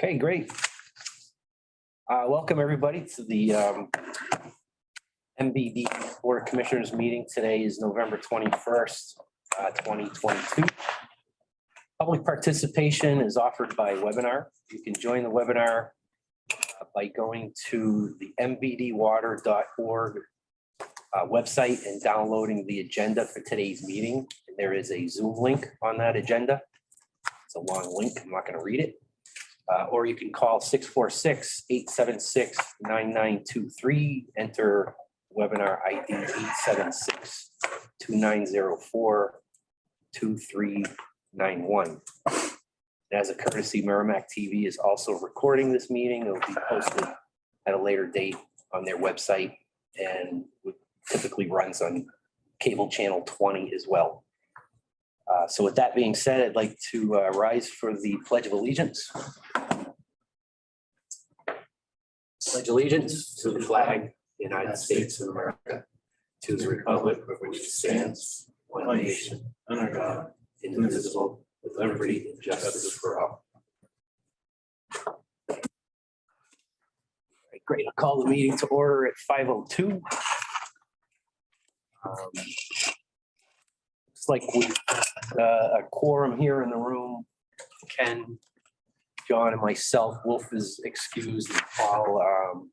Okay, great. Welcome everybody to the MVD Board of Commissioners meeting. Today is November 21st, 2022. Public participation is offered by webinar. You can join the webinar by going to the mvdwater.org website and downloading the agenda for today's meeting. There is a Zoom link on that agenda. It's a long link. I'm not going to read it. Or you can call 646-876-9923, enter webinar ID 876-2904-2391. As a courtesy, Merrimack TV is also recording this meeting. It will be posted at a later date on their website and typically runs on cable channel 20 as well. So with that being said, I'd like to rise for the Pledge of Allegiance. Pledge allegiance to the flag of the United States of America, to the republic for which it stands, one nation, under God, indivisible, with liberty and justice for all. Great, I'll call the meeting to order at 5:02. Looks like we a quorum here in the room. Ken, John, and myself. Wolf is excused, and Paul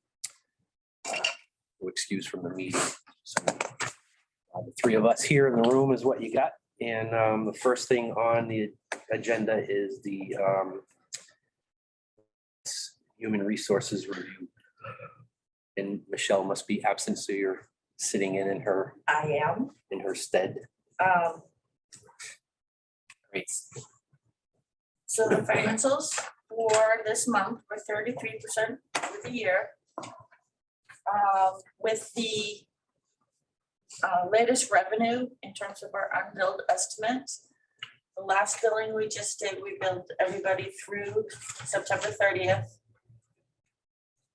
excused from the meeting. So the three of us here in the room is what you got. And the first thing on the agenda is the human resources review. And Michelle must be absent, so you're sitting in her. I am. In her stead. Great. So the financials for this month were 33% for the year. With the latest revenue in terms of our unbilled estimate, the last billing we just did, we billed everybody through September 30th,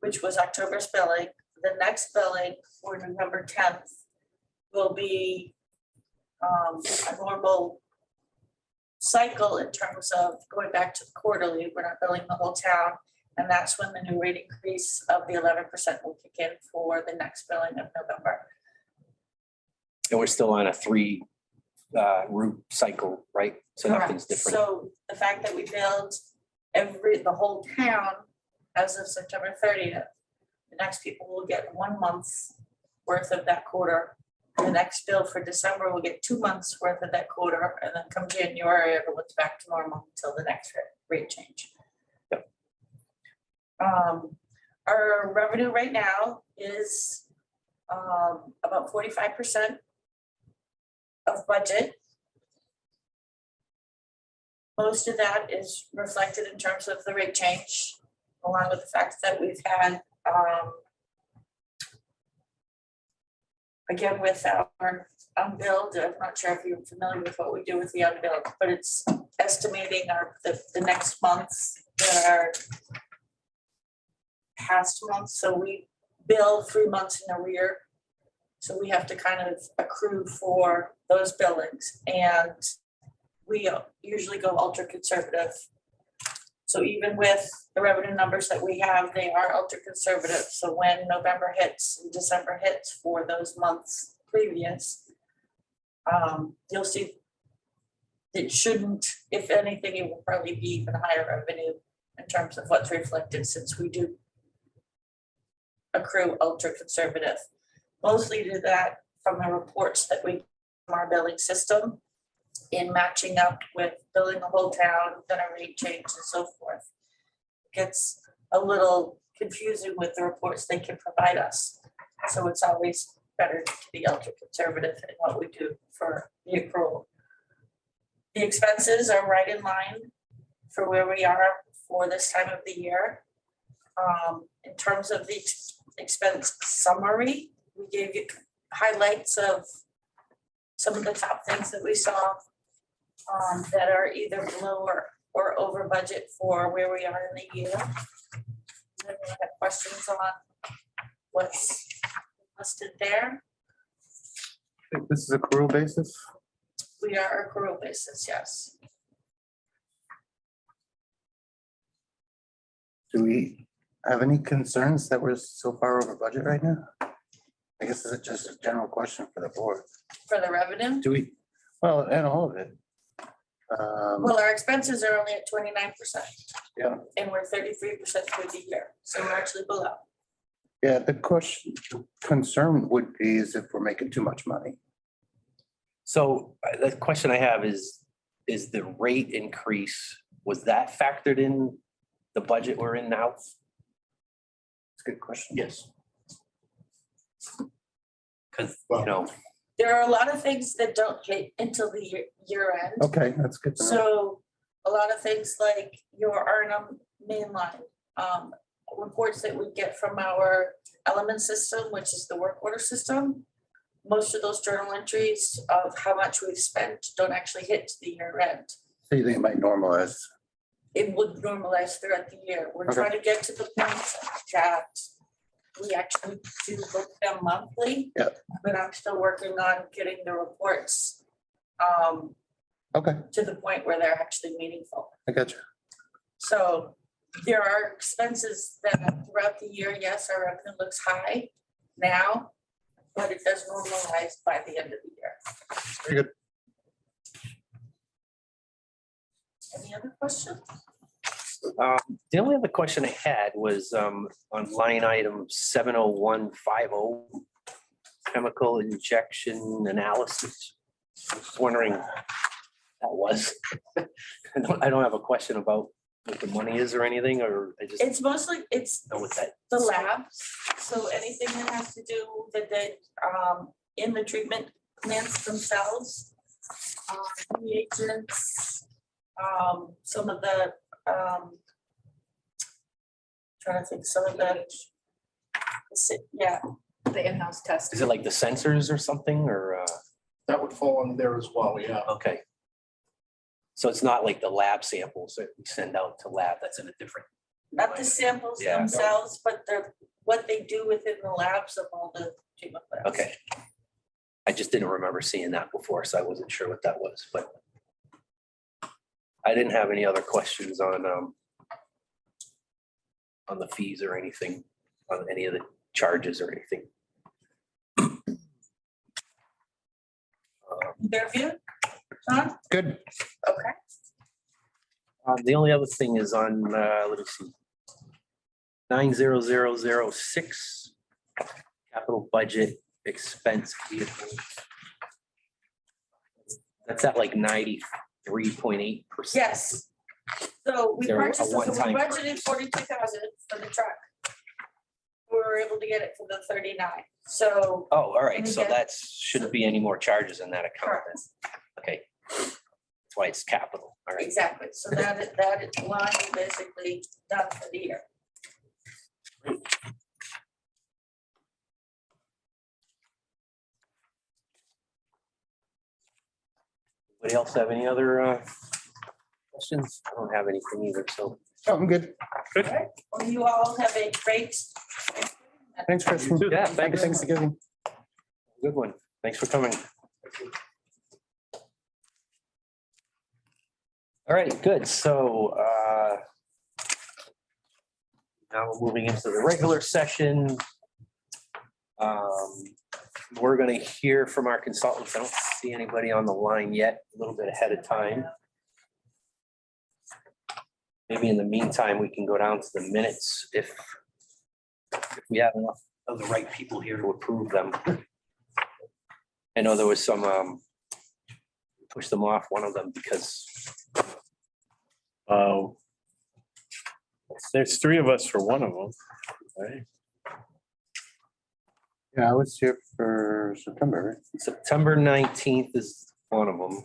which was October's billing. The next billing for November 10th will be a normal cycle in terms of going back to the quarterly. We're not billing the whole town, and that's when the new rate increase of the 11% will kick in for the next billing of November. And we're still on a 3 route cycle, right? So nothing's different. So the fact that we billed the whole town as of September 30th, the next people will get 1 month's worth of that quarter. The next bill for December will get 2 months worth of that quarter, and then come January, everyone's back to normal until the next rate change. Yep. Our revenue right now is about 45% of budget. Most of that is reflected in terms of the rate change, along with the fact that we've had again, with our unbilled, I'm not sure if you're familiar with what we do with the unbilled, but it's estimating the next months that are past months. So we bill 3 months in arrear. So we have to kind of accrue for those billings. And we usually go ultra conservative. So even with the revenue numbers that we have, they are ultra conservative. So when November hits and December hits for those months previous, you'll see it shouldn't, if anything, it will probably be even higher revenue in terms of what's reflected, since we do accrue ultra conservative. Mostly to that from the reports that we from our billing system, in matching up with billing the whole town, then a rate change and so forth. It gets a little confusing with the reports they can provide us. So it's always better to be ultra conservative in what we do for the accrual. The expenses are right in line for where we are for this time of the year. In terms of the expense summary, we gave you highlights of some of the top things that we saw that are either below or over budget for where we are in the year. Does anyone have questions on what's listed there? I think this is accrual basis. We are accrual basis, yes. Do we have any concerns that we're so far over budget right now? I guess it's just a general question for the board. For the revenue, Do we, well, and all of it. well, our expenses are only at 29%. Yeah. And we're 33% for the year, so we're actually below. Yeah, the question, concern would be is if we're making too much money. So the question I have is the rate increase, was that factored in the budget we're in now? It's a good question. Yes. Because, you know, There are a lot of things that don't hit until the year end. Okay, that's good to know. So a lot of things like your R&M mainline, reports that we get from our element system, which is the work order system. Most of those journal entries of how much we've spent don't actually hit to the year end. So you think it might normalize? It would normalize throughout the year. We're Okay. trying to get to the point that we actually do book them monthly. Yep. But I'm still working on getting the reports Okay, to the point where they're actually meaningful. I got you. So there are expenses that throughout the year, yes, our revenue looks high now, but it does normalize by the end of the year. Very good. Any other questions? the only other question I had was on line item 70150, chemical injection analysis. I was wondering what that was. I don't have a question about what the money is or anything, or I just It's mostly, it's know what that. the labs, so anything that has to do that in the treatment plants themselves. Reagents, some of the, trying to think, some of the, yeah, The in-house testing. Is it like the sensors or something, or, That would fall in there as well, yeah. okay. So it's not like the lab samples that we send out to lab, that's in a different. not the samples Yeah. themselves, but what they do within the labs of all the treatment plants. Okay. I just didn't remember seeing that before, so I wasn't sure what that was, but I didn't have any other questions on the fees or anything, on any of the charges or anything. Their view, John? Good. Okay. The only other thing is on, let me see. 90006, capital budget expense vehicles. That's at like 93.8%. Yes. So we Is there a purchased, so we one-time budgeted 42,000 for the truck. We were able to get it for the 39, so. Oh, all right, And so again- that shouldn't be any more charges in that account Correct. then. Okay. That's why it's capital, all right. Exactly, so that line is basically done for the year. Anybody else have any other questions? I don't have anything either, so. Oh, I'm good. Alright, well, you all have a great. Thanks, Kristen. Yeah, Happy thanks. Thanksgiving. Good one. Thanks for coming. All right, good. So now we're moving into the regular session. We're going to hear from our consultants. I don't see anybody on the line yet, a little bit ahead of time. Maybe in the meantime, we can go down to the minutes if we have enough of the right people here to approve them. I know there was some, push them off, one of them, because There's three of us for one of them, right? Yeah, I was here for September. September 19th is one of them.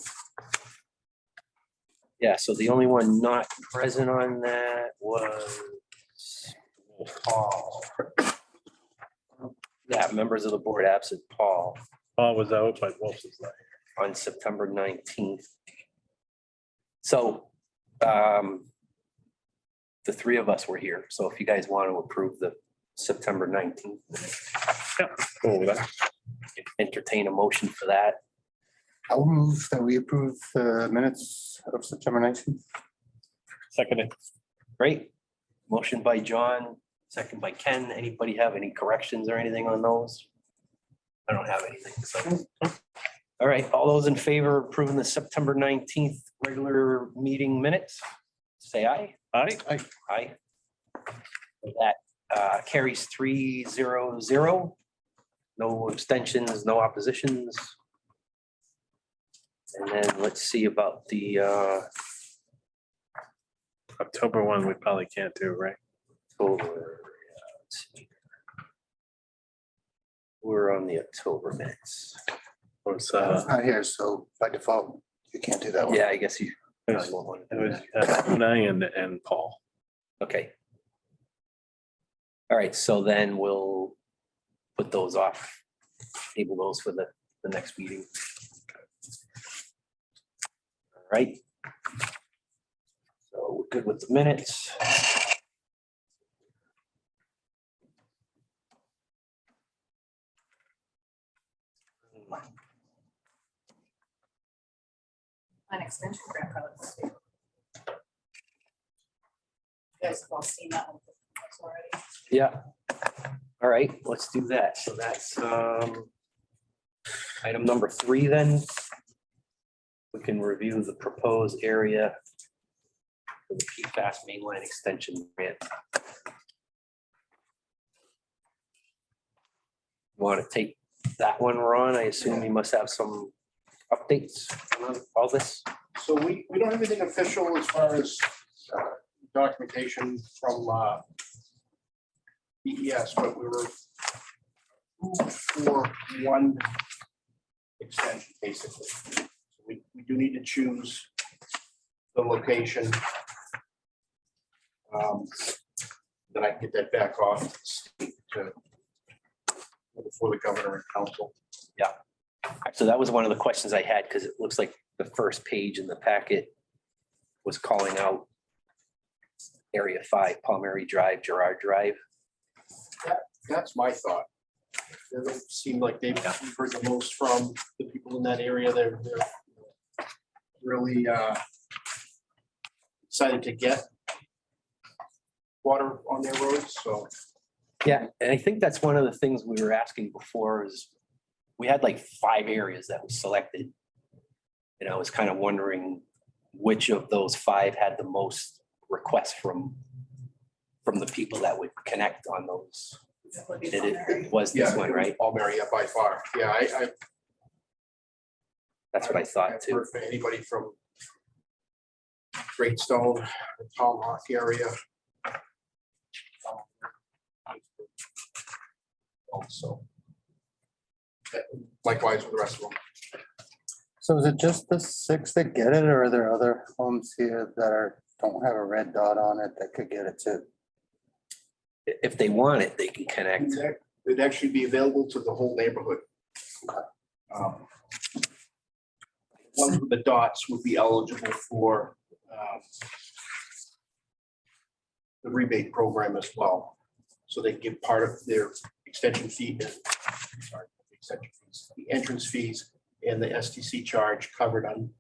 Yeah, so the only one not present on that was Paul. Yeah, members of the board absent, Paul, Paul was out, but Wolf was not here. on September 19th. So the three of us were here, so if you guys want to approve the September 19th, Cool with that. entertain a motion for that. I'll move that we approve the minutes of September 19th. Seconded. Great. Motion by John, second by Ken. Anybody have any corrections or anything on those? I don't have anything, so. All right, all those in favor of approving the September 19th regular meeting minutes, say aye. Aye. Aye. That carries 3-0-0. No abstentions, no oppositions. And then let's see about the October 1, we probably can't do, right? October. Let's see. We're on the October minutes. Was, It's not here, so by default, you can't do that one. Yeah, I guess you. it was Renee and Paul. Okay. All right, so then we'll put those off, table those for the next meeting. All right. So we're good with the minutes. An extension grant products. You guys have all seen that one already. Yeah. All right, let's do that. So that's item number 3 then. We can review the proposed area for the PFAS mainline extension grant. Want to take that one, Ron? I assume you must have some updates on all this. So we don't have anything official as far as documentation from BES, but we were approved for one extension, basically. So we do need to choose the location. Then I can get that back off to the state before the governor and council. So that was one of the questions I had, because it looks like the first page in the packet was calling out Area 5, Palmieri Drive, Gerard Drive. That's my thought. It seemed like they've heard the most from the people in that area. They're really excited to get water on their roads, so. Yeah, and I think that's one of the things we were asking before is we had like 5 areas that was selected. And I was kind of wondering which of those 5 had the most requests from the people that would connect on those. It was this one, right? Palmieri, yeah, by far. Yeah, I. That's what I thought I've too. heard from anybody from Great Stone, the Tomahawk area. Also. Likewise with the rest of them. So is it just the 6 that get it, or are there other homes here that don't have a red dot on it that could get it too? If they want it, they can connect. It'd actually be available to the whole neighborhood. Ones with the dots would be eligible for the rebate program as well. So they get part of their extension fee, the entrance fees and the STC charge covered on,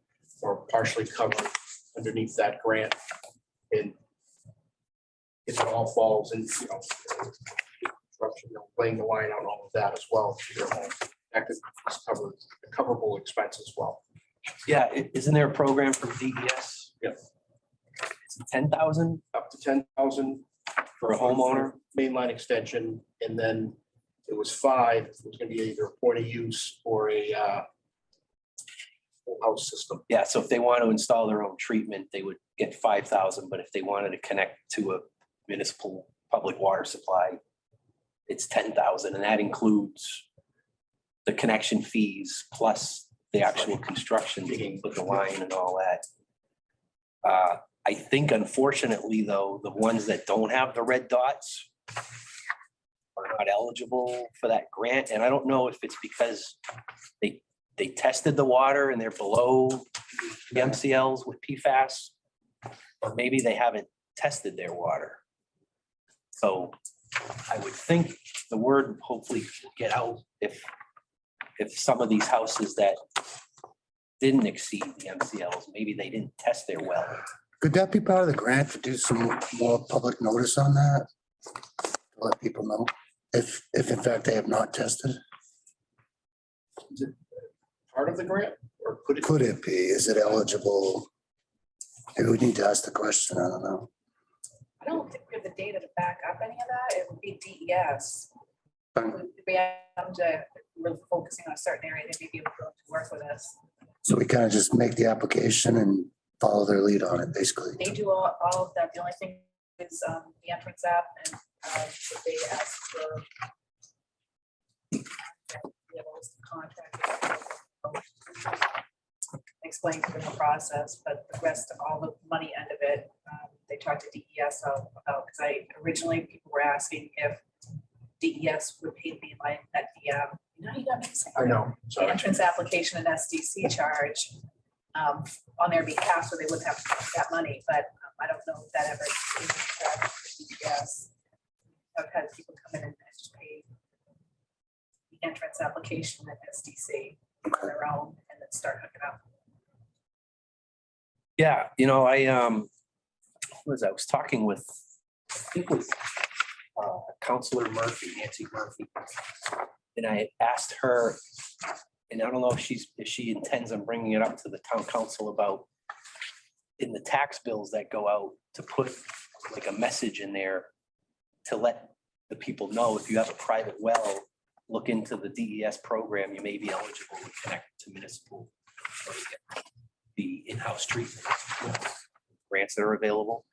or partially covered underneath that grant. And if it all falls in, construction, laying the line out, all of that as well. That could cover the coverable expense as well. Yeah, isn't there a program from DES? Yes. 10,000 Up to 10,000 for a homeowner? Mainline extension, and then it was 5, it was gonna be either a point of use or a whole house system. Yeah, so if they want to install their own treatment, they would get 5,000, but if they wanted to connect to a municipal public water supply, it's 10,000, and that includes the connection fees plus the actual construction, digging with the line and all that. I think unfortunately, though, the ones that don't have the red dots are not eligible for that grant, and I don't know if it's because they tested the water and they're below the MCLs with PFAS, or maybe they haven't tested their water. So I would think the word hopefully will get out if some of these houses that didn't exceed the MCLs, maybe they didn't test their well. Could that be part of the grant to do some more public notice on that? To let people know if in fact they have not tested? Is it part of the grant or could it? Could it be? Is it eligible? Maybe we need to ask the question. I don't know. I don't think we have the data to back up any of that. It would be DES. Fine. We have to really focusing on a certain area, they may be able to work with us. So we kind of just make the application and follow their lead on it, basically. They do all of that. The only thing is the entrance app and they ask for contract. Explain to them the process, but the rest of all the money end of it, they talked to DES about, because originally people were asking if DES would pay me like at the, you got me saying. I know, The sorry. entrance application and SDC charge on their behalf, so they wouldn't have to pay that money, but I don't know if that ever. Yes. I've had people come in and just pay the entrance application at SDC on their own and then start hooking up. Yeah, I was talking with, I think with Counselor Murphy, Nancy Murphy. And I asked her, and I don't know if she intends on bringing it up to the town council about in the tax bills that go out to put like a message in there to let the people know if you have a private well, look into the DES program, you may be eligible to connect to municipal or get the in-house treatment grants that are available.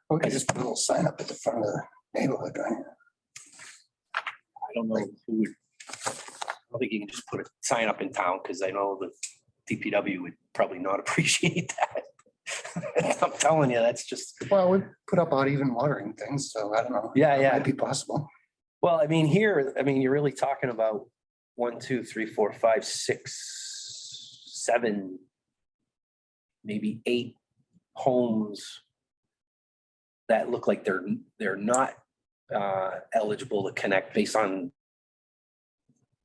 We could just put a little sign up at the front of the neighborhood, right? I don't know who would, I don't think you can just put a sign up in town because I know the DPW would probably not appreciate that. I'm telling you, that's just, Well, we put up odd even watering things, so I don't know. yeah. Might be possible. Well, you're really talking about 1, 2, 3, 4, 5, 6, 7, maybe 8 homes that look like they're not eligible to connect based on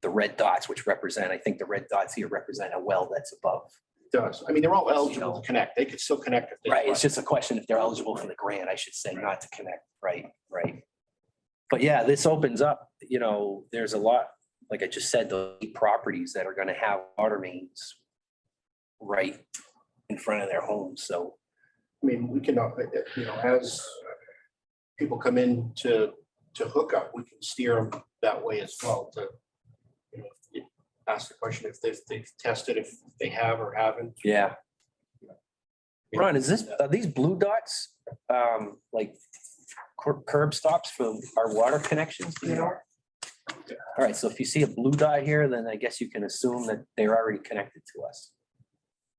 the red dots, which represent, I think the red dots here represent a well that's above. It does. I mean, they're all eligible to connect. They could still connect if they Right, want. it's just a question if they're eligible for the grant, I should say, not to connect, right. But yeah, this opens up, there's a lot, like I just said, the 8 properties that are gonna have water mains right in front of their homes, so. I mean, we can, as people come in to hook up, we can steer them that way as well to, ask the question if they've tested, if they have or haven't. Yeah. Ron, are these blue dots, like curb stops for our water connections? Do you know? All right, so if you see a blue dot here, then I guess you can assume that they're already connected to us.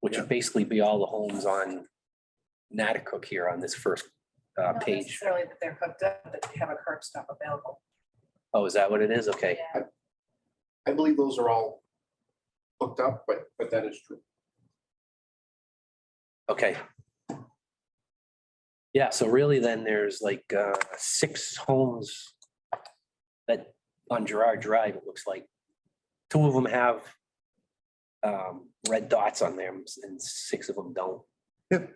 Which would basically be all the homes on Natticook here on this first Not page. necessarily that they're hooked up, but they have a curb stop available. Oh, is that what it is? Okay. Yeah. I believe those are all hooked up, but that is true. Okay. Yeah, so really then there's like 6 homes that on Gerard Drive, it looks like. 2 of them have red dots on them and 6 of them don't. Yep.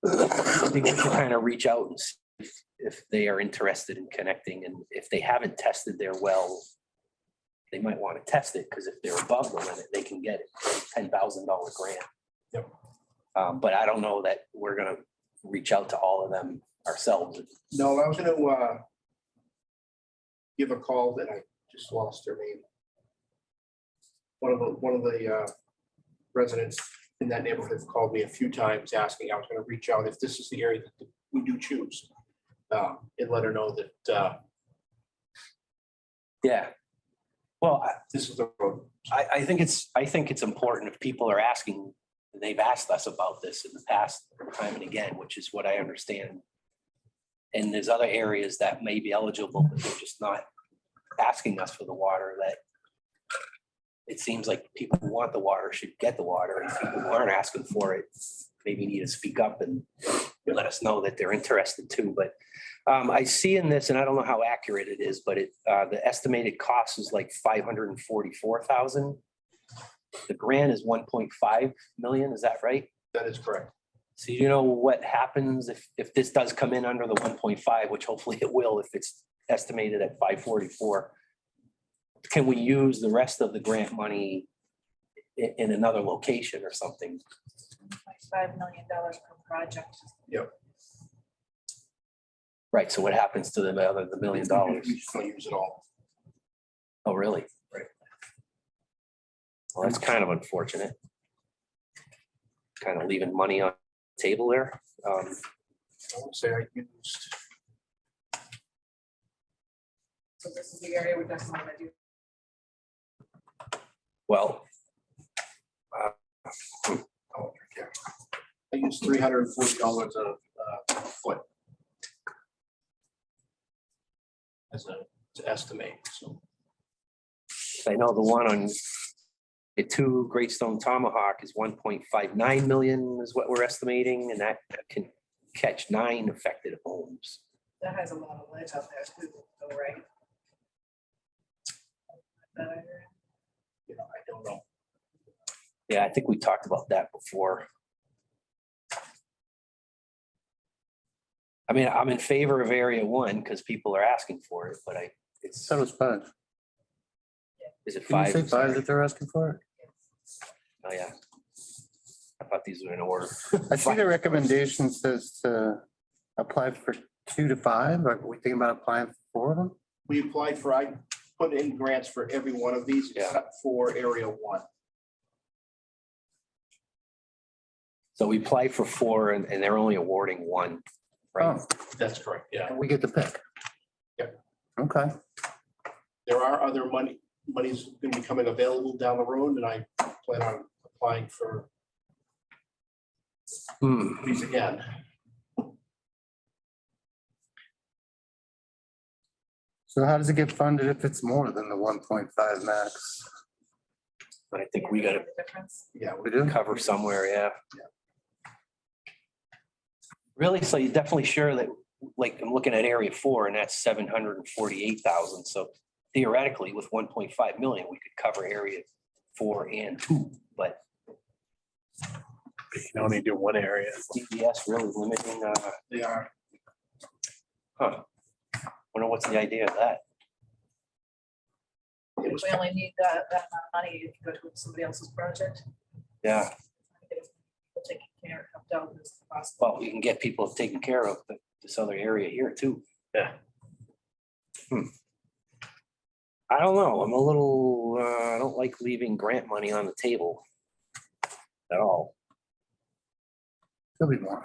I think we can kind of reach out and see if they are interested in connecting, and if they haven't tested their well, they might want to test it, because if they're above the limit, they can get it, $10,000 grant. Yep. But I don't know that we're gonna reach out to all of them ourselves. No, I was gonna give a call that I just lost their name. One of the residents in that neighborhood have called me a few times asking, I was gonna reach out if this is the area that we do choose. And let her know that Yeah. Well, this is the road. I think it's important if people are asking, they've asked us about this in the past time and again, which is what I understand. And there's other areas that may be eligible, but they're just not asking us for the water. That it seems like people who want the water should get the water, and people who aren't asking for it maybe need to speak up and let us know that they're interested too. But I see in this, and I don't know how accurate it is, but the estimated cost is like $544,000. The grant is 1.5 million. Is that right? That is correct. So you know what happens if this does come in under the 1.5, which hopefully it will, if it's estimated at 544? Can we use the rest of the grant money in another location or something? Like $5 million per project. Right, so what happens to the other, the $1 million? We just want to use it all. Oh, really? Right. Well, that's kind of unfortunate. Kind of leaving money on the table there. I would say I used, So this is the area we're definitely gonna do. Well, oh, yeah. I used $340 a foot. As a, to estimate, so. I know the one on the 2 Great Stone Tomahawk is 1.59 million is what we're estimating, and that can catch 9 affected homes. That has a lot of ledge out there too, though, right? You know, I don't know. Yeah, I think we talked about that before. I mean, I'm in favor of area 1 because people are asking for it, but it's, That was 5. is it Did you 5? say 5 that they're asking for? Oh, yeah. I thought these were in order. I see the recommendation says to apply for 2 to 5. Are we thinking about applying for 4 of them? We applied for, I put in grants for every one of these Yeah. except for area 1. So we applied for 4 and they're only awarding 1, right? Oh, That's correct, yeah. and we get to pick. Yep. Okay. There are other money's going to be coming available down the road, and I plan on applying for these again. So how does it get funded if it's more than the 1.5 max? I think we gotta The difference. Yeah, We do? cover somewhere, yeah. Really, so you're definitely sure that, like, I'm looking at area 4 and that's 748,000, so theoretically, with 1.5 million, we could cover area 4 and 2, but You can only do one area. DES really limiting, they are. wonder what's the idea of that? It If was we only need that amount of money, you can go to somebody else's project. Yeah, Taking care, helped out as possible. well, you can get people taken care of, but this other area here too. Yeah. I don't know, I'm a little, I don't like leaving grant money on the table at all. Could be more.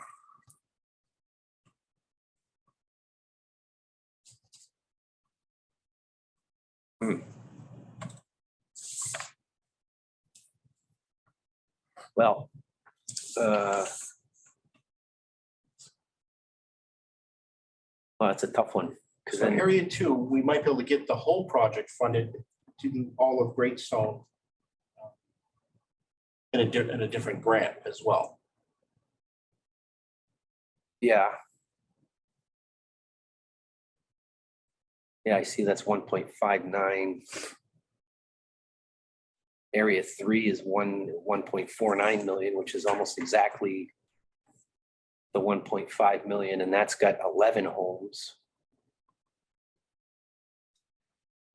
Well, well, it's a tough one, because So then, area 2, we might be able to get the whole project funded to do all of Great Stone in a different grant as well. yeah. Yeah, I see that's 1.59. Area 3 is 1.49 million, which is almost exactly the 1.5 million, and that's got 11 homes.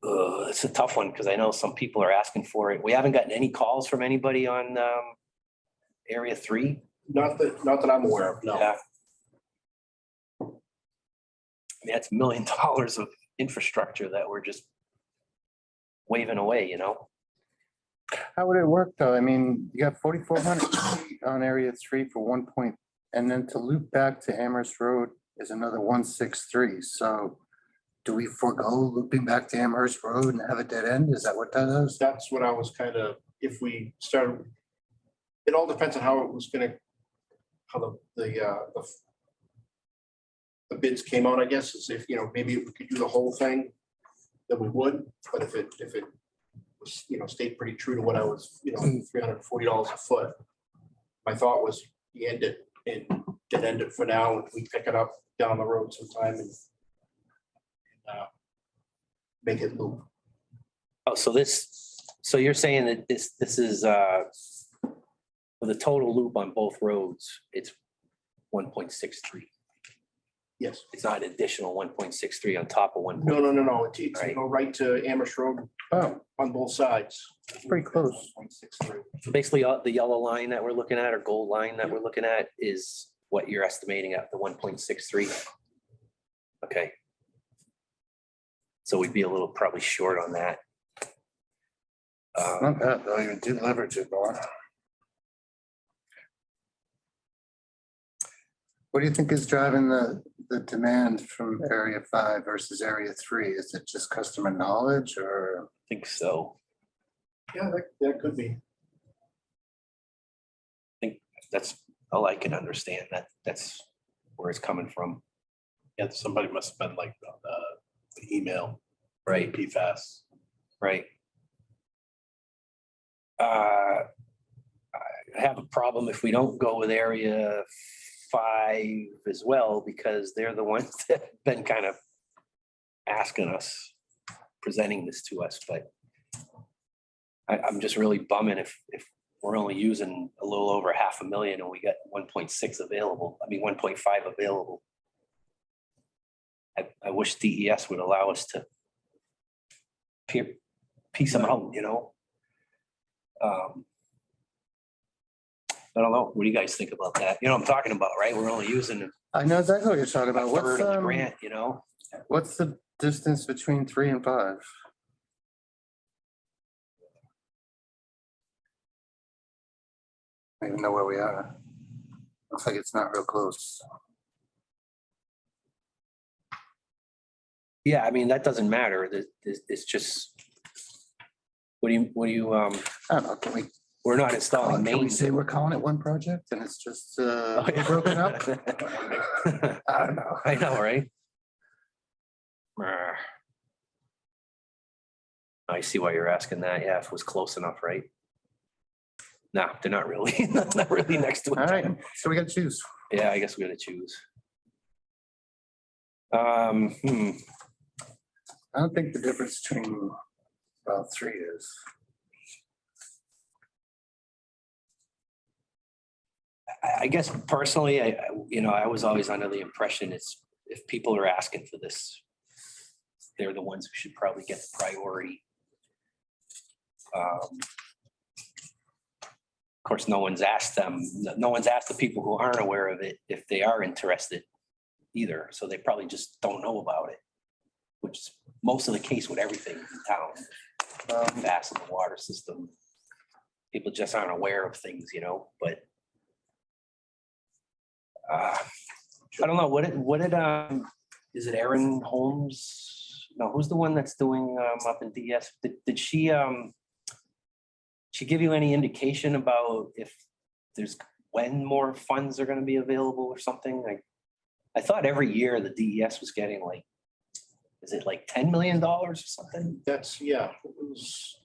It's a tough one, because I know some people are asking for it. We haven't gotten any calls from anybody on area 3. Not that I'm aware of, no. Yeah. I mean, that's $1 million of infrastructure that we're just waving away, you know? How would it work though? I mean, you got 4,400 feet on area 3 for 1 point, and then to loop back to Amherst Road is another 163. So do we forego looping back to Amherst Road and have a dead end? Is that what that is? That's what I was kind of, if we started, it all depends on how it was gonna, how the bids came out, I guess, is if, you know, maybe we could do the whole thing, then we would, but if it was, you know, stayed pretty true to what I was, you know, $340 a foot. My thought was you end it and dead end it for now, and we pick it up down the road sometime and make it loop. Oh, so you're saying that this is for the total loop on both roads, it's 1.63. Yes. It's not additional 1.63 on top of one. No. It's Right. go right to Amherst Road Oh, on both sides. pretty close. 1.63. So basically, the yellow line that we're looking at or gold line that we're looking at is what you're estimating at the 1.63. Okay. So we'd be a little probably short on that. Not bad, though. You did leverage it, Bob. What do you think is driving the demand from area 5 versus area 3? Is it just customer knowledge or? I think so. Yeah, that could be. That's all I can understand. That's where it's coming from. Yeah, somebody must have been like the email, Right, PFAS. right. I have a problem if we don't go with area 5 as well, because they're the ones that have been kind of asking us, presenting this to us, but I'm just really bumming if we're only using a little over 500,000 and we got 1.6 available, 1.5 available. I wish DES would allow us to piece them out, you know? I don't know. What do you guys think about that? You know what I'm talking about, right? We're only using I know exactly what you're talking a about. third of the grant, you know? What's the distance between 3 and 5? I don't even know where we are. Looks like it's not real close. Yeah, I mean, that doesn't matter. It's just, what do you, I don't know, can we, we're not installing can we mains. say we're calling it one project and it's just Oh, yeah. broken up? I don't know. I know, right? I see why you're asking that. Yeah, if it was close enough, right? No, they're not really, not really next to All it. right, so we gotta choose. Yeah, I guess we gotta choose. I don't think the difference between about 3 is. I guess personally, I was always under the impression it's, if people are asking for this, they're the ones who should probably get the priority. Of course, no one's asked them, no one's asked the people who aren't aware of it if they are interested either. So they probably just don't know about it, which is most of the case with everything in town. Fast in the water system. People just aren't aware of things, you know, but I don't know, is it Erin Holmes? No, who's the one that's doing up in DS? Did she give you any indication about if when more funds are gonna be available or something? Like, I thought every year the DES was getting like, is it like $10 million or something? That's, yeah, it was,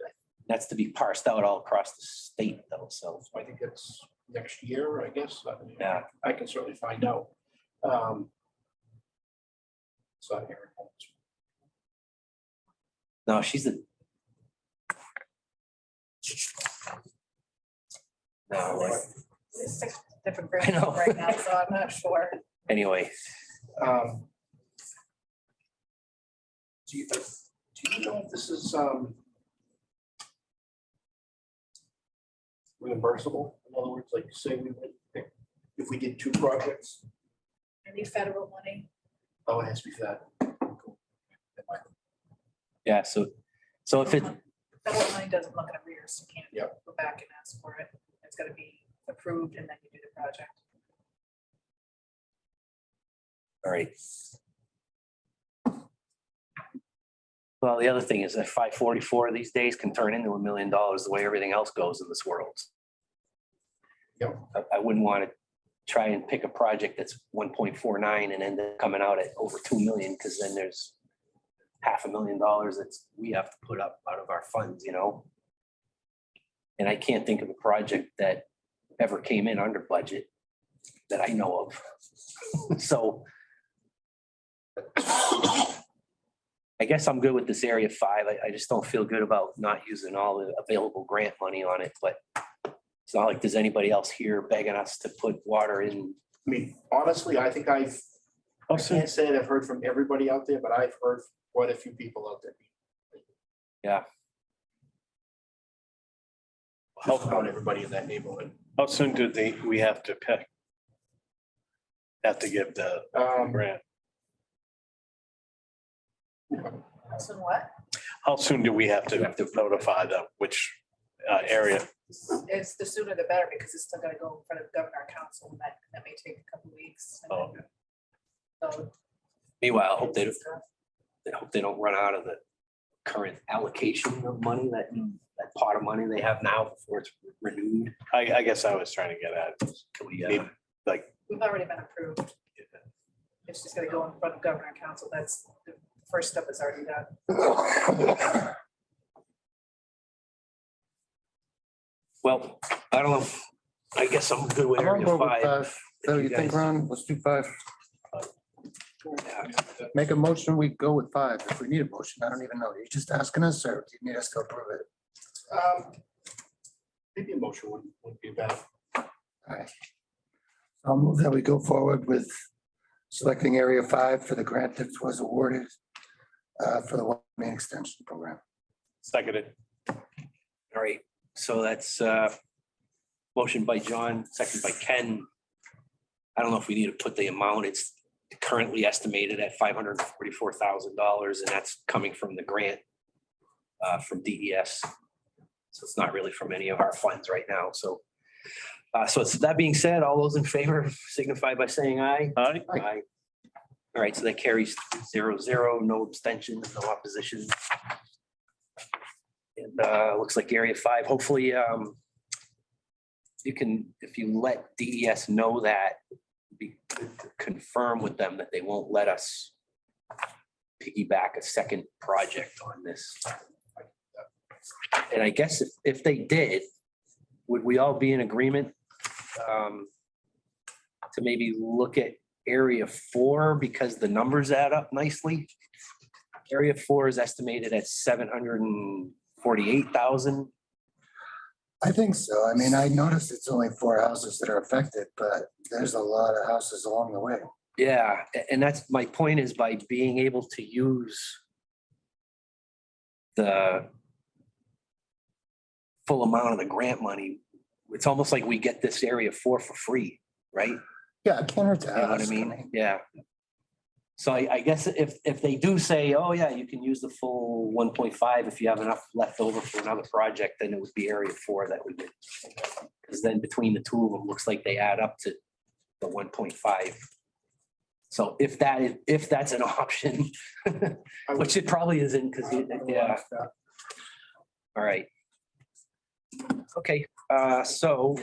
That's to be parsed out all across the state though, so. I think it's next year, I guess. Yeah. I can certainly find out. So Erin Holmes. No, she's the. No, There's 6 different I know. grants right now, so I'm not sure. anyway, Do you know if this is reimbursable? In other words, like say we went, if we did 2 projects, Any federal money? oh, it has to be that. yeah, so if it, Federal money doesn't look at arrears, you can't Yep. go back and ask for it. It's gotta be approved and then you do the project. all right. Well, the other thing is that 544 these days can turn into $1 million the way everything else goes in this world. Yep. I wouldn't want to try and pick a project that's 1.49 and end up coming out at over 2 million, because then there's $500,000 that's we have to put up out of our funds, you know? And I can't think of a project that ever came in under budget that I know of. So I guess I'm good with this area 5. I just don't feel good about not using all the available grant money on it, but it's not like there's anybody else here begging us to put water in mean, honestly, I think I How soon, can't say that I've heard from everybody out there, but I've heard quite a few people out there. Just about everybody in that neighborhood. how soon do we have to pick? Have to give the grant? So what? How soon do we have to notify them which area? It's the sooner the better because it's still gotta go in front of governor and council and that may take a couple weeks. and Oh, then- So. Meanwhile, I hope they don't run out of the current allocation of money, that pot of money they have now before it's renewed. I guess I was trying to get at, Can we, maybe, like, We've already been approved. It's just gonna go in front of governor and council. That's the first step is already done. well, I don't know. I guess I'm good with I'm on area board with 5. 5. So If you you think, guys- Ron, let's do 5. Yeah. Make a motion, we go with 5. If we need a motion, I don't even know. Are you just asking us or do you need us to approve it? Maybe a motion wouldn't be bad. All right. I'll move that we go forward with selecting area 5 for the grant that was awarded for the water main extension program. seconded. All right, so that's motion by John, second by Ken. I don't know if we need to put the amount. It's currently estimated at $544,000, and that's coming from the grant from DES. So it's not really from any of our funds right now. So it's that being said, all those in favor signify by saying aye. Aye. Aye. All right, so that carries 0-0, no abstentions, no opposition. And looks like area 5, hopefully you can, if you let DES know that, be good to confirm with them that they won't let us piggyback a second project on this. And I guess if they did, would we all be in agreement to maybe look at area 4 because the numbers add up nicely? Area 4 is estimated at 748,000. I think so. I mean, I noticed it's only 4 houses that are affected, but there's a lot of houses along the way. Yeah, and that's my point, is by being able to use the full amount of the grant money, it's almost like we get this area 4 for free, right? Yeah, I can't hurt to You know what I ask. mean? Yeah. So I guess if they do say, oh yeah, you can use the full 1.5 if you have enough left over for another project, then it would be area 4 that we would. Because then between the two of them, looks like they add up to the 1.5. So if that's an option, which it probably isn't, because, yeah. All right. Okay, so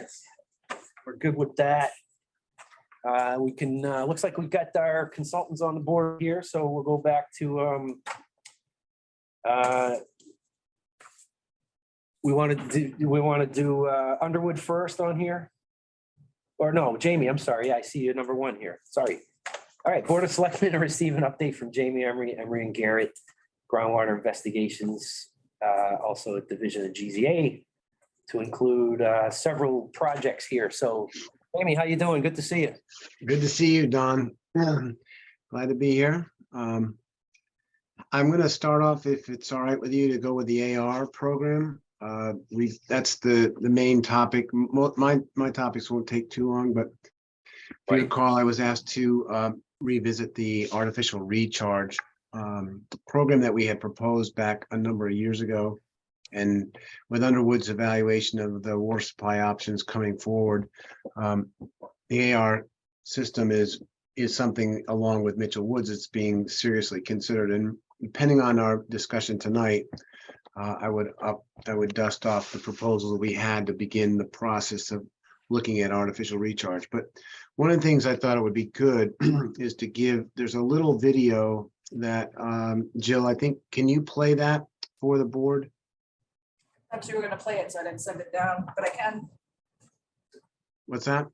we're good with that. We can, looks like we've got our consultants on the board here, so we'll go back to, we want to do Underwood first on here? Or no, Jamie, I'm sorry. I see you number 1 here. Sorry. All right, Board of Selectmen to receive an update from Jamie Emery and Garrett, groundwater investigations, also a division of GZA, to include several projects here. So Amy, how you doing? Good to see you. Good to see you, Don. Glad to be here. I'm going to start off, if it's all right with you, to go with the AR program. That's the main topic. My topics won't take too long, but if you Right. recall, I was asked to revisit the artificial recharge program that we had proposed back a number of years ago. And with Underwood's evaluation of the water supply options coming forward, the AR system is something, along with Mitchell Woods, it's being seriously considered. And depending on our discussion tonight, I would dust off the proposal that we had to begin the process of looking at artificial recharge. But one of the things I thought it would be good is to there's a little video that Jill, I think, can you play that for the board? I thought you were gonna play it, so I didn't send it down, but I can. What's that?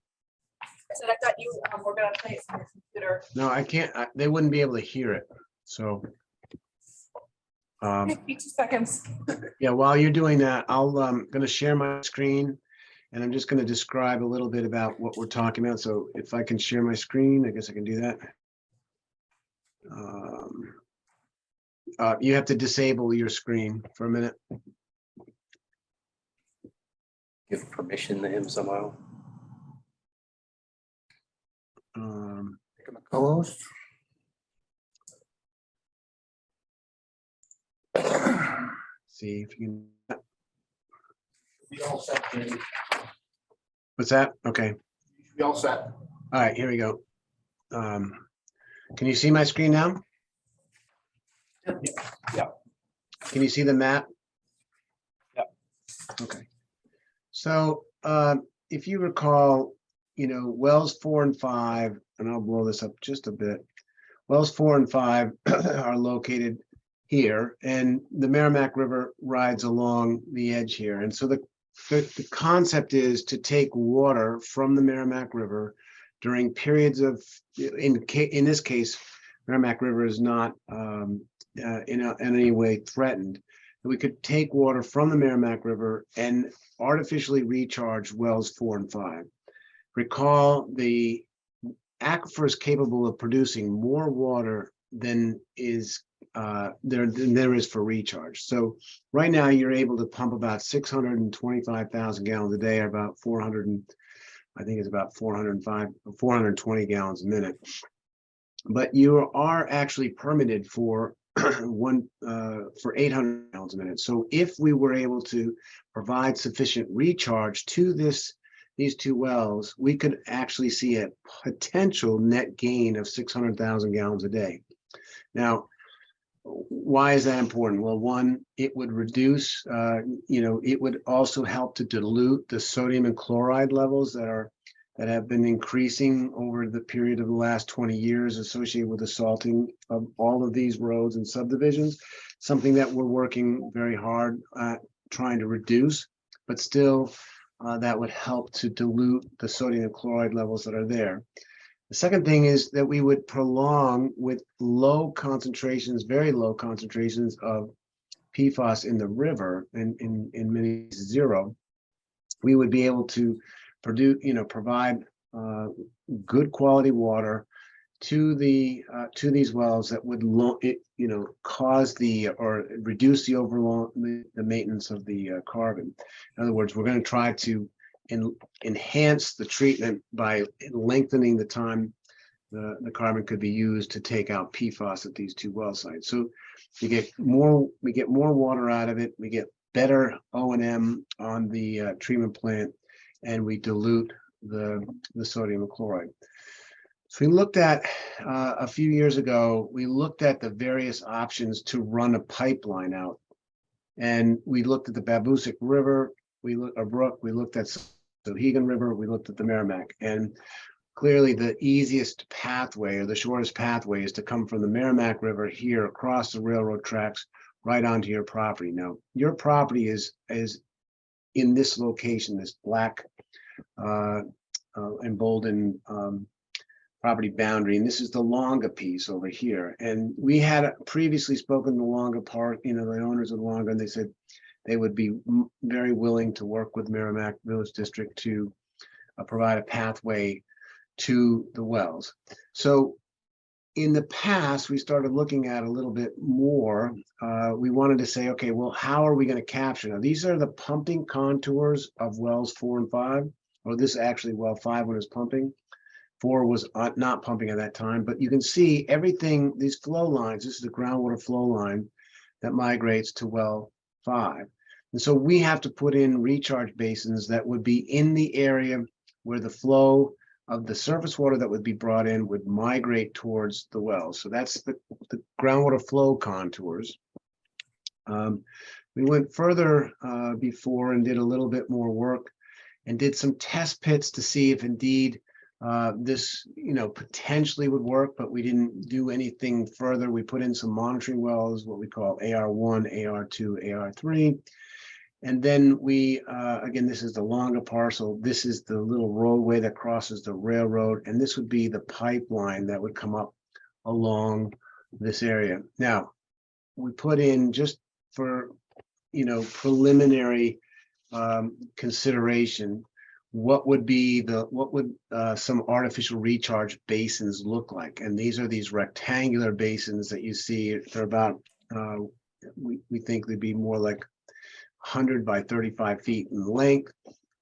I said I thought you were gonna play it from your computer. No, I can't. They wouldn't be able to hear it. So. Give me 2 seconds. Yeah, while you're doing that, I'm going to share my screen, And I'm just going to describe a little bit about what we're talking about. So if I can share my screen, I guess I can do that. You have to disable your screen for a minute. Give permission to him somehow. Become a co-host. See if you can. We all set, Andy. What's that? Okay. We all set. All right, here we go. Can you see my screen now? Yeah. Can you see the map? Yeah. Okay. So if you recall, wells 4 and 5, and I'll blow this up just a bit. Wells 4 and 5 are located here, and the Merrimack River rides along the edge here. And so the concept is to take water from the Merrimack River during periods of, in this case, Merrimack River is not in any way threatened. We could take water from the Merrimack River and artificially recharge wells 4 and 5. Recall, the aquifer is capable of producing more water than there is for recharge. So right now you're able to pump about 625,000 gallons a day, or about 420 gallons a minute. But you are actually permitted for for 800 gallons a minute. So if we were able to provide sufficient recharge to these two wells, we could actually see a potential net gain of 600,000 gallons a day. Now, why is that important? Well, one, it would reduce, it would also help to dilute the sodium and chloride levels that have been increasing over the period of the last 20 years associated with the salting of all of these roads and subdivisions, something that we're working very hard at trying to reduce, but still that would help to dilute the sodium and chloride levels that are there. The second thing is that we would prolong with low concentrations, very low concentrations of PFAS in the river, and in many zero, we would be able to provide good quality water to these wells that would cause or reduce the overall the maintenance of the carbon. In other words, we're going to try to enhance the treatment by lengthening the time the carbon could be used to take out PFAS at these two well sites. So we get more water out of it. We get better O&M on the treatment plant, and we dilute the sodium and chloride. So we looked at a few years ago, we looked at the various options to run a pipeline out, and we looked at the Babusick River, a brook, we looked at the Hegan River, we looked at the Merrimack, and clearly the easiest pathway, or the shortest pathway, is to come from the Merrimack River here across the railroad tracks right onto your property. Now, your property is in this location, this black emboldened property boundary, and this is the Longa piece over here. And we had previously spoken to the Longa part, the owners of Longa, and they said they would be very willing to work with Merrimack Village District to provide a pathway to the wells. So in the past, we started looking at a little bit more. We wanted to say, okay, well, how are we going to capture? Now, these are the pumping contours of wells 4 and 5, or this actually well 5 when it was pumping. 4 was not pumping at that time, but you can see everything, these flow lines, this is the groundwater flow line that migrates to well 5. And so we have to put in recharge basins that would be in the area where the flow of the surface water that would be brought in would migrate towards the wells. So that's the groundwater flow contours. We went further before and did a little bit more work and did some test pits to see if indeed this potentially would work, but we didn't do anything further. We put in some monitoring wells, what we call AR1, AR2, AR3. And then we, again, this is the Longa parcel. This is the little roadway that crosses the railroad. And this would be the pipeline that would come up along this area. Now, we put in, just for, preliminary consideration, what would some artificial recharge basins look like? And these are these rectangular basins that you see. They're about, we think they'd be more like 100 by 35 feet in length.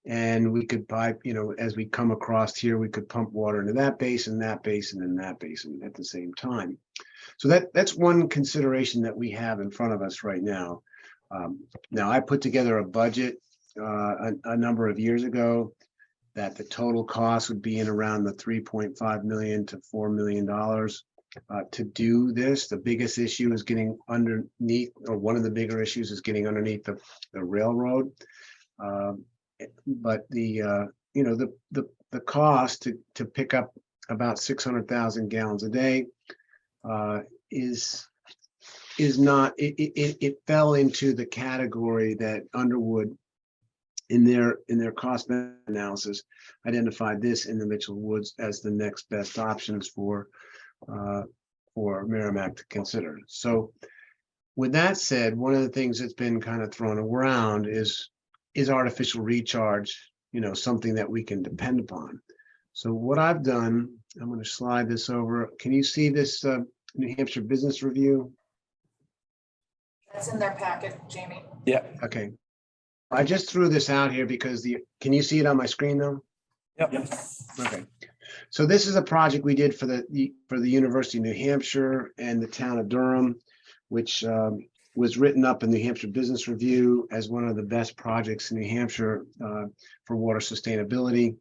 And we could pipe, as we come across here, we could pump water into that basin, and that basin at the same time. So that's one consideration that we have in front of us right now. Now, I put together a budget a number of years ago that the total cost would be in around the $3.5 million to $4 million to do this. The biggest issue is getting underneath, or one of the bigger issues is getting underneath the railroad. But the cost to pick up about 600,000 gallons a day is not, it fell into the category that Underwood in their cost analysis identified this in the Mitchell Woods as the next best options for Merrimack to consider. So with that said, one of the things that's been kind of thrown around is artificial recharge, something that we can depend upon. So what I've done, I'm going to slide this over. Can you see this New Hampshire Business Review? That's in their packet, Jamie. Yeah. Okay. I just threw this out here because can you see it on my screen though? Yep. Okay. So this is a project we did for the University of New Hampshire and the town of Durham, which was written up in the New Hampshire Business Review as one of the best projects in New Hampshire for water sustainability.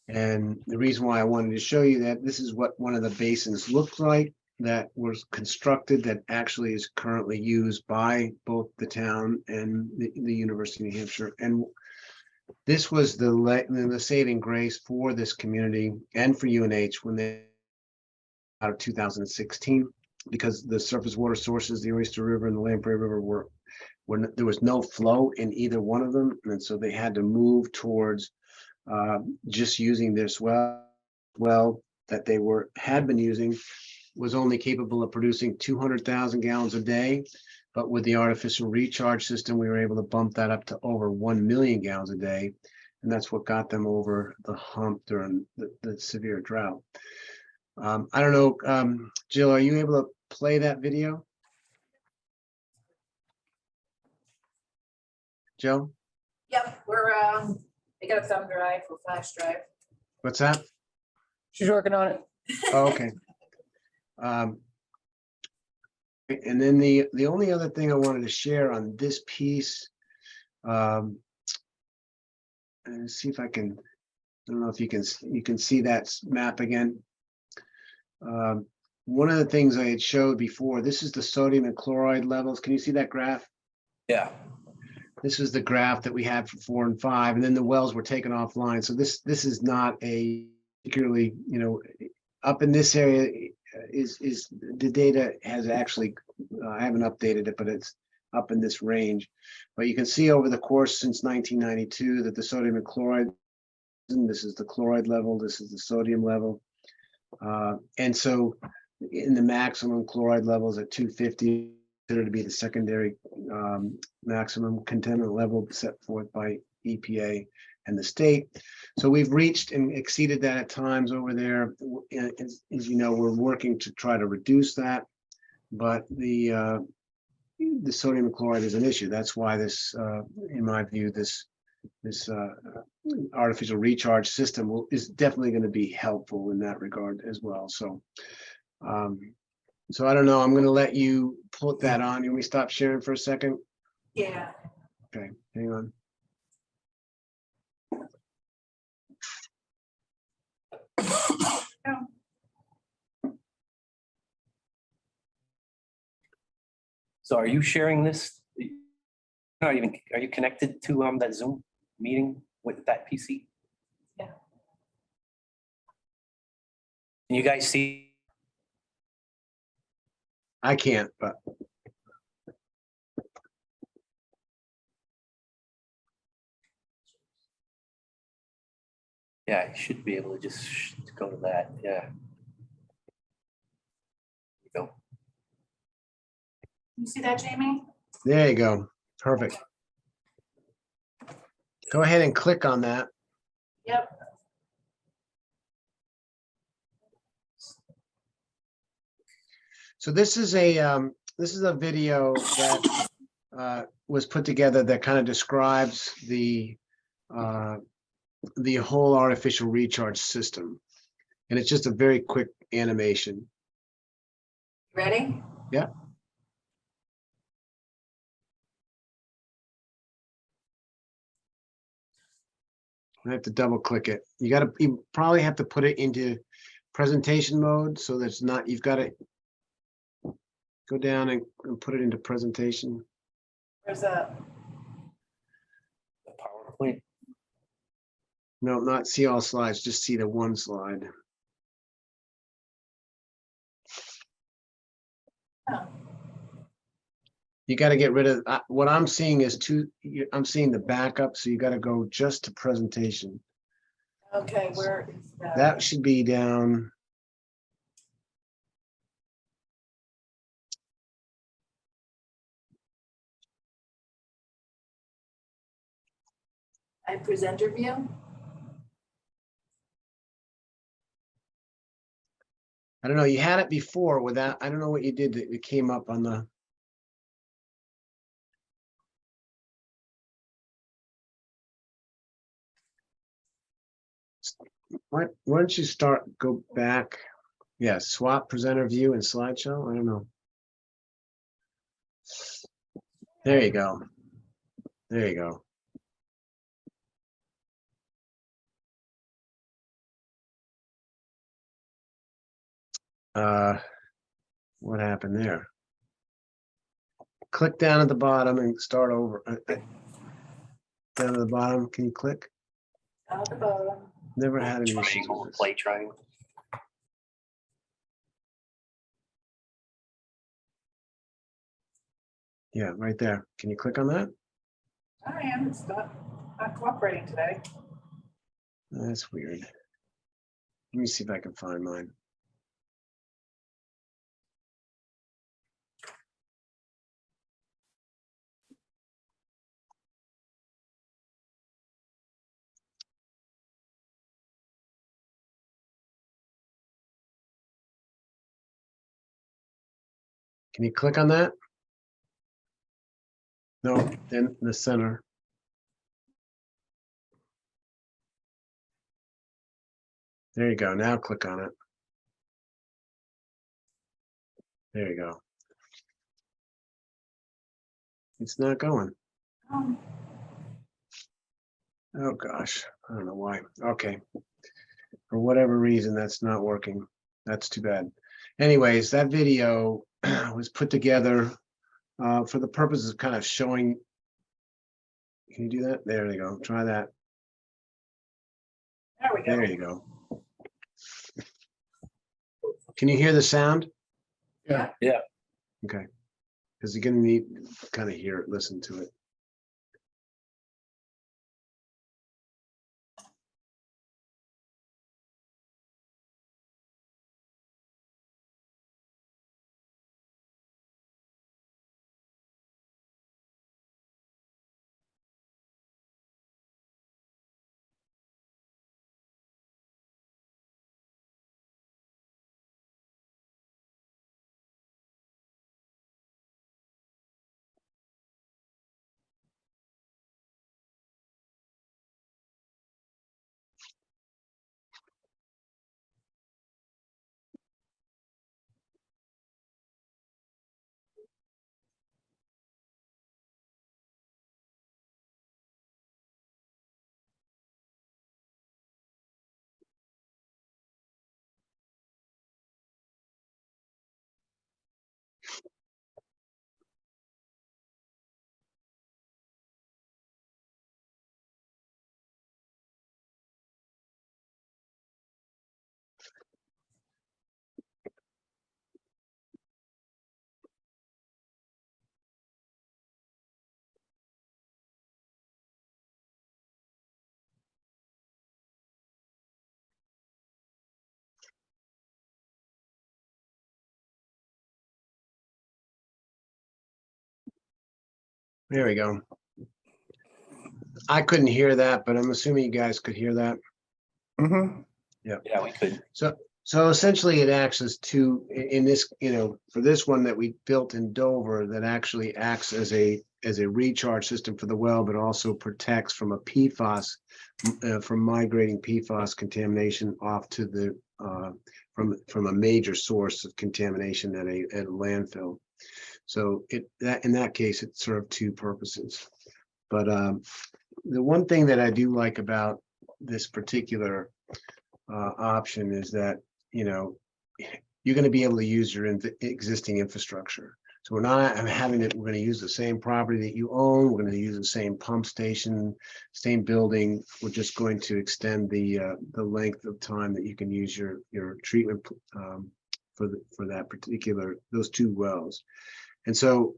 And the reason why I wanted to show you that, this is what one of the basins looked like that was constructed, that actually is currently used by both the town and the University of New Hampshire. And this was the saving grace for this community and for UNH when they out of 2016, because the surface water sources, the Oyster River and the Lamprey River, were there was no flow in either one of them, and so they had to move towards just using this well that they had been using was only capable of producing 200,000 gallons a day. But with the artificial recharge system, we were able to bump that up to over 1 million gallons a day. And that's what got them over the hump during the severe drought. I don't know, Jill, are you able to play that video? Jill? Yep, I got a thumb drive or flash drive. What's that? She's working on it. Oh, okay. And then the only other thing I wanted to share on this piece, and see if I don't know if you can see that map again. One of the things I had showed before, this is the sodium and chloride levels. Can you see that graph? Yeah. This is the graph that we had for 4 and 5, and then the wells were taken offline. So this is not a particularly, up in this area is the data has actually, I haven't updated it, but it's up in this range. But you can see over the course since 1992 that the sodium and chloride, this is the chloride level, this is the sodium level. And so in the maximum chloride levels at 250, considered to be the secondary maximum contaminant level set forth by EPA and the state. So we've reached and exceeded that at times over there. As you know, we're working to try to reduce that, but the sodium chloride is an issue. That's why this, in my view, this artificial recharge system is definitely going to be helpful in that regard as well. So, so I don't know. I'm going to let you put that on. You want me to stop sharing for a second? Yeah. Okay, hang on. So are you sharing this? Are you connected to that Zoom meeting with that PC? Yeah. Can you guys see? I can't, but Yeah, you should be able to just go to that. Yeah. Go. You see that, Jamie? there you go. Perfect. Go ahead and click on that. Yep. So this is a video that was put together that kind of describes the whole artificial recharge system. And it's just a very quick animation. Ready? Yeah. I have to double click it. You probably have to put it into presentation mode so that's not, you've got to go down and put it into presentation. There's a, The PowerPoint. No, not see all slides, just see the one slide. oh, You got to get rid of, what I'm seeing is I'm seeing the backup, so you got to go just to presentation. okay, where is that? That should be down. I presenter view? I don't know, you had it before without, I don't know what you did that it came up on the. Why don't you go back? Yeah, swap presenter view and slideshow. I don't know. There you go. There you go. What happened there? Click down at the bottom and start over. Down at the bottom, can you click? Down at the bottom. Never had any issues Triangle, with this. play triangle. Yeah, right there. Can you click on that? I am, it's not cooperating today. That's weird. Let me see if I can find mine. Can you click on that? No, in the center. There you go. Now click on it. There you go. It's not going. Um, Oh gosh, I don't know why. Okay. For whatever reason, that's not working. That's too bad. Anyways, that video was put together for the purpose of kind of showing. Can you do that? There you go. Try that. There we go. There you go. Can you hear the sound? Yeah. Yeah. Okay. Because you're gonna need to kind of hear it, listen to it. There we go. I couldn't hear that, but I'm assuming you guys could hear that. Mhm. Yeah, we could. So essentially it acts as two, in this, for this one that we built in Dover, that actually acts as a recharge system for the well, but also protects from a PFAS, from migrating PFAS contamination off to the, from a major source of contamination at a landfill. So in that case, it served two purposes. But the one thing that I do like about this particular option is that, you're going to be able to use your existing infrastructure. So we're not having it, we're going to use the same property that you own. We're going to use the same pump station, same building. We're just going to extend the length of time that you can use your treatment for that particular, those two wells. And so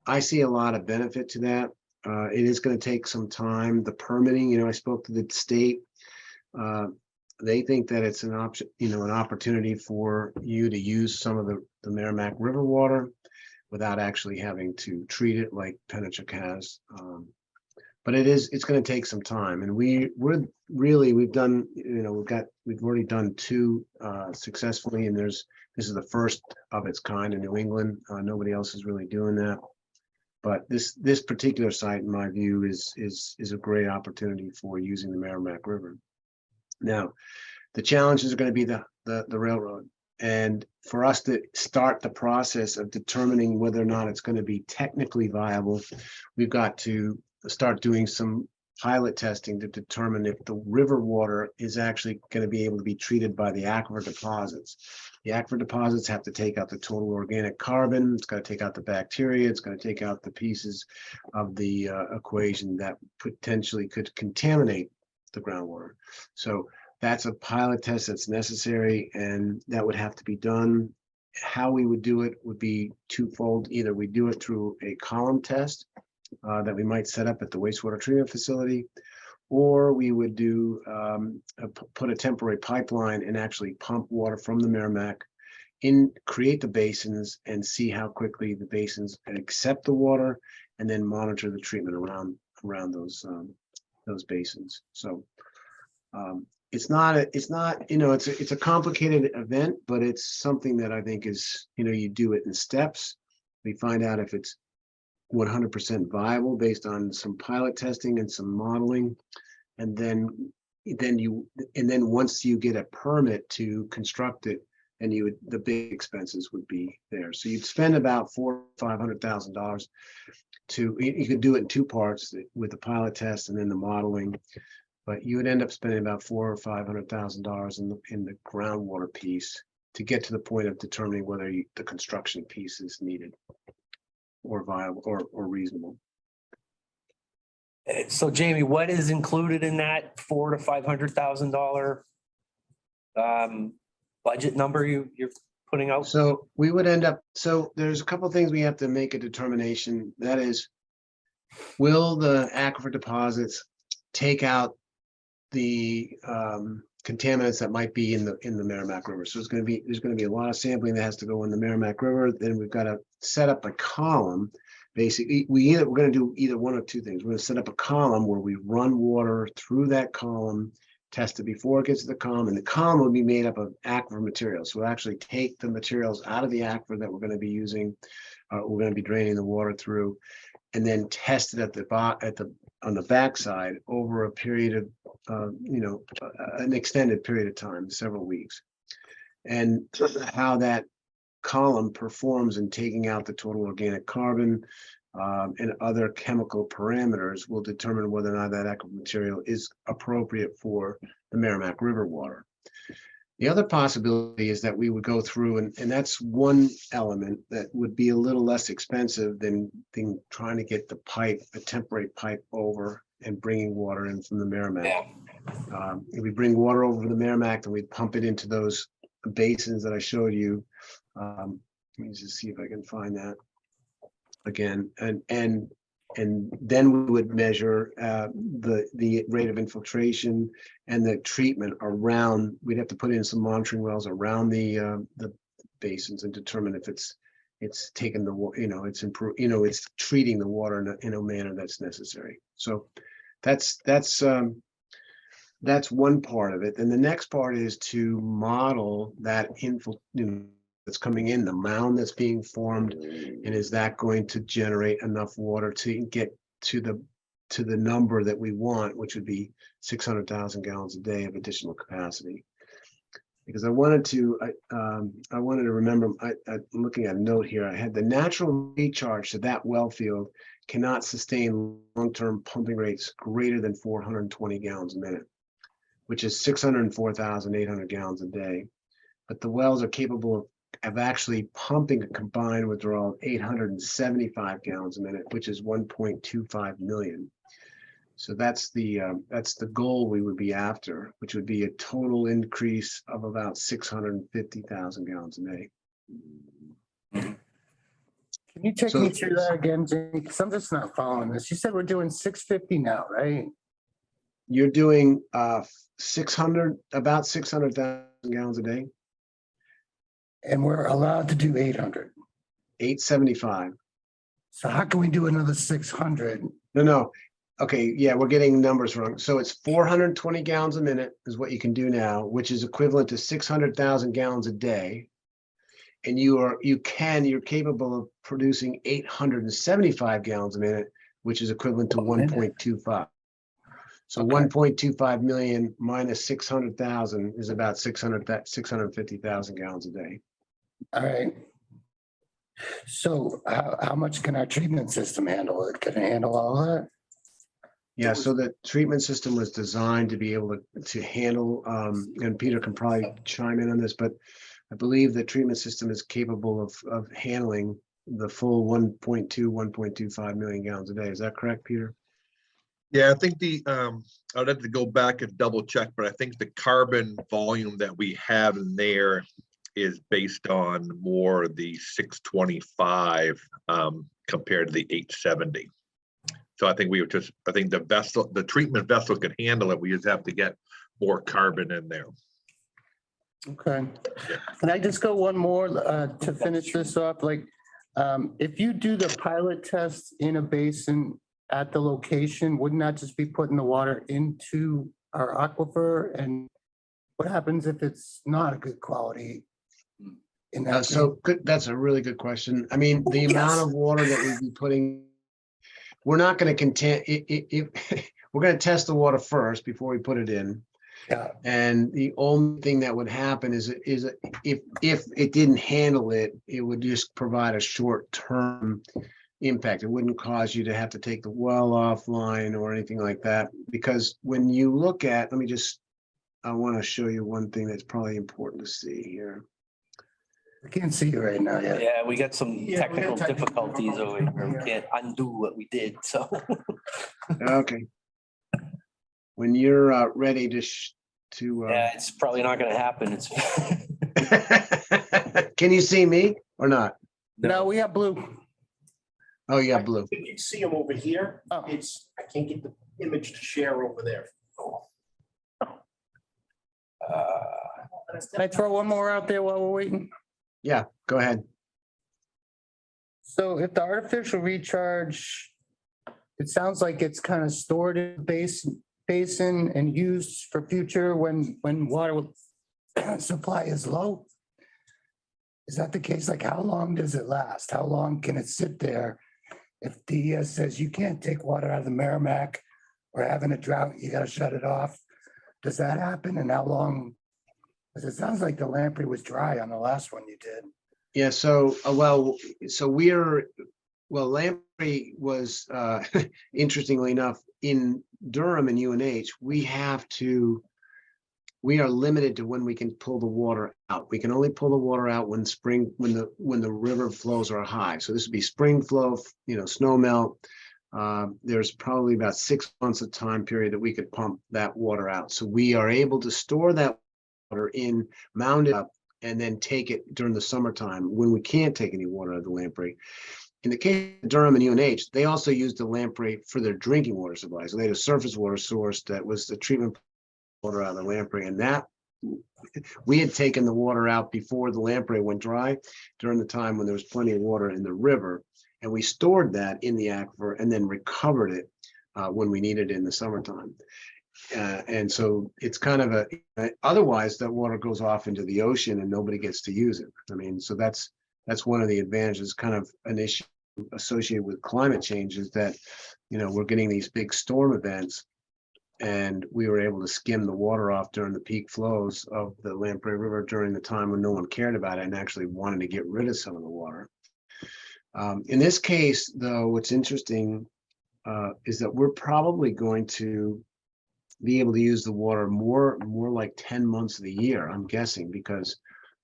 I see a lot of benefit to that. It is going to take some time. The permitting, I spoke to the state. They think that it's an option, an opportunity for you to use some of the Merrimack River water without actually having to treat it like Pennachuck has. But it's going to take some time, and we've done, we've already done two successfully, and this is the first of its kind in New England. Nobody else is really doing that. But this particular site, in my view, is a great opportunity for using the Merrimack River. Now, the challenges are going to be the railroad. And for us to start the process of determining whether or not it's going to be technically viable, we've got to start doing some pilot testing to determine if the river water is actually going to be able to be treated by the aquifer deposits. The aquifer deposits have to take out the total organic carbon. It's got to take out the bacteria. It's going to take out the pieces of the equation that potentially could contaminate the groundwater. So that's a pilot test that's necessary, and that would have to be done. How we would do it would be twofold. Either we do it through a column test that we might set up at the wastewater treatment facility, or we would do put a temporary pipeline and actually pump water from the Merrimack create the basins and see how quickly the basins accept the water, and then monitor the treatment around those basins. So it's a complicated event, but it's something that I think is, you do it in steps. We find out if it's 100% viable based on some pilot testing and some modeling, and then once you get a permit to construct it, and the big expenses would be there. So you'd spend about $400,000 or $500,000 you could do it in two parts with the pilot test and then the modeling, but you would end up spending about $400,000 or $500,000 in the groundwater piece to get to the point of determining whether the construction piece is needed or viable or reasonable. So Jamie, what is included in that $400,000 to $500,000 budget number you're putting out? So we would end up, there's a couple of things we have to make a determination. That is, will the aquifer deposits take out the contaminants that might be in the Merrimack River? So there's going to be a lot of sampling that has to go in the Merrimack River. Then we've got to set up a column. Basically, we're going to do either one of two things. We're going to set up a column where we run water through that column, test it before it gets to the column, and the column will be made up of aquifer materials. So we'll actually take the materials out of the aquifer that we're going to be using, we're going to be draining the water through, and then test it on the backside over a period of an extended period of time, several weeks, and how that column performs in taking out the total organic carbon and other chemical parameters will determine whether or not that aquifer material is appropriate for the Merrimack River water. The other possibility is that we would go through, and that's one element that would be a little less expensive than trying to get a temporary pipe over and bringing water in from the Merrimack. If we bring water over the Merrimack, then we pump it into those basins that I showed you. Let me just see if I can find that again, and then we would measure the rate of infiltration and the treatment around. We'd have to put in some monitoring wells around the basins and determine if it's taken it's treating the water in a manner that's necessary. So that's that's one part of it. And the next part is to model that info, that's coming in, the mound that's being formed, and is that going to generate enough water to get to the number that we want, which would be 600,000 gallons a day of additional capacity. Because I wanted to remember, I'm looking at a note here. I had the natural recharge to that well field cannot sustain long-term pumping rates greater than 420 gallons a minute, which is 604,800 gallons a day. But the wells are capable of actually pumping a combined withdrawal of 875 gallons a minute, which is 1.25 million. So that's the goal we would be after, which would be a total increase of about 650,000 gallons a day. Can you take So- me through that again, Jake? Because I'm just not following this. You said we're doing 650 now, right? You're doing about 600,000 gallons a day, And we're allowed to do 800. 875. So how can we do another 600? No. Okay, yeah, we're getting numbers wrong. So it's 420 gallons a minute is what you can do now, which is equivalent to 600,000 gallons a day. And you're capable of producing 875 gallons a minute, which is equivalent to 1.25. So Okay. 1.25 million minus 600,000 is about 650,000 gallons a day. All right. So how much can our treatment system handle? It can handle all that? Yeah, so the treatment system was designed to be able to handle, and Peter can probably chime in on this, but I believe the treatment system is capable of handling the full 1.25 million gallons a day. Is that correct, Peter? Yeah, I think I'd have to go back and double check, but I think the carbon volume that we have in there is based on more the 625 compared to the 870. So I think the treatment vessel could handle it. We just have to get more carbon in there. Okay. Can I just go one more to finish this off? Like, if you do the pilot test in a basin at the location, wouldn't that just be putting the water into our aquifer? And what happens if it's not a good quality? In that So good. That's a really good question. I mean, the amount of water that we'd be putting, we're not going to contend. We're going to test the water first before we put it in. Yeah. And the only thing that would happen is if it didn't handle it, it would just provide a short-term impact. It wouldn't cause you to have to take the well offline or anything like that. Because when you look at, I want to show you one thing that's probably important to see here. I can't see you right now yet. Yeah, we got some Yeah, we technical got technical difficulties over here. We difficulties. can't undo what we did, so. Okay. When you're ready to Yeah, it's probably not gonna happen. It's. Can you see me or not? No, we have blue. Oh, you got blue. You can see them over here. Oh. I can't get the image to share over there. Can I throw one more out there while we're waiting? Yeah, go ahead. So if the artificial recharge, it sounds like it's kind of stored in the basin and used for future when water supply is low. Is that the case? Like, how long does it last? How long can it sit there? If DES says you can't take water out of the Merrimack or having a drought, you gotta shut it off. Does that happen? And how long? Because it sounds like the lamprey was dry on the last one you did. Yeah, so, lamprey was, interestingly enough, in Durham and UNH, we are limited to when we can pull the water out. We can only pull the water out when the river flows are high. So this would be spring flow, snow melt. There's probably about 6 months of time period that we could pump that water out. So we are able to store that water in, mound it up, and then take it during the summertime when we can't take any water out of the lamprey. In the case of Durham and UNH, they also used the lamprey for their drinking water supply. So they had a surface water source that was the treatment water out of the lamprey, and that we had taken the water out before the lamprey went dry during the time when there was plenty of water in the river, and we stored that in the aquifer and then recovered it when we needed it in the summertime. And so it's kind of otherwise that water goes off into the ocean and nobody gets to use it. I mean, so that's one of the advantages, kind of an issue associated with climate change, is that, we're getting these big storm events, and we were able to skim the water off during the peak flows of the Lamprey River during the time when no one cared about it and actually wanted to get rid of some of the water. In this case, though, what's interesting is that we're probably going to be able to use the water more like 10 months of the year, I'm guessing, because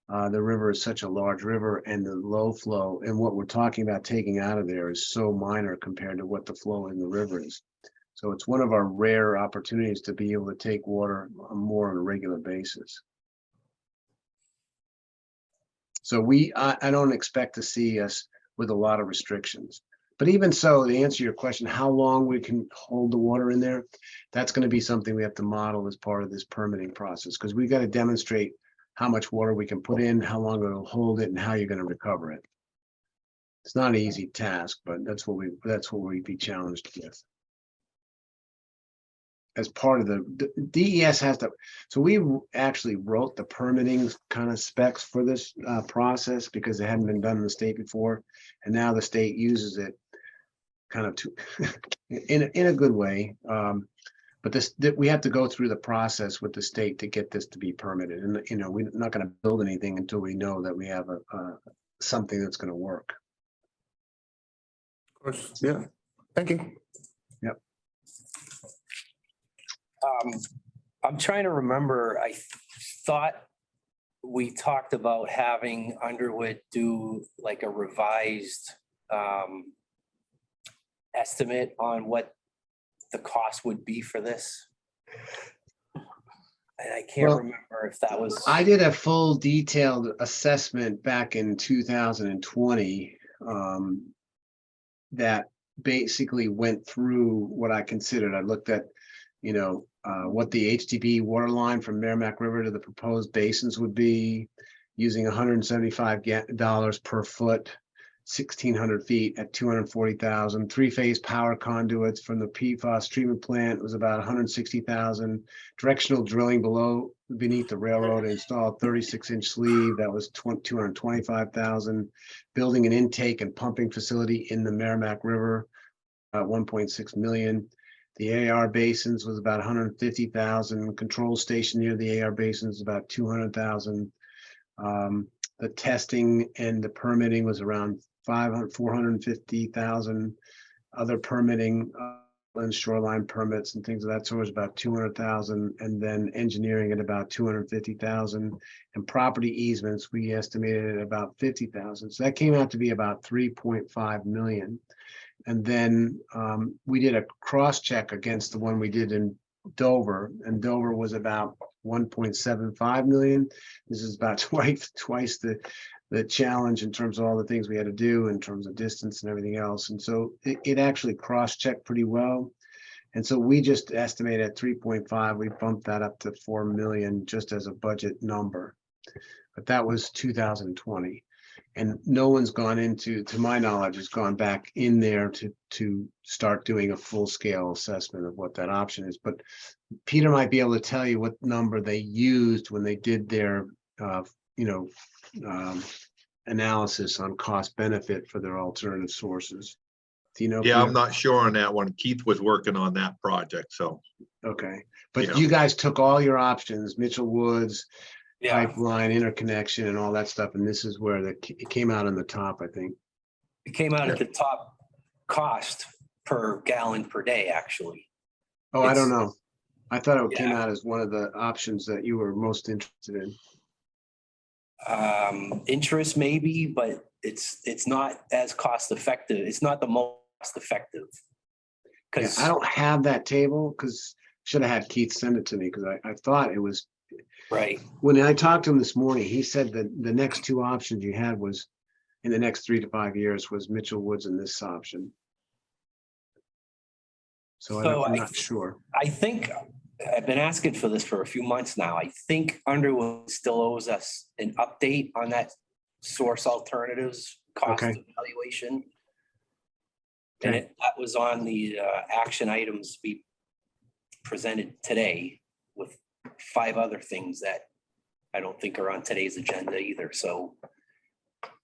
the river is such a large river, and the low flow and what we're talking about taking out of there is so minor compared to what the flow in the river is. So it's one of our rare opportunities to be able to take water more on a regular basis. So I don't expect to see us with a lot of restrictions. But even so, to answer your question, how long we can hold the water in there, that's going to be something we have to model as part of this permitting process, because we've got to demonstrate how much water we can put in, how long it'll hold it, and how you're going to recover it. It's not an easy task, but that's what we'd be challenged with. As part of the DES has to, so we actually wrote the permitting kind of specs for this process because it hadn't been done in the state before, and now the state uses it kind of to in a good way. But we have to go through the process with the state to get this to be permitted, and we're not going to build anything until we know that we have something that's going to work. Of course, yeah. Thank you. Yep. I'm trying to remember, I thought we talked about having Underwood do like a revised estimate on what the cost would be for this. And I can't remember if that was. I did a full detailed assessment back in 2020 that basically went through what I considered. I looked at, what the HDB water line from Merrimack River to the proposed basins would be, using $175 per foot, 1,600 feet at 240,000. Three-phase power conduits from the PFAS treatment plant was about 160,000. Directional drilling beneath the railroad to install a 36-inch sleeve, that was 225,000. Building an intake and pumping facility in the Merrimack River, 1.6 million. The AR basins was about 150,000. Control station near the AR basins about 200,000. The testing and the permitting was around 450,000. Other permitting and shoreline permits and things of that sort was about 200,000, and then engineering at about 250,000, and property easements we estimated at about 50,000. So that came out to be about 3.5 million. And then we did a cross check against the one we did in Dover, and Dover was about 1.75 million. This is about twice the challenge in terms of all the things we had to do in terms of distance and everything else. And so it actually cross-checked pretty well. And so we just estimated at 3.5, we bumped that up to 4 million just as a budget number. But that was 2020. And no one's gone into, to my knowledge, has gone back in there to start doing a full-scale assessment of what that option is. But Peter might be able to tell you what number they used when they did their, analysis on cost benefit for their alternative sources. Do you know? Yeah, Peter? I'm not sure on that one. Keith was working on that project, so. Okay, but Yeah. you guys took all your options, Mitchell Woods, Yeah, pipeline, interconnection, and all that stuff, and this is where it came out on the top, I think. it came out at the top cost per gallon per day, actually. Oh, I don't It's- know. I thought it came Yeah. out as one of the options that you were most interested in. Interest maybe, but it's not as cost effective. It's not the most cost effective. Yeah, Because I don't have that table because should have had Keith send it to me because I thought it was, right, when I talked to him this morning, he said that the next two options you had was in the next 3 to 5 years was Mitchell Woods and this option. So I'm not sure. I think I've been asking for this for a few months now. I think Underwood still owes us an update on that source alternatives cost Okay. evaluation. And Okay. that was on the action items we presented today with 5 other things that I don't think are on today's agenda either. So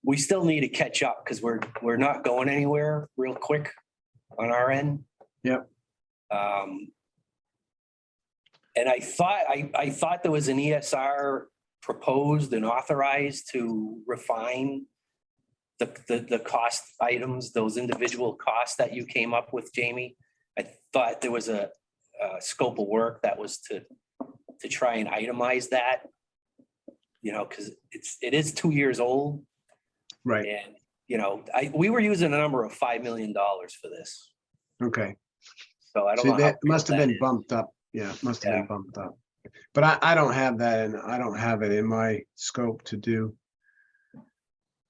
we still need to catch up because we're not going anywhere real quick on our end. Yep. And I thought there was an ESR proposed and authorized to refine the cost items, those individual costs that you came up with, Jamie. I thought there was a scope of work that was to try and itemize that, because it is 2 years old. Right. And, we were using a number of $5 million for this. Okay. So I don't See, know. how that must have real been is. bumped up. Yeah, it must have been bumped up. But I don't have that, and I don't have it in my scope to do.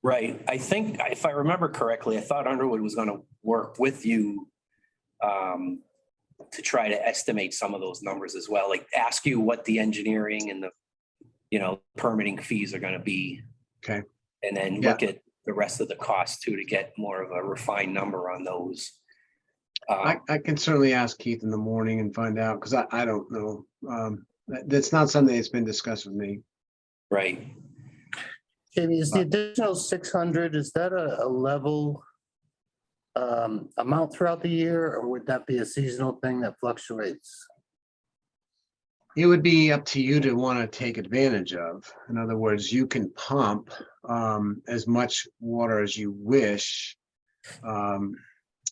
Right. I think if I remember correctly, I thought Underwood was going to work with you to try to estimate some of those numbers as well, like ask you what the engineering and the, permitting fees are going to be. Okay. And then look at the rest of the costs too, to get more of a refined number on those. I can certainly ask Keith in the morning and find out, because I don't know. That's not something that's been discussed with me. Right. Jamie, is the additional 600, is that a level amount throughout the year, or would that be a seasonal thing that fluctuates? It would be up to you to want to take advantage of. In other words, you can pump as much water as you wish.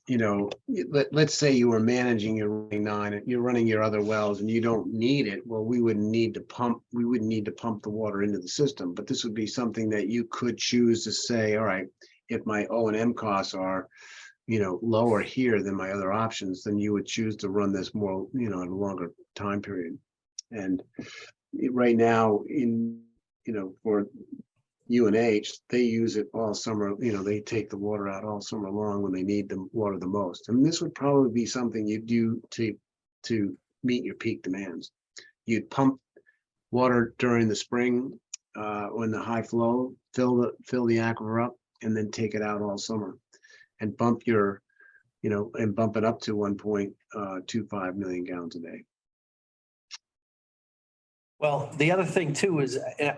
Let's say you were managing your running 9, and you're running your other wells and you don't need it. Well, we wouldn't need to pump the water into the system, but this would be something that you could choose to say, all right, if my O&M costs are, lower here than my other options, then you would choose to run this more, in a longer time period. And right now for UNH, they use it all summer, they take the water out all summer long when they need the water the most. And this would probably be something you do to meet your peak demands. You'd pump water during the spring when the high flow, fill the aquifer up, and then take it out all summer and bump it up to 1.25 million gallons a day. Well, the other thing too is, I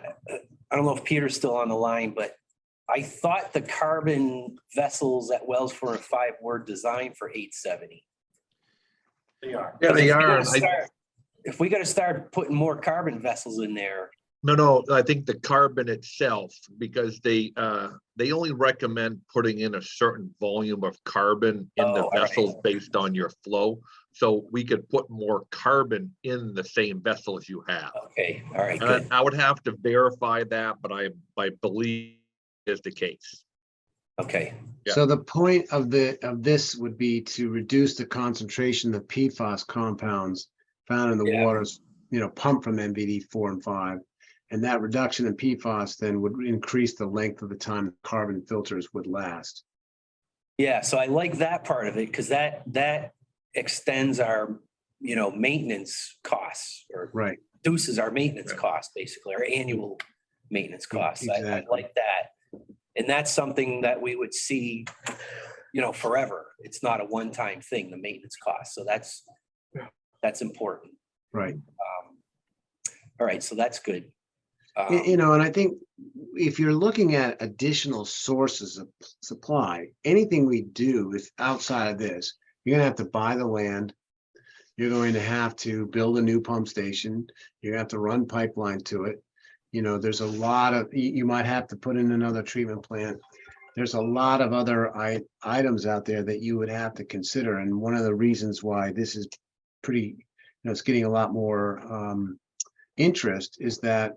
don't know if Peter's still on the line, but I thought the carbon vessels at Wells 4 and 5 were designed for 870. They are. Yeah, they If we are. gotta If we got to start putting more carbon vessels in there. No, I think the carbon itself, because they only recommend putting in a certain volume of carbon in the all right. vessels based on your flow. So we could put more carbon in the same vessels you have. Okay, all right, And good. I would have to verify that, but I believe is the case. Okay, Yeah. So the point of this would be to reduce the concentration of PFAS compounds found in the waters, pumped from MVD 4 and 5. And that reduction in PFAS then would increase the length of the time carbon filters would last. yeah, so I like that part of it because that extends our, maintenance costs, or Right. reduces our maintenance Yeah. costs, basically, our annual maintenance costs. I Exactly. like that. And that's something that we would see, forever. It's not a one-time thing, the maintenance cost. So that's important. Right. All right, so that's good. And I think if you're looking at additional sources of supply, anything we do is outside of this, you're gonna have to buy the land. You're going to have to build a new pump station. You're gonna have to run pipeline to it. There's a lot of, you might have to put in another treatment plant. There's a lot of other items out there that you would have to consider. And one of the reasons why this is pretty, it's getting a lot more interest is that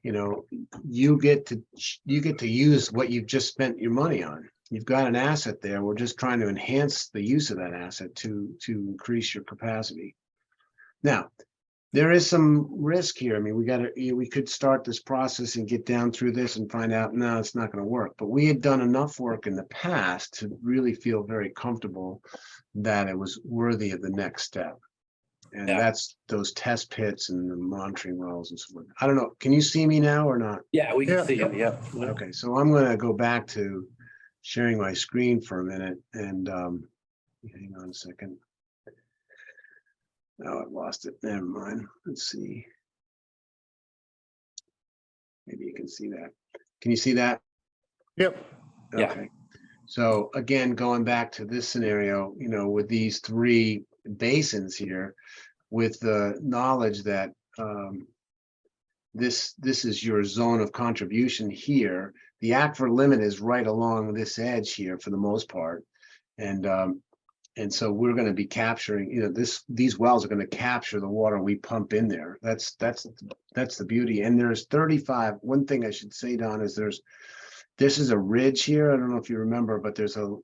you get to use what you've just spent your money on. You've got an asset there. We're just trying to enhance the use of that asset to increase your capacity. Now, there is some risk here. I mean, we could start this process and get down through this and find out, no, it's not going to work. But we had done enough work in the past to really feel very comfortable that it was worthy of the next step. And that's those test pits and the monitoring wells and so on. I don't know. Can you see me now or not? Yeah, we can Yeah. see them, yeah. Okay, so I'm going to go back to sharing my screen for a minute and hang on a second. No, I've lost it. Never mind. Let's see. Maybe you can see that. Can you see that? Yep. Yeah. Okay. So again, going back to this scenario, with these three basins here, with the knowledge that this is your zone of contribution here, the aquifer limit is right along this edge here for the most part. And so we're going to be capturing, these wells are going to capture the water we pump in there. That's the beauty. And there's 35. One thing I should say, Don, is this is a ridge here. I don't know if you remember, but there's a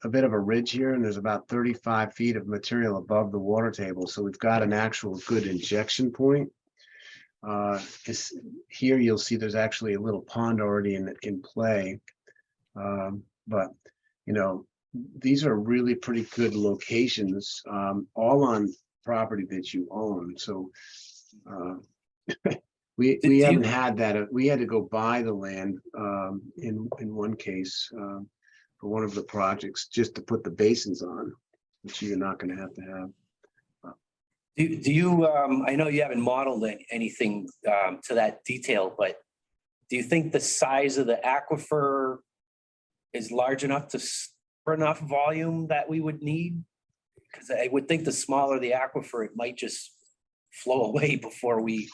bit of a ridge here, and there's about 35 feet of material above the water table. So we've got an actual good injection point. Here you'll see there's actually a little pond already in play. But these are really pretty good locations, all on property that you own. So we haven't had that. We had to go buy the land in one case for one of the projects just to put the basins on, which you're not going to have. Do you, I know you haven't modeled anything to that detail, but do you think the size of the aquifer is large enough for enough volume that we would need? Because I would think the smaller the aquifer, it might just flow away before we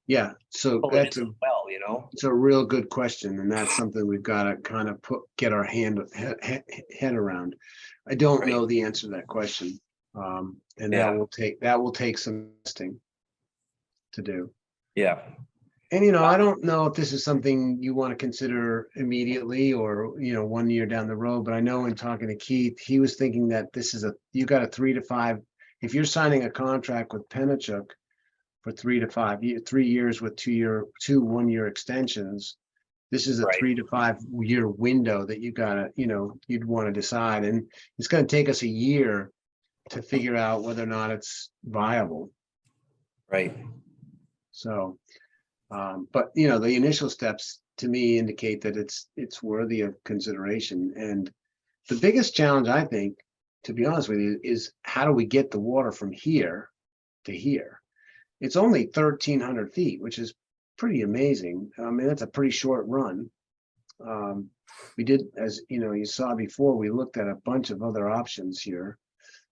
Yeah, so pull it that's into the well, it's a real good question, and that's something we've got to kind of get our head around. I don't Right. know the answer to that question, and Yeah. that will take some testing to do. Yeah. And I don't know if this is something you want to consider immediately or 1 year down the road, but I know in talking to Keith, he was thinking that you got a 3 to 5. If you're signing a contract with Penachuk for 3 to 5 years, 3 years with 2 1-year extensions, this is a Right. 3 to 5 year window that you gotta, you'd want to decide. And it's going to take us a year to figure out whether or not it's viable. Right. So, but the initial steps to me indicate that it's worthy of consideration. And the biggest challenge, I think, to be honest with you, is how do we get the water from here to here? It's only 1,300 feet, which is pretty amazing. I mean, that's a pretty short run. We did, as you saw before, we looked at a bunch of other options here.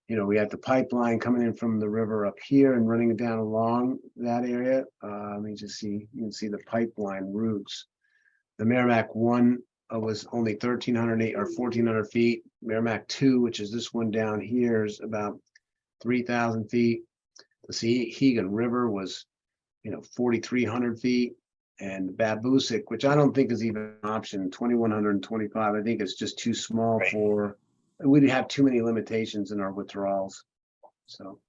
We had the pipeline coming in from the river up here and running down along that area. Let me just see, you can see the pipeline routes. The Merrimack 1 was only 1,308 or 1,400 feet. Merrimack 2, which is this one down here, is about 3,000 feet. The Hegan River was, 4,300 feet. And Babusick, which I don't think is even an option, 2,125. I think it's just too small Right. we'd have too many limitations in our withdrawals. So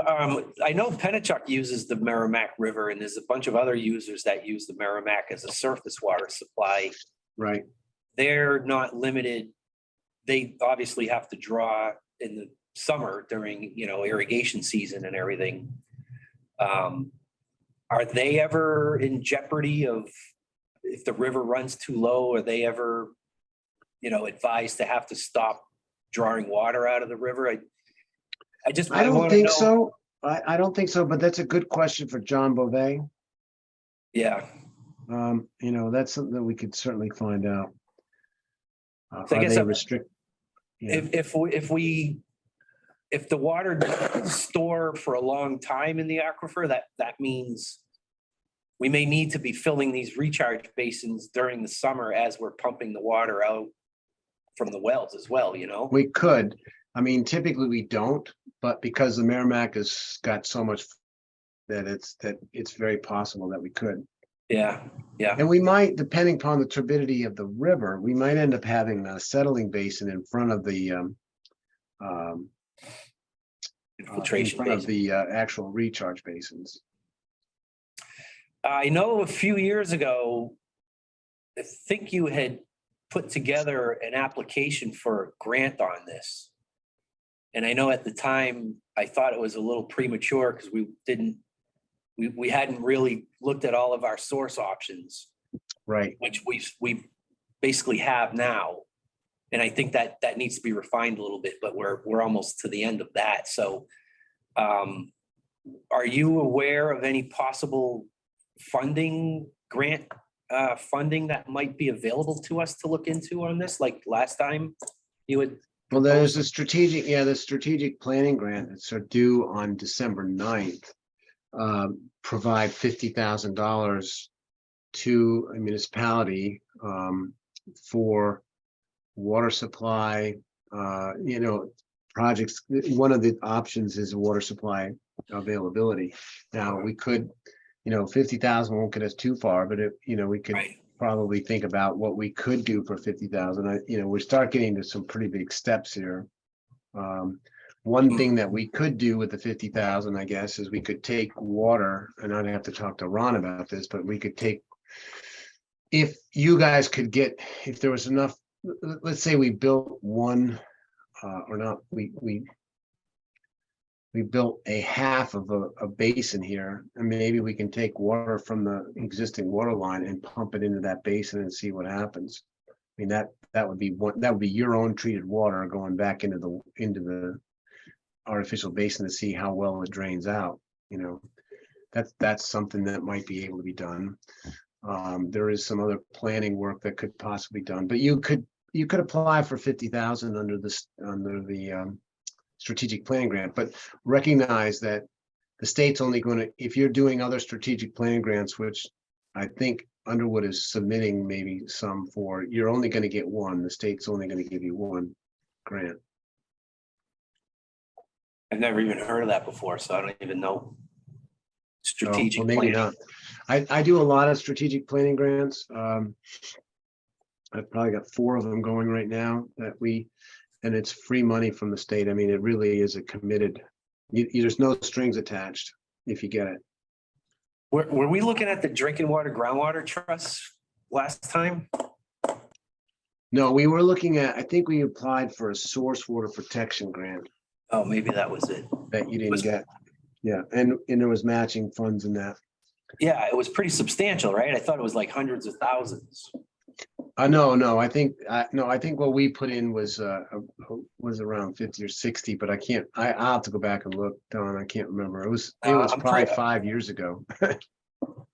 I know Penachuk uses the Merrimack River, and there's a bunch of other users that use the Merrimack as a surface water supply. right. They're not limited. They obviously have to draw in the summer during, irrigation season and everything. Are they ever in jeopardy of, if the river runs too low, are they ever, advised to have to stop drawing water out of the river? I don't wanna think know. so. I don't think so, but that's a good question for John Beauvais. Yeah. That's something that we could certainly find out. So I Are guess they I'm- restrict? Yeah. If the water doesn't store for a long time in the aquifer, that means we may need to be filling these recharge basins during the summer as we're pumping the water out from the wells as well, We could. I mean, typically we don't, but because the Merrimack has got so much that it's very possible that we could. Yeah. And we might, depending upon the turbidity of the river, we might end up having a settling basin in front of the Infiltration in front of basin. the actual recharge basins. I know a few years ago, I think you had put together an application for a grant on this. And I know at the time, I thought it was a little premature because we hadn't really looked at all of our source options, Right. which we basically have now. And I think that needs to be refined a little bit, but we're almost to the end of that. So Are you aware of any possible grant funding that might be available to us to look into on this, like last time you would? Well, there's the strategic planning grant that's due on December 9th. Provide $50,000 to a municipality for water supply, projects. One of the options is water supply availability. Now, we could, 50,000 won't get us too far, but we could Right. probably think about what we could do for 50,000. We start getting to some pretty big steps here. One thing that we could do with the 50,000, I guess, is we could take water, and I'd have to talk to Ron about this, but we could take, if you guys could get, if there was enough, let's say we built one, or not, we built a half of a basin here, and maybe we can take water from the existing water line and pump it into that basin and see what happens. I mean, that would be your own treated water going back into the artificial basin to see how well it drains out. That's something that might be able to be done. There is some other planning work that could possibly be done, but you could apply for 50,000 under the strategic planning grant, but recognize that the state's only going to, if you're doing other strategic planning grants, which I think Underwood is submitting maybe some for, you're only going to get one. The state's only going to give you one grant. I've never even heard of that before, so I don't even know. Strategic Well, maybe plan. not. I do a lot of strategic planning grants. I've probably got 4 of them going right now and it's free money from the state. I mean, it really is a committed, there's no strings attached if you get it. Were we looking at the drinking water, groundwater trust last time? No, we were looking at, I think we applied for a source water protection grant Oh, maybe that was it. that you didn't get. Yeah, and there was matching funds in that. Yeah, it was pretty substantial, right? I thought it was like hundreds of thousands. No, I think what we put in was around 50 or 60, but I'll have to go back and look, Don. I can't remember. It was I'm probably trying- 5 years ago.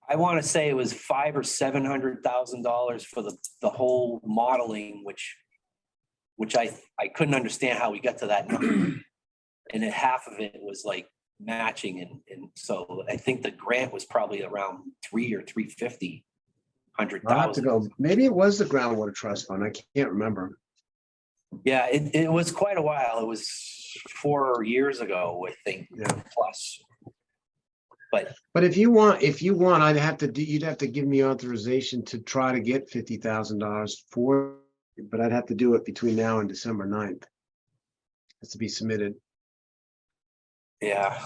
I want to say it was $500,000 or $700,000 for the whole modeling, which I couldn't understand how we got to that number. And then half of it was like matching, and so I think the grant was probably around 3 or 350. I'll have to go. Maybe it was the groundwater trust fund. I can't remember. Yeah, it was quite a while. It was 4 years ago, I think, Yeah. plus. But if you want, you'd have to give me authorization to try to get $50,000 for, but I'd have to do it between now and December 9th. It's to be submitted. Yeah.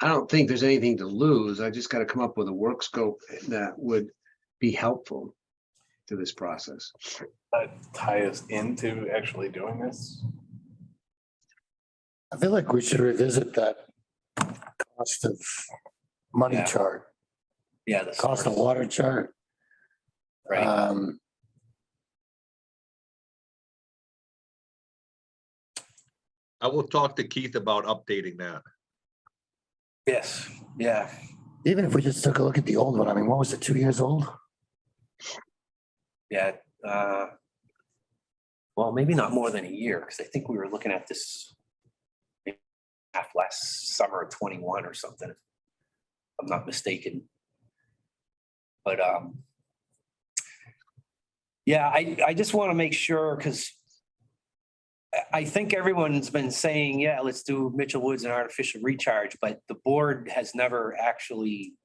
I don't think there's anything to lose. I just got to come up with a work scope that would be helpful to this process. Tie us into actually doing this. I feel like we should revisit that cost of money Yeah. chart, Yeah, the cost of source, water chart. right? I will talk to Keith about updating that. Yes, yeah. Even if we just took a look at the old one, I mean, what was it, 2 years old? Yeah. Well, maybe not more than a year, because I think we were looking at this last summer of 21 or something, if I'm not mistaken. But yeah, I just want to make sure, because I think everyone's been saying, yeah, let's do Mitchell Woods and artificial recharge, but the board has never actually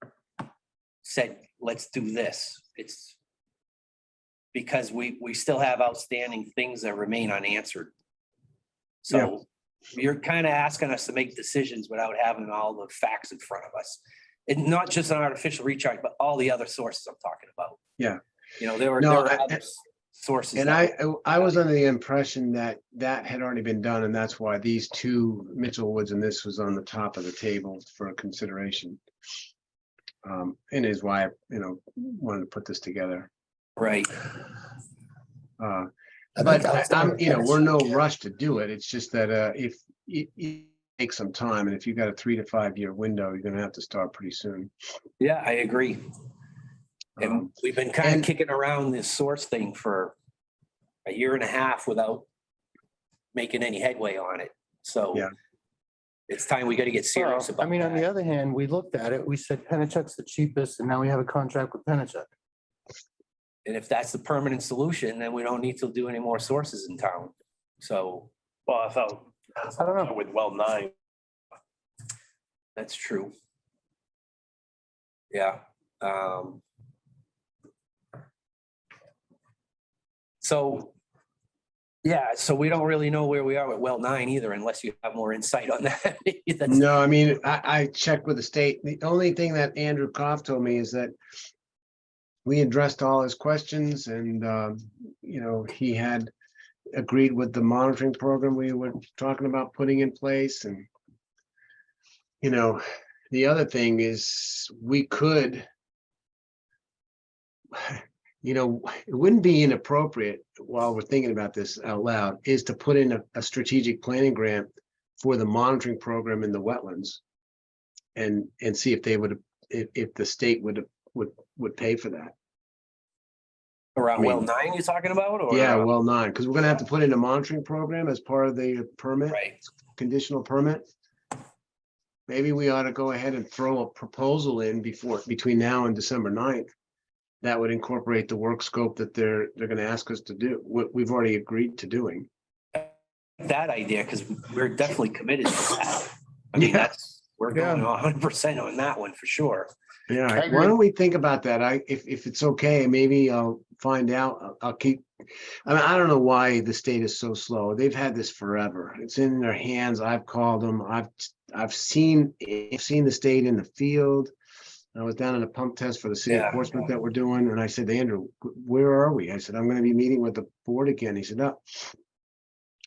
said, let's do this. It's because we still have outstanding things that remain unanswered. So you're kind of asking us to make decisions without having all the facts in front of us. And not just an artificial recharge, but all the other sources I'm talking about. Yeah. There were other sources. And I was under the impression that had already been done, and that's why these 2 Mitchell Woods and this was on the top of the table for consideration. And is why I wanted to put this together. Right. But we're no rush to do it. It's just that if it takes some time, and if you've got a 3 to 5 year window, you're gonna have to start pretty soon. Yeah, I agree. And we've been kind of kicking around this source thing for a year and a half without making any headway on it. So Yeah. it's time we got to get serious Well, about I mean, on the that. other hand, we looked at it, we said Penachuk's the cheapest, and now we have a contract with Penachuk. And if that's the permanent solution, then we don't need to do any more sources in town. So Well, I thought. I don't know. With well 9, that's true. Yeah. So, yeah, so we don't really know where we are with well 9 either, unless you have more insight on that. That's- No, I mean, I checked with the state. The only thing that Andrew Koff told me is that we addressed all his questions and, he had agreed with the monitoring program we were talking about putting in place. And, the other thing is we could, it wouldn't be inappropriate while we're thinking about this out loud, is to put in a strategic planning grant for the monitoring program in the wetlands and see if they would, if the state would pay for that. Around I mean, well 9 you're talking about? Or Yeah, well, 9, because we're gonna have to put in a monitoring program as part of the permit, right. conditional permit. Maybe we ought to go ahead and throw a proposal in between now and December 9th. That would incorporate the work scope that they're gonna ask us to do, what we've already agreed to doing. That idea, because we're definitely committed to that. I mean, Yeah. we're going 100% on that one for sure. Yeah, I agree. why don't we think about that? If it's okay, maybe I'll find out. I'll keep. I mean, I don't know why the state is so slow. They've had this forever. It's in their hands. I've called them. I've seen the state in the field. I was down in a pump test for the city Yeah. of Portsmouth that we're doing, and I said to Andrew, "Where are we?" I said, "I'm going to be meeting with the board again." He said, "No."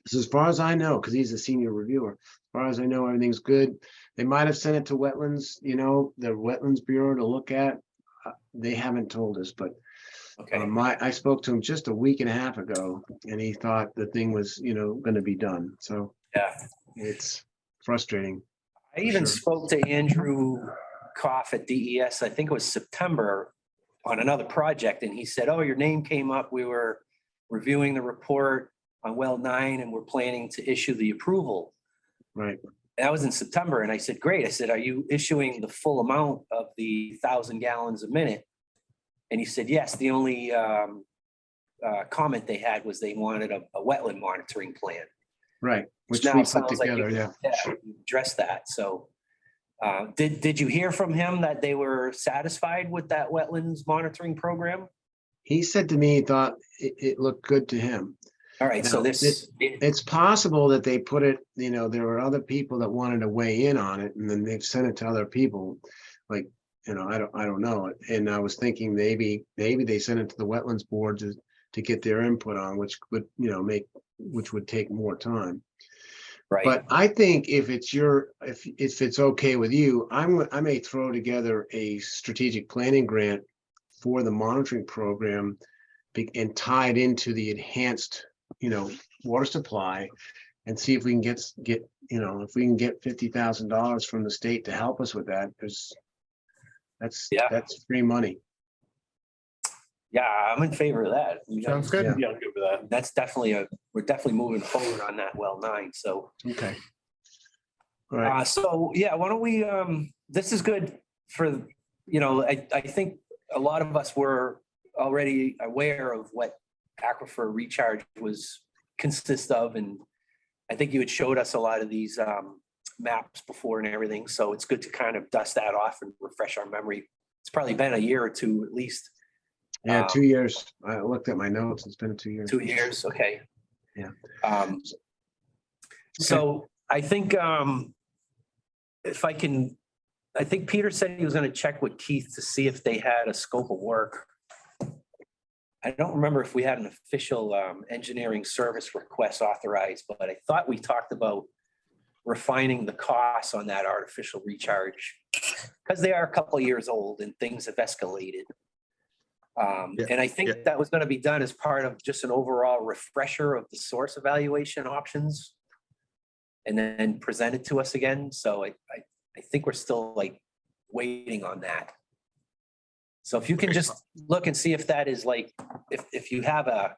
So as far as I know, because he's a senior reviewer, as far as I know, everything's good. They might have sent it to wetlands, the Wetlands Bureau to look at. They haven't told us, but Okay. I spoke to him just a week and a half ago, and he thought the thing was, going to be done. So Yeah. it's frustrating. I even Sure. spoke to Andrew Koff at DES, I think it was September, on another project, and he said, "Oh, your name came up. We were reviewing the report on well 9 and we're planning to issue the approval." Right. And that was in September, and I said, "Great." I said, "Are you issuing the full amount of the 1,000 gallons a minute?" And he said, "Yes." The only comment they had was they wanted a wetland monitoring plan. Right. Which now we it put sounds like together. you- Yeah. you addressed that. So did you hear from him that they were satisfied with that wetlands monitoring program? He said to me, he thought it looked good to him. All right, so Now, It's possible that they put it, there were other people that wanted to weigh in on it, and then they've sent it to other people. Like, I don't know. And I was thinking maybe they sent it to the wetlands board to get their input on, which would, which would take more time. right. But I think if it's okay with you, I may throw together a strategic planning grant for the monitoring program and tie it into the enhanced, water supply, and see if we can get, if we can get $50,000 from the state to help us with that, Yeah. that's free money. Yeah, I'm in favor of that. Sounds good. Yeah. Yeah, I'm good with that. That's we're definitely moving forward on that well 9. So, Okay. All right. so yeah, why don't we, this is good for, I think a lot of us were already aware of what aquifer recharge consists of. And I think you had showed us a lot of these maps before and everything. So it's good to kind of dust that off and refresh our memory. It's probably been a year or two at least. Yeah, 2 years. I looked at my notes. It's been 2 years. 2 years, okay. Yeah. So I think I think Peter said he was going to check with Keith to see if they had a scope of work. I don't remember if we had an official engineering service request authorized, but I thought we talked about refining the costs on that artificial recharge because they are a couple of years old and things have escalated. Yeah, And I yeah. think that was gonna be done as part of just an overall refresher of the source evaluation options. And then presented to us again, so I think we're still like waiting on that. So if you can Okay. just look and see if that is like, if you have a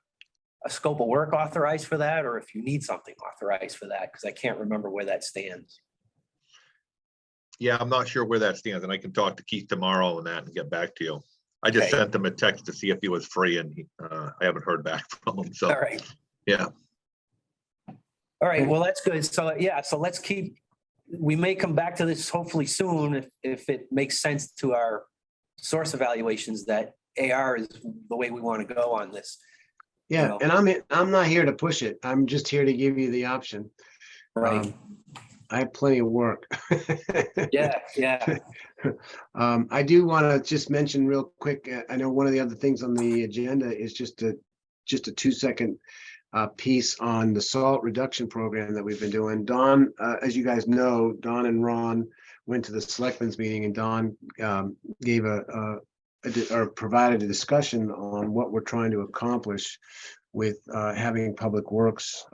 scope of work authorized for that, or if you need something authorized for that, because I can't remember where that stands. Yeah, I'm not sure where that stands, and I can talk to Keith tomorrow on that and get back to you. I just Okay. sent him a text to see if he was free, and I haven't heard back from him, so, All right. yeah. All right, well, that's good. So, yeah, so let's keep, we may come back to this hopefully soon if it makes sense to our source evaluations that AR is the way we want to go on this. Yeah, know. and I'm not here to push it. I'm just here to give you the option. Right. I have plenty of work. Yeah, yeah. I do want to just mention real quick, I know one of the other things on the agenda is just a 2-second piece on the salt reduction program that we've been doing. Don, as you guys know, Don and Ron went to the selectmen's meeting, and Don gave or provided a discussion on what we're trying to accomplish with having public works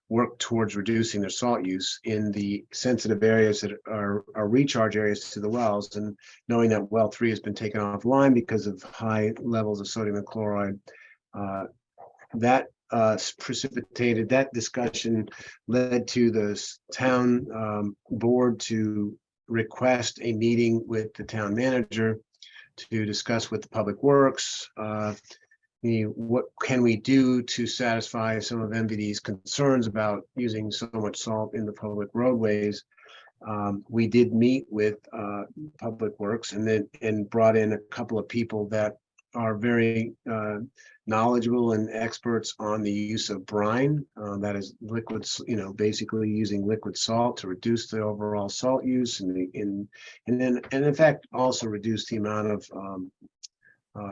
work towards reducing their salt use in the sensitive areas that are recharge areas to the wells, and knowing that well 3 has been taken offline because of high levels of sodium and chloride. That precipitated, that discussion led to the town board to request a meeting with the town manager to discuss with the public works what can we do to satisfy some of MVD's concerns about using so much salt in the public roadways. We did meet with Public Works and brought in a couple of people that are very knowledgeable and experts on the use of brine, that is liquids, basically using liquid salt to reduce the overall salt use and in fact also reduce the amount of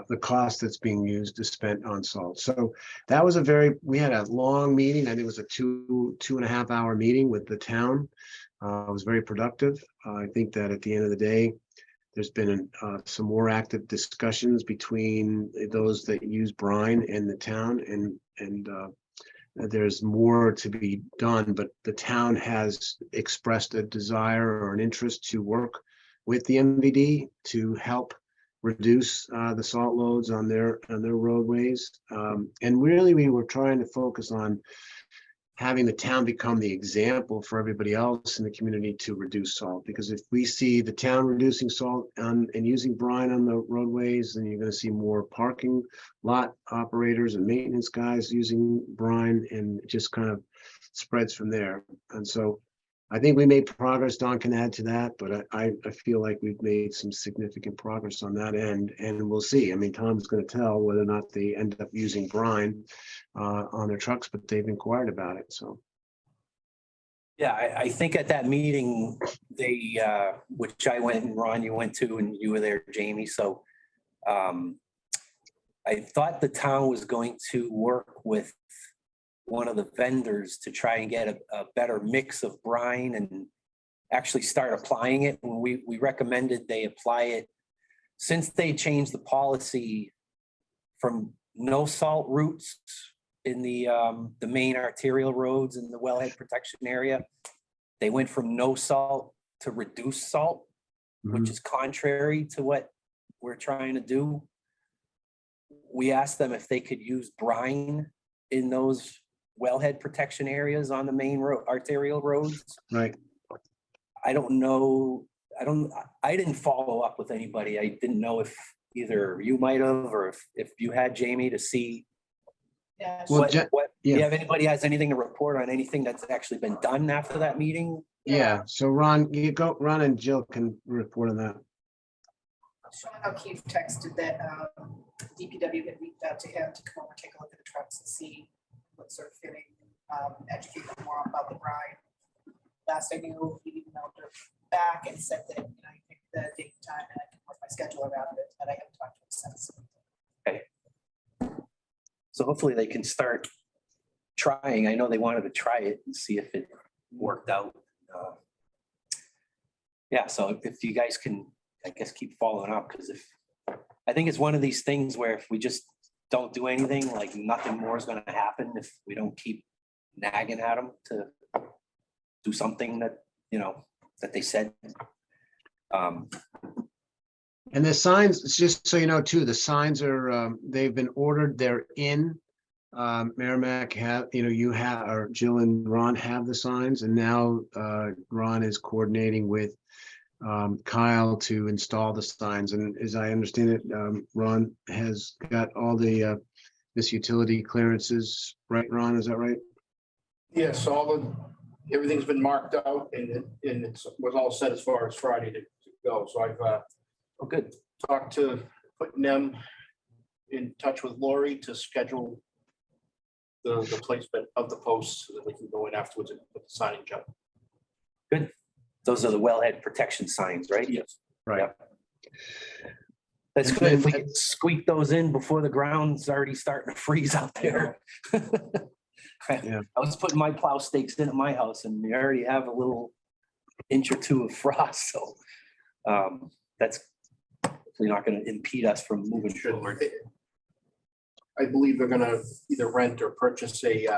the cost that's being used to spent on salt. So that was we had a long meeting. I think it was a 2.5 hour meeting with the town. It was very productive. I think that at the end of the day, there's been some more active discussions between those that use brine and the town, and there's more to be done, but the town has expressed a desire or an interest to work with the MVD to help reduce the salt loads on their roadways. And really, we were trying to focus on having the town become the example for everybody else in the community to reduce salt. Because if we see the town reducing salt and using brine on the roadways, then you're going to see more parking lot operators and maintenance guys using brine, and it just kind of spreads from there. And so I think we made progress. Don can add to that, but I feel like we've made some significant progress on that end, and we'll see. I mean, Tom's going to tell whether or not they end up using brine on their trucks, but they've inquired about it. So, Yeah, I think at that meeting, they, which I went and Ron, you went to, and you were there, Jamie. So I thought the town was going to work with one of the vendors to try and get a better mix of brine and actually start applying it. And we recommended they apply it, since they changed the policy from no salt routes in the main arterial roads in the wellhead protection area. They went from no salt to reduced salt, which is contrary to what we're trying to do. We asked them if they could use brine in those wellhead protection areas on the main arterial roads. right. I don't know. I didn't follow up with anybody. I didn't know if either you might have, or if you had, Jamie, to see Yeah, Well, what, yeah. if anybody has anything to report on anything that's actually been done after that meeting. Yeah. So Ron, Ron and Jill can report on that. Sean O'Keefe texted that DPW had reached out to him to come over, take a look at the trucks and see what sort of fitting, educate them more about the brine. Last I knew, he emailed her back and said that, I picked the date and time and I can work my schedule around it, but I haven't talked to him since. So hopefully they can start trying. I know they wanted to try it and see if it worked out. Yeah, so if you guys can, I guess, keep following up, because if I think it's one of these things where if we just don't do anything, like nothing more is gonna happen if we don't keep nagging at them to do something that, that they said. And the signs, just so you know too, the signs are, they've been ordered, they're in. Merrimack have, you have, or Jill and Ron have the signs, and now Ron is coordinating with Kyle to install the signs. And as I understand it, Ron has got all the this utility clearances, right, Ron, is that right? Yes, everything's been marked out and it was all set as far as Friday to go. So I've Oh, good. talked to putting them in touch with Lori to schedule the placement of the posts so that we can go in afterwards and put the signage up. Good. Those are the wellhead protection signs, right? Yes. Right. That's good. If we can squeak those in before the ground's already starting to freeze out there. Yeah. I was putting my plow stakes in at my house and we already have a little inch or two of frost, so that's hopefully not gonna impede us from moving forward. I believe they're gonna either rent or purchase a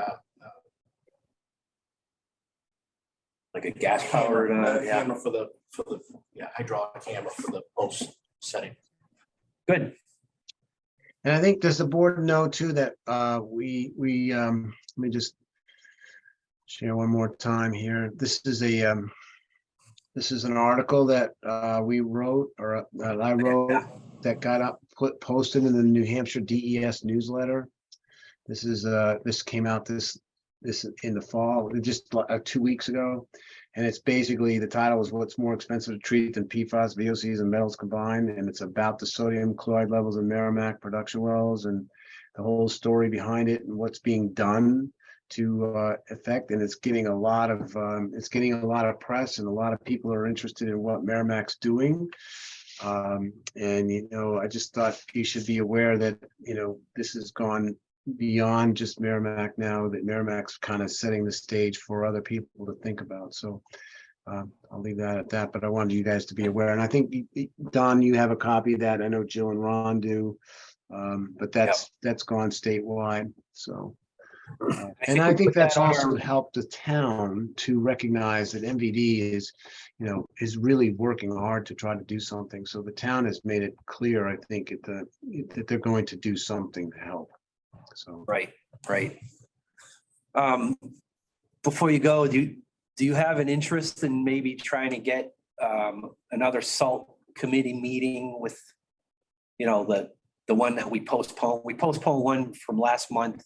Like a gas powered, camera for the hydraulic camera for the post setting. good. And I think, does the board know too that let me just share one more time here. This is an article that we wrote, or that I wrote, that got posted in the New Hampshire DES newsletter. This came out this in the fall, just 2 weeks ago. And it's basically, the title is "What's More Expensive to Treat Than PFAS, VOCs, and Metals Combined?" And it's about the sodium chloride levels in Merrimack production wells and the whole story behind it and what's being done to affect. And it's getting a lot of press, and a lot of people are interested in what Merrimack's doing. And I just thought you should be aware that this has gone beyond just Merrimack now, that Merrimack's kind of setting the stage for other people to think about. So I'll leave that at that, but I wanted you guys to be aware. And I think, Don, you have a copy of that. I know Jill and Ron do, but that's gone statewide. So, and I think that's also helped the town to recognize that MVD is really working hard to try to do something. So the town has made it clear, I think, that they're going to do something to help. So Right. Before you go, do you have an interest in maybe trying to get another SALT committee meeting with, the one that we postponed? We postponed one from last month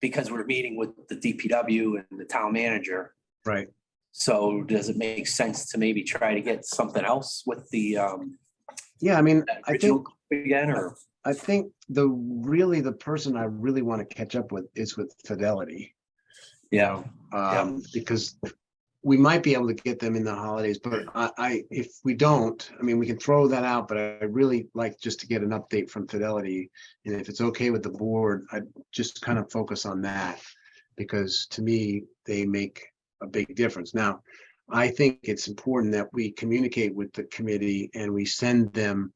because we're meeting with the DPW and the town manager. right. So does it make sense to maybe try to get something else with the Yeah, I mean, I original think group again, or? I think the person I really want to catch up with is with Fidelity. Yeah. Because we might be able to get them in the holidays, but if we don't, I mean, we can throw that out, but I really like just to get an update from Fidelity. And if it's okay with the board, I'd just kind of focus on that, because to me, they make a big difference. Now, I think it's important that we communicate with the committee and we send them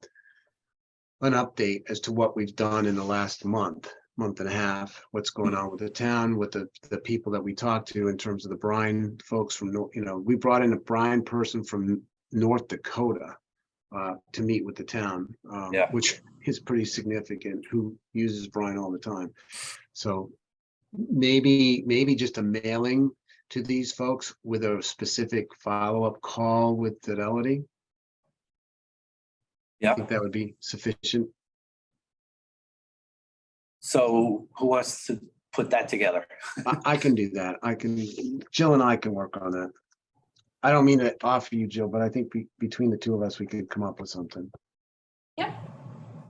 an update as to what we've done in the last month and a half, what's going on with the town, with the people that we talked to in terms of the brine folks from, we brought in a brine person from North Dakota to meet with the town, which is pretty significant, who uses brine all the time. So maybe just a mailing to these folks with a specific follow-up call with Fidelity. Yeah. I think that would be sufficient. So who wants to put that together? I can do that. Jill and I can work on that. I don't mean to offer you, Jill, but I think between the two of us, we could come up with something. Yeah.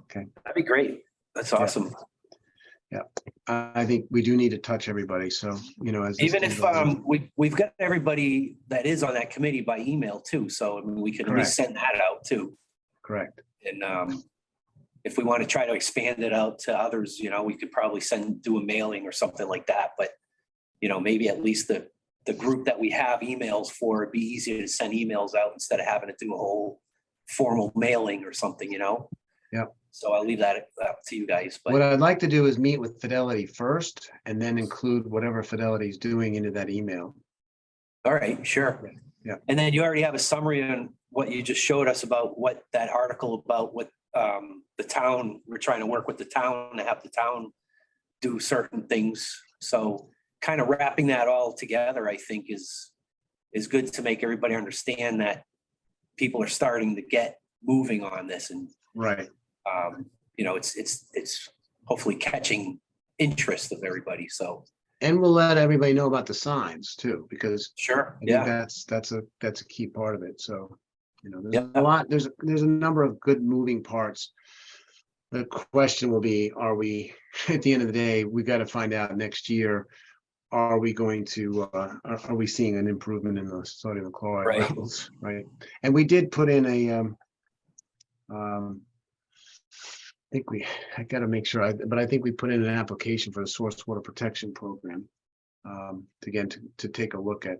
Okay. That'd be great. That's awesome. I think we do need to touch everybody. So, as this Even thing if goes on. we've got everybody that is on that committee by email too, so I mean, we can at least send that out too. Correct. And if we want to try to expand it out to others, we could probably do a mailing or something like that. But maybe at least the group that we have emails for, it'd be easier to send emails out instead of having to do a whole formal mailing or something. Yep. So I'll leave that up to you guys, What but I'd like to do is meet with Fidelity first and then include whatever Fidelity is doing into that email. all right, sure. Yeah. And then you already have a summary on what you just showed us about what that article about what the town, we're trying to work with the town to have the town do certain things. So kind of wrapping that all together, I think is good to make everybody understand that people are starting to get moving on this and, Right. you know, it's hopefully catching interest of everybody. So, And we'll let everybody know about the signs too, because sure, I think yeah, that's a key part of it. So, you know, there's Yeah. a lot, there's a number of good moving parts. The question will be, are we, at the end of the day, we got to find out next year, are we going to, are we seeing an improvement in the sodium chloride Right. levels, right? And we did put in a, I think I got to make sure, but I think we put in an application for the source water protection program. Again, to take a look at.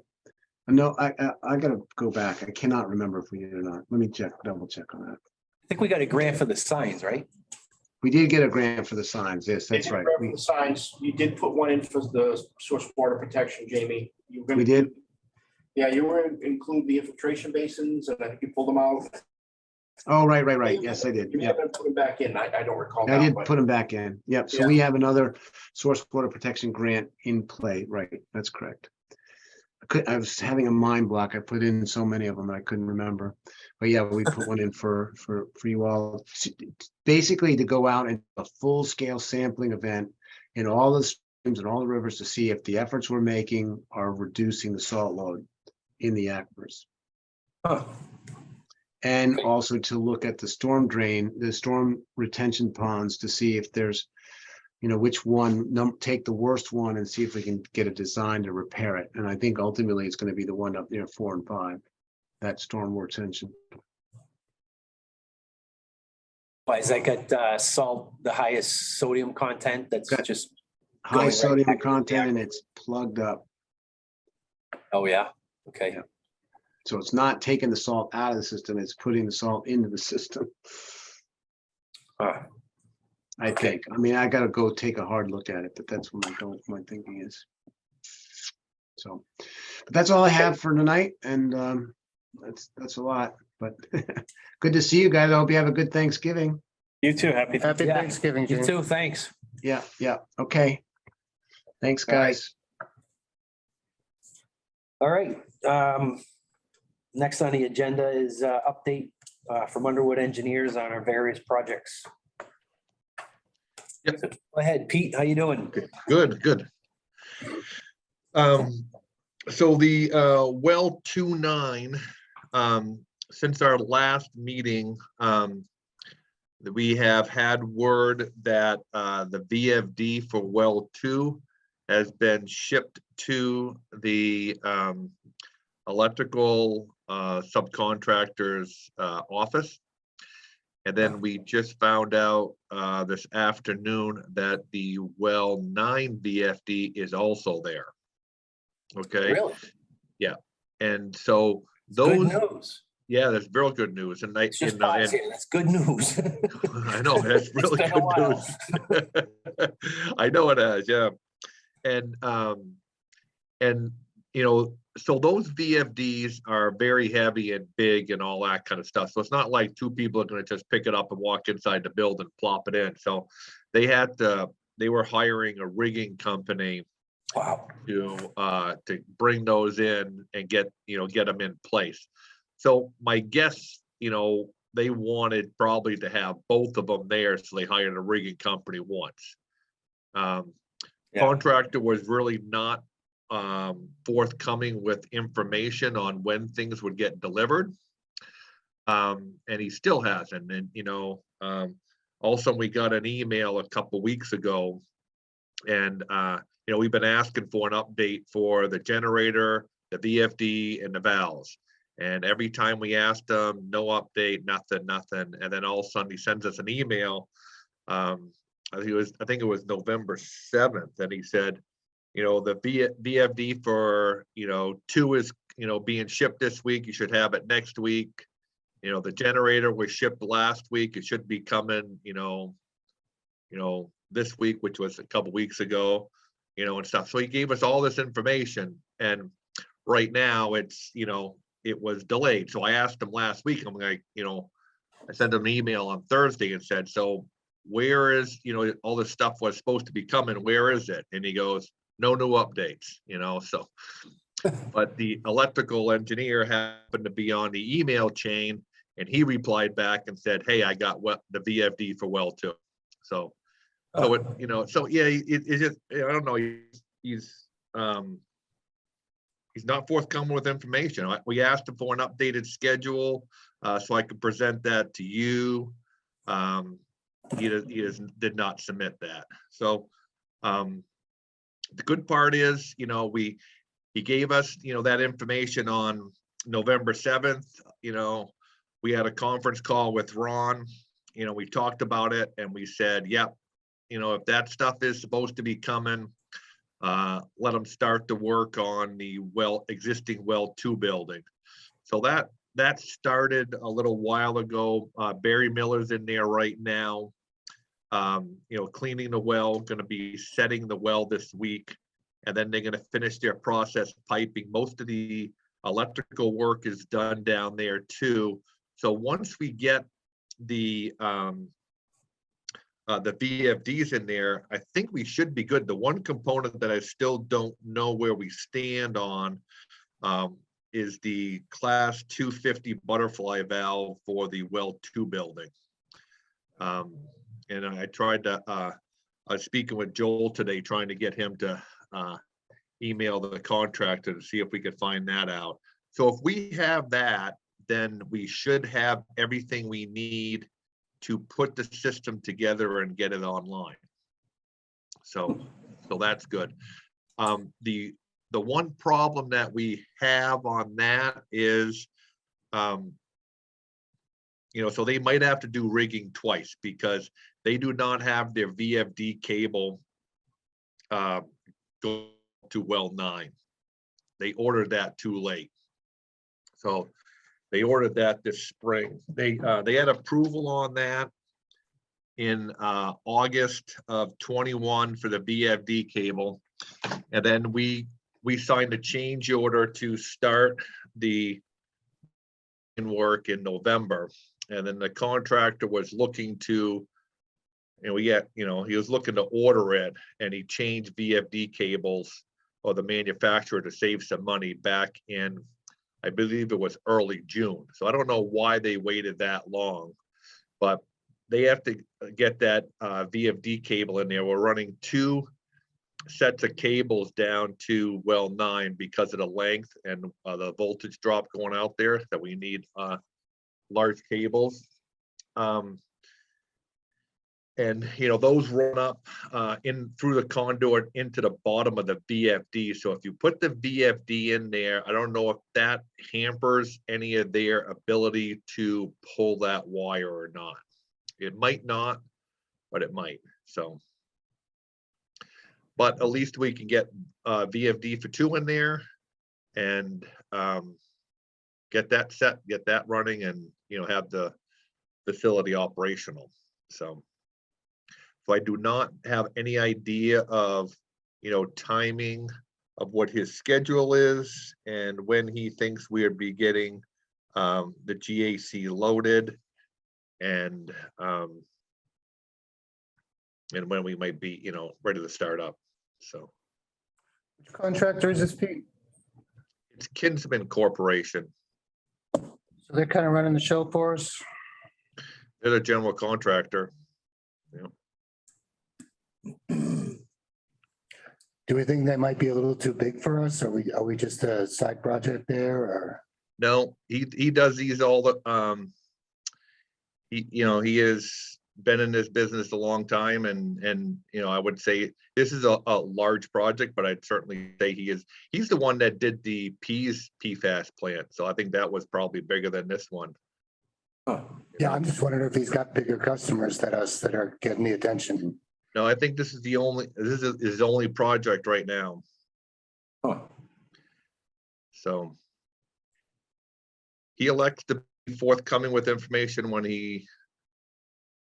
No, I gotta go back. I cannot remember if we did or not. Let me double check on that. I think we got a grant for the signs, right? We did get a grant for the signs. Yes, that's right. The signs, you did put one in for the source water protection, Jamie. You were gonna- We did? Yeah, you were gonna include the infiltration basins and I think you pulled them out. Oh, right. Yes, I did. You may Yep. have put them back in. I don't recall. I now, did but- put them back in. Yep. So Yeah. we have another source water protection grant in play. Right. That's correct. I was having a mind block. I put in so many of them and I couldn't remember. But yeah, we put one in for you all. Basically to go out and a full scale sampling event in all the streams and all the rivers to see if the efforts we're making are reducing the salt load in the aquifers. Huh. And Okay. also to look at the storm drain, the storm retention ponds to see if there's, you know, which one, take the worst one and see if we can get a design to repair it. And I think ultimately it's going to be the one up near 4 and 5, that storm retention. Why is that got salt, the highest sodium content? That's Got- just, High Going right sodium back into the content and aquifer. it's plugged up. oh yeah, okay. Yeah. So it's not taking the salt out of the system, it's putting the salt into the system. Huh. I Okay. think. I mean, I gotta go take a hard look at it, but that's what my thinking is. So, but that's all I have for tonight, and that's a lot. But good to see you guys. I hope you have a good Thanksgiving. You too. Happy. Happy Yeah. Thanksgiving, You Jane. too, thanks. Yeah. Okay. Thanks, All right. guys. All right. Next on the agenda is update from Underwood Engineers on our various projects. Yep. So, go ahead, Pete, how you doing? Good. So the well 2-9, since our last meeting, we have had word that the VFD for well 2 has been shipped to the electrical subcontractor's office. And then we just found out this afternoon that the well 9 VFD is also there. Okay, Really? and so Good those, news. yeah, that's real good news. And It's just pause here. That's good news. I know that's really been a good while. news. I know it has, yeah. And you know, so those VFDs are very heavy and big and all that kind of stuff. So it's not like two people are going to just pick it up and walk inside the building, plop it in. So they were hiring a rigging company Wow. to bring those in and get them in place. So my guess, they wanted probably to have both of them there, so they hired a rigging company once. Yeah. Contractor was really not forthcoming with information on when things would get delivered. And he still hasn't. And also we got an email a couple weeks ago, and we've been asking for an update for the generator, the VFD, and the valves. And every time we asked them, no update, nothing. And then all of a sudden he sends us an email. I think it was November 7th, and he said, the VFD for 2 is being shipped this week. You should have it next week. The generator was shipped last week. It should be coming, this week, which was a couple weeks ago, and stuff. So he gave us all this information, and right now it's, it was delayed. So I asked him last week, I'm like, I sent him an email on Thursday and said, so where is, all this stuff was supposed to be coming, where is it? And he goes, no new updates, so. But the electrical engineer happened to be on the email chain, and he replied back and said, hey, I got the VFD for well 2. So yeah, it's just, I don't know, he's not forthcoming with information. We asked him for an updated schedule, so I could present that to you. He did not submit that. So the good part is, he gave us, that information on November 7th. We had a conference call with Ron. We talked about it and we said, yep, if that stuff is supposed to be coming, let them start to work on the existing well 2 building. So that started a little while ago. Barry Miller's in there right now, cleaning the well, going to be setting the well this week, and then they're going to finish their process piping. Most of the electrical work is done down there too. So once we get the VFDs in there, I think we should be good. The one component that I still don't know where we stand on is the class 250 butterfly valve for the well 2 building. And I tried to, I was speaking with Joel today, trying to get him to email the contractor to see if we could find that out. So if we have that, then we should have everything we need to put the system together and get it online. So that's good. The one problem that we have on that is, so they might have to do rigging twice because they do not have their VFD cable go to well 9. They ordered that too late. So they ordered that this spring. They had approval on that in August of 21 for the VFD cable. And then we signed a change order to start the work in November. And then the contractor was looking to, and he was looking to order it, and he changed VFD cables, or the manufacturer, to save some money back in, I believe it was early June. So I don't know why they waited that long, but they have to get that VFD cable in there. We're running 2 sets of cables down to well 9 because of the length and the voltage drop going out there, that we need large cables. And those run up in through the conduit into the bottom of the VFD. So if you put the VFD in there, I don't know if that hampers any of their ability to pull that wire or not. It might not, but it might. So, but at least we can get VFD for 2 in there and get that set, get that running, and have the facility operational. So I do not have any idea of, timing of what his schedule is and when he thinks we'll be getting the GAC loaded, and when we might be, ready to start up. So Which contractor is this, Pete? it's Kinsman Corporation. So they're kind of running the show for us? They're the general contractor. Do we think that might be a little too big for us? Are we just a side project there, or? No, he does these all the, he has been in this business a long time, and I would say this is a large project, but I'd certainly say he's the one that did the PFAS plant. So I think that was probably bigger than this one. Yeah, I'm just wondering if he's got bigger customers than us that are getting the attention. No, I think this is his only project right now. So he elects to forthcoming with information when he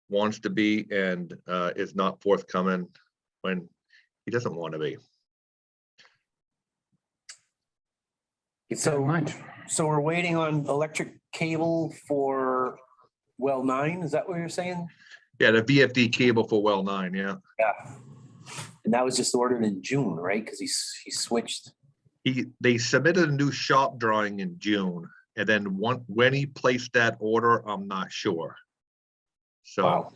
wants to be, and is not forthcoming when he doesn't want to be. So, Much. so we're waiting on electric cable for well 9, is that what you're saying? Yeah, the VFD cable for well 9, yeah. Yeah. And that was just ordered in June, right? Because he switched. They submitted a new shop drawing in June, and then when he placed that order, I'm not sure. So, Wow.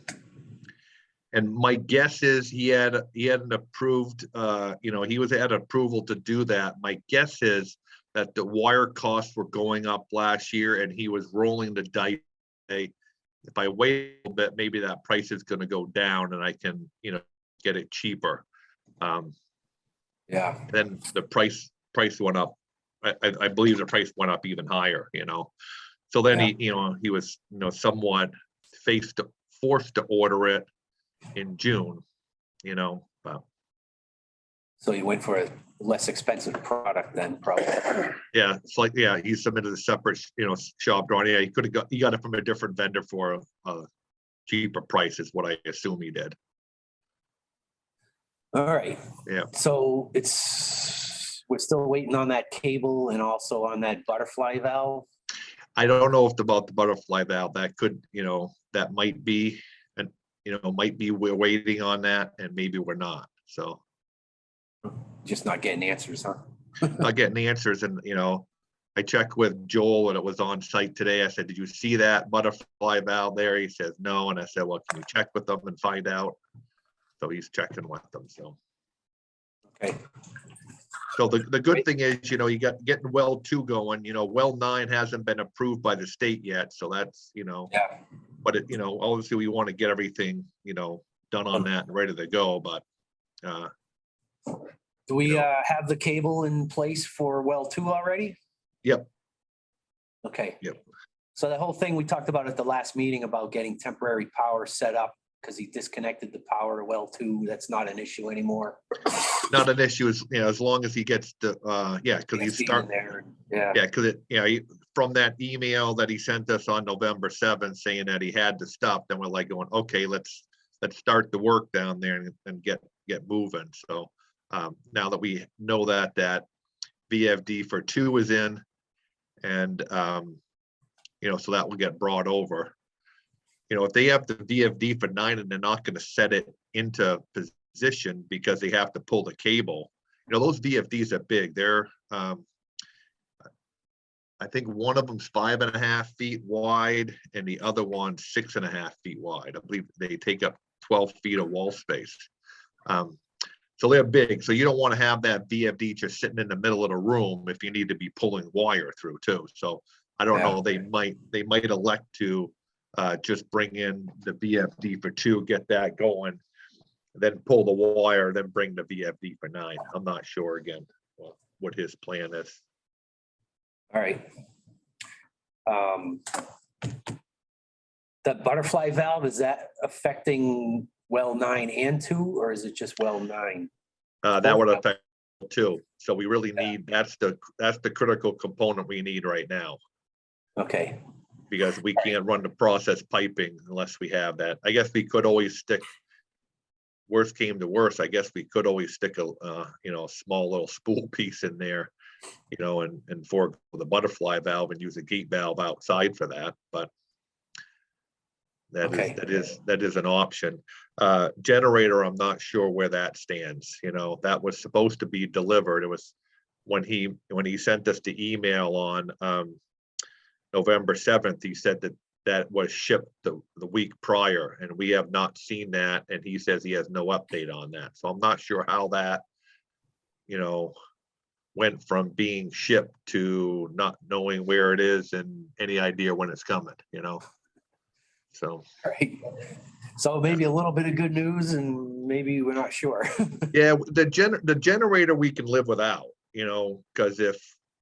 and my guess is he had an approved, he had approval to do that. My guess is that the wire costs were going up last year, and he was rolling the dice. Hey, if I wait a little bit, maybe that price is going to go down, and I can, get it cheaper. Yeah. Then the price went up. I believe the price went up even higher, So then he was, somewhat forced to order it in June, but So you went for a less expensive product then, probably. yeah, it's like, yeah, he submitted a separate, shop drawing. Yeah, he got it from a different vendor for a cheaper price is what I assume he did. All right. Yeah. So we're still waiting on that cable and also on that butterfly valve. I don't know about the butterfly valve. That could, that might be, and might be we're waiting on that, and maybe we're not. So Just not getting answers, huh? not getting the answers, and I checked with Joel and it was on site today. I said, "Did you see that butterfly valve there?" He says, "No," and I said, "Well, can you check with them and find out?" So he's checking with them. So. Okay. So the good thing is, you got getting well 2 going, well 9 hasn't been approved by the state yet. So that's, Yeah. but obviously we want to get everything, done on that and ready to go, but Do we have the cable in place for well 2 already? Yep. Okay. Yep. So the whole thing we talked about at the last meeting about getting temporary power set up because he disconnected the power to well 2, that's not an issue anymore. not an issue as long as he gets the, because he's starting there. Yeah. Yeah, because from that email that he sent us on November 7th saying that he had to stop, then we're like going, okay, let's start the work down there and get moving. So now that we know that VFD for 2 is in, and so that will get brought over. If they have the VFD for 9 and they're not going to set it into position because they have to pull the cable, those VFDs are big. They're I think one of them's 5.5 feet wide and the other one's 6.5 feet wide. I believe they take up 12 feet of wall space. So they're big. So you don't want to have that VFD just sitting in the middle of the room if you need to be pulling wire through too. So I don't know, they might elect to just bring in the VFD for 2, get that going, then pull the wire, then bring the VFD for 9. I'm not sure again what his plan is. All right. That butterfly valve, is that affecting well 9 and 2, or is it just well 9? That would affect 2. So we really need, that's the critical component we need right now, Okay. because we can't run the process piping unless we have that. I guess we could always stick, worst came to worst, I guess we could always stick a small little spool piece in there, and for the butterfly valve and use a gate valve outside for that. But that is an option. Generator, I'm not sure where that stands. That was supposed to be delivered. It was when he sent us the email on November 7th, he said that was shipped the week prior, and we have not seen that, and he says he has no update on that. So I'm not sure how that went from being shipped to not knowing where it is and any idea when it's coming, so. Right. So maybe a little bit of good news and maybe we're not sure. Yeah, the generator we can live without, because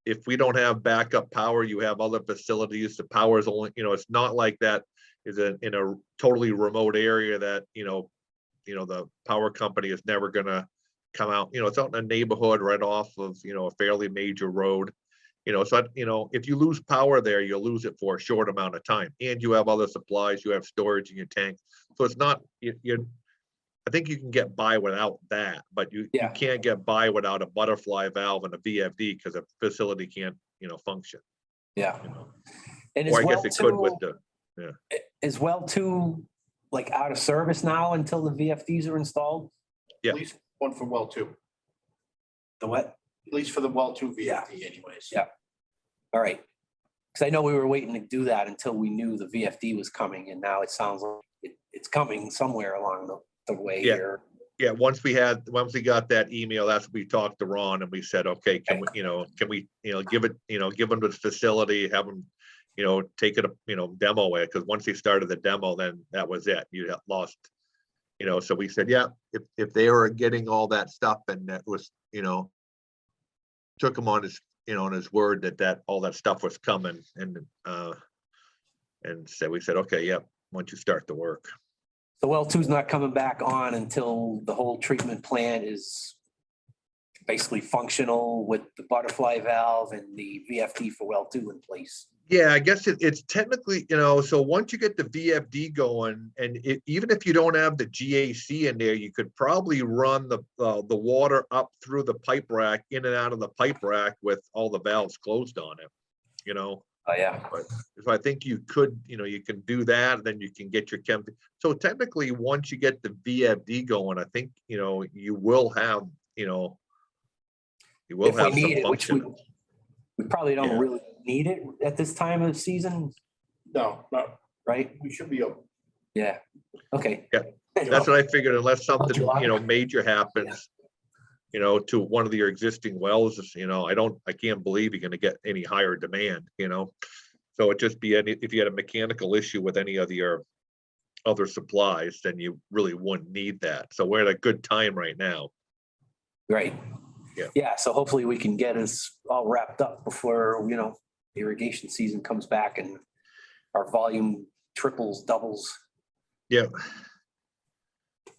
if we don't have backup power, you have other facilities, the power is only, it's not like that is in a totally remote area that, the power company is never gonna come out, it's out in a neighborhood right off of, a fairly major road. So, if you lose power there, you'll lose it for a short amount of time, and you have other supplies, you have storage in your tank. So it's not, I think you can get by without that, but you Yeah. can't get by without a butterfly valve and a VFD because a facility can't, function. Yeah. And Or as I guess well it could with too, the, as well too, like out of service now until the VFDs are installed? Yeah. At least one for well two, The what? at least for the well two Yeah. VFD anyways. Yeah. All right. Because I know we were waiting to do that until we knew the VFD was coming, and now it sounds like it's coming somewhere along the way Yeah. here. yeah, once we got that email, that's when we talked to Ron and we said, okay, can we give it, give them the facility, have them, take it, demo it, because once he started the demo, then that was it. You had lost, so we said, yeah, if they were getting all that stuff and that was, took him on his, on his word that all that stuff was coming and so we said, okay, yep, once you start the work. So well two's not coming back on until the whole treatment plant is basically functional with the butterfly valve and the VFD for well two in place. Yeah, I guess it's technically, so once you get the VFD going, and even if you don't have the GAC in there, you could probably run the water up through the pipe rack, in and out of the pipe rack with all the valves closed on it, Oh, yeah. So I think you could, you can do that, and then you can get your chem. So technically, once you get the VFD going, I think, you will have, you will If we have some need it, which function. we probably don't Yeah. really need it at this time of the season, No, right? we should be able. Yeah. Okay. Yeah, That's what I figured, unless something, major happens, to one of your existing wells, I can't believe you're gonna get any higher demand, So it'd just be if you had a mechanical issue with any of your other supplies, then you really wouldn't need that. So we're at a good time right now. Right. Yeah. Yeah. So hopefully we can get us all wrapped up before, irrigation season comes back and our volume triples, doubles. Yeah.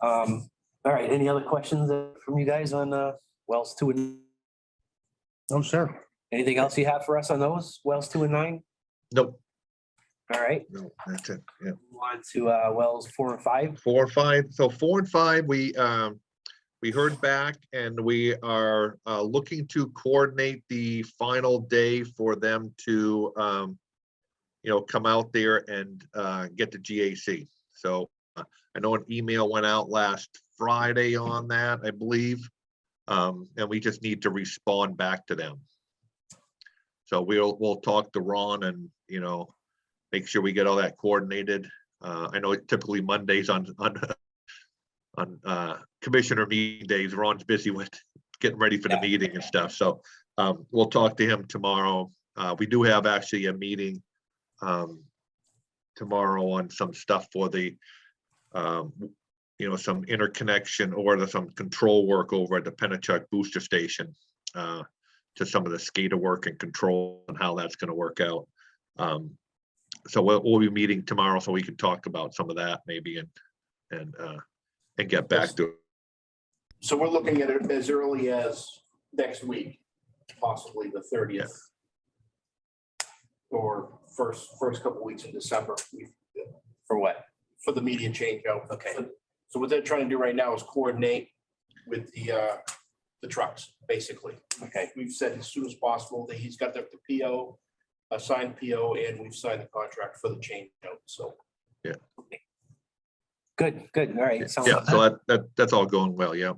All right. Any other questions from you guys on wells 2 and Oh, sure. anything else you have for us on those wells 2 and 9? Nope, All right. no, that's it. Yeah. Move on to wells 4 and 5. 4 and 5. So 4 and 5, we heard back and we are looking to coordinate the final day for them to come out there and get the GAC. So I know an email went out last Friday on that, I believe. And we just need to respond back to them. So we'll talk to Ron and, make sure we get all that coordinated. I know typically Mondays on commissioner meeting days, Ron's busy with getting ready for the meeting and stuff. So we'll talk to him tomorrow. We do have actually a meeting tomorrow on some stuff for the, some interconnection or some control work over at the Pennachuck booster station to some of the SCADA work and control and how that's going to work out. So we'll be meeting tomorrow so we can talk about some of that maybe and get back to it. So we're looking at it as early as next week, possibly the 30th. Or first couple weeks in December. For what? For the media change out. Okay. So what they're trying to do right now is coordinate with the trucks, basically. Okay. We've said as soon as possible that he's got the PO, a signed PO, and we've signed the contract for the change out, so. Good. All right. Sounds Yeah, so that's all going well, yeah.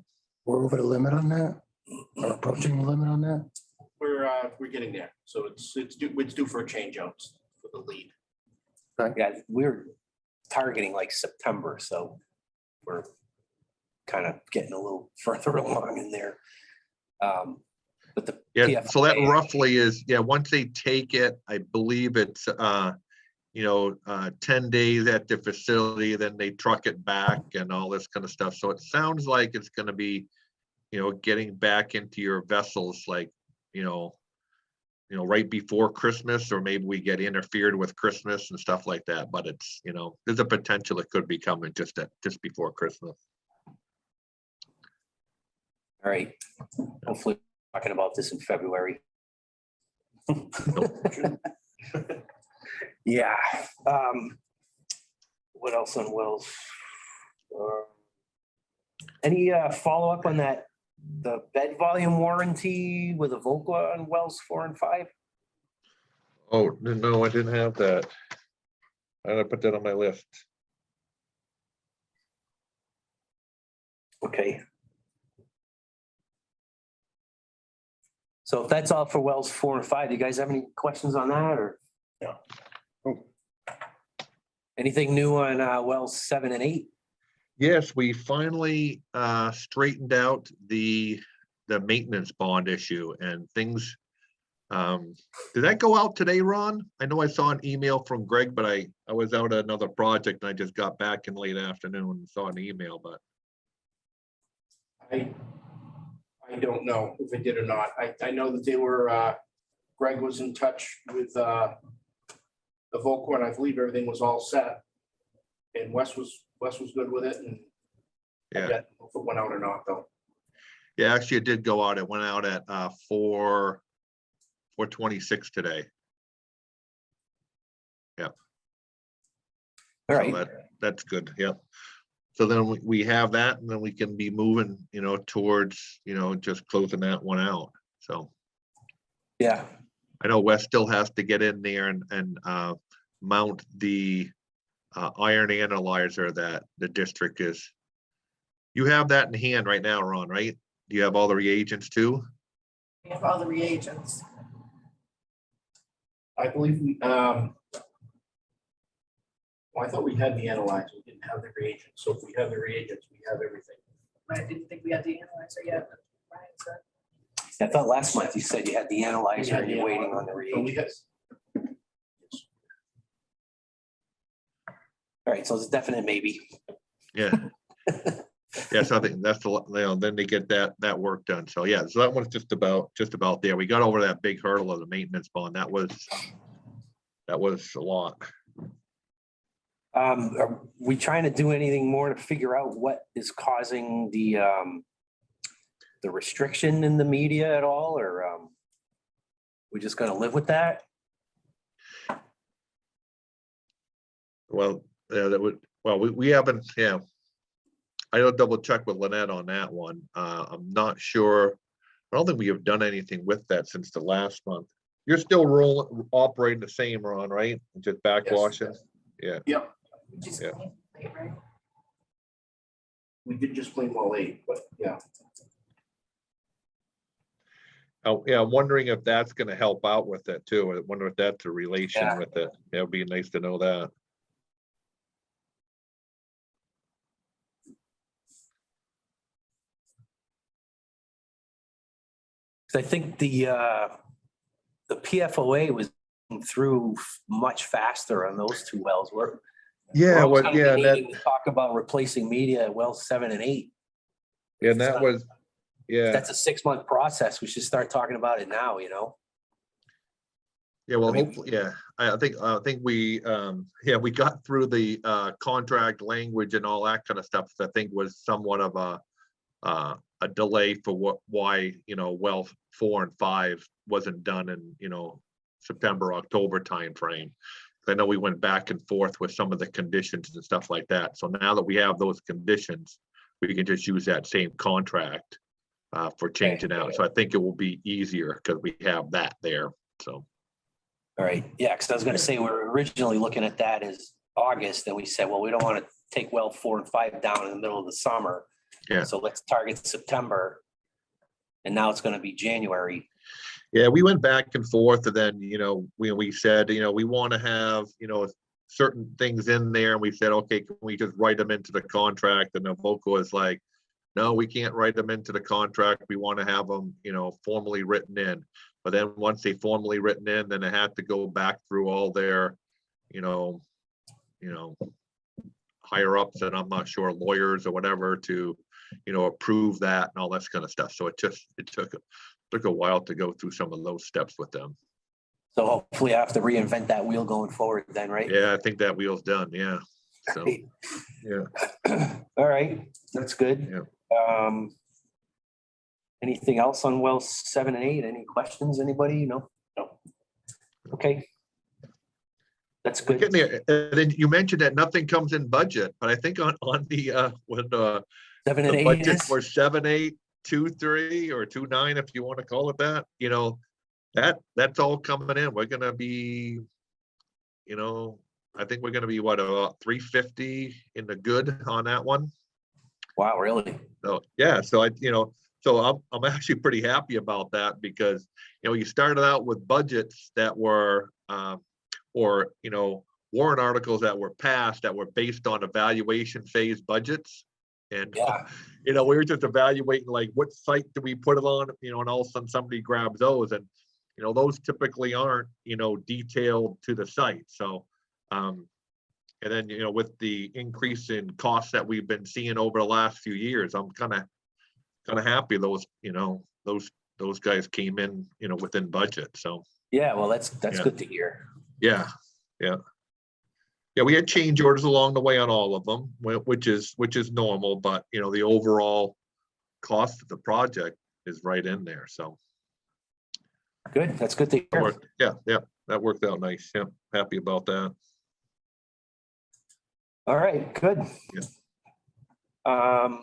We're over the limit on that, or approaching the limit on that? We're getting there, so it's due for a change out for the lead. Yeah, we're targeting like September, so we're kind of getting a little further along in there. But the Yeah, so that PFA roughly is, once they take it, I believe it's 10 days at the facility, then they truck it back and all this kind of stuff. So it sounds like it's gonna be, getting back into your vessels like, right before Christmas, or maybe we get interfered with Christmas and stuff like that. But it's, there's a potential it could be coming just before Christmas. All right. Hopefully talking about this in February. Yeah. What else on wells? Any follow-up on that, the bed volume warranty with a Volca on wells 4 and 5? Oh, no, I didn't have that. I gotta put that on my list. Okay. So if that's all for wells 4 and 5, do you guys have any questions on that or? No. Oh. Anything new on wells 7 and 8? Yes, we finally straightened out the maintenance bond issue and things. Did that go out today, Ron? I know I saw an email from Greg, but I was out at another project and I just got back in late afternoon and saw an email, but I don't know if it did or not. I know that they were, Greg was in touch with the Volco, and I believe everything was all set. And Wes was good with it, and I yeah. forget if it went out or not, though. Yeah, actually it did go out. It went out at 4:26 today. All So right. that's good, yep. So then we have that and then we can be moving, towards, just closing that one out, so. Yeah. I know Wes still has to get in there and mount the iron analyzer that the district is. You have that in hand right now, Ron, right? Do you have all the reagents too? We have all the reagents. I believe well, I thought we had the analyzer. We didn't have the reagents. So if we have the reagents, we have everything. I didn't think we had the analyzer yet. But Ryan said. I thought last month you said you had the analyzer and you're waiting on the So we reagents. All right, so it's a definite maybe. Yeah. Yeah, so I think that's then they get that work done. So yeah, so that one's just about there. We got over that big hurdle of the maintenance bond. That was a lot. Are we trying to do anything more to figure out what is causing the restriction in the media at all, or we just gonna live with that? Well, we haven't, yeah. I'll double check with Lynette on that one. I'm not sure. I don't think we have done anything with that since the last month. You're still operating the same, Ron, right? Just backwashing? Yeah. Yep. Just Yeah. clean, right? We did just plain well 8, but yeah. Yeah, I'm wondering if that's gonna help out with it too. I wonder if that's a relation Yeah. with it. It would be nice to know that. I think the PFOA was through much faster on those two wells. We're always gonna be needing to talk about replacing media at well 7 and 8. And that was, yeah. That's a 6-month process. We should start talking about it now, Yeah, well, I mean- hopefully, yeah, I think we, we got through the contract language and all that kind of stuff. I think was somewhat of a delay for why, well 4 and 5 wasn't done in, September, October timeframe. I know we went back and forth with some of the conditions and stuff like that. So now that we have those conditions, we can just use that same contract for changing out. So I think it will be easier because we have that there, so. All right, yeah, because I was gonna say, we were originally looking at that as August, and we said, well, we don't want to take well 4 and 5 down in the middle of the summer. Yeah. So let's target September. And now it's gonna be January. Yeah, we went back and forth and then, we said, we want to have, certain things in there. And we said, okay, can we just write them into the contract? And the vocal is like, no, we can't write them into the contract. We want to have them, formally written in. But then once they formally written in, then they had to go back through all their, higher ups and I'm not sure lawyers or whatever to, approve that and all that kind of stuff. So it took a while to go through some of those steps with them. So hopefully I have to reinvent that wheel going forward then, right? Yeah, I think that wheel's done. Yeah. So, yeah. All right, that's good. Yeah. Anything else on well 7 and 8? Any questions, anybody? No? Okay. That's We're good. getting there. And then you mentioned that nothing comes in budget, but I think on the, when the 7 and 8 budget is? for 7.823 or 2.9, if you want to call it that, that's all coming in. We're gonna be, I think we're gonna be what, about 350 in the good on that one. Wow, really? So, yeah, so I'm actually pretty happy about that because, you started out with budgets that were, or, warrant articles that were passed that were based on evaluation phase budgets. And, Yeah. we were just evaluating like, what site do we put it on, and all of a sudden somebody grabs those and, those typically aren't, detailed to the site. So, and then, with the increase in costs that we've been seeing over the last few years, I'm kind of happy those guys came in, within budget. So, Yeah, well, that's Yeah. good to hear. yeah. Yeah, we had change orders along the way on all of them, which is normal, but the overall cost of the project is right in there. So, Good. That's good to hear. yeah, that worked out nice. Yeah, happy about that. All right, good. Yeah. I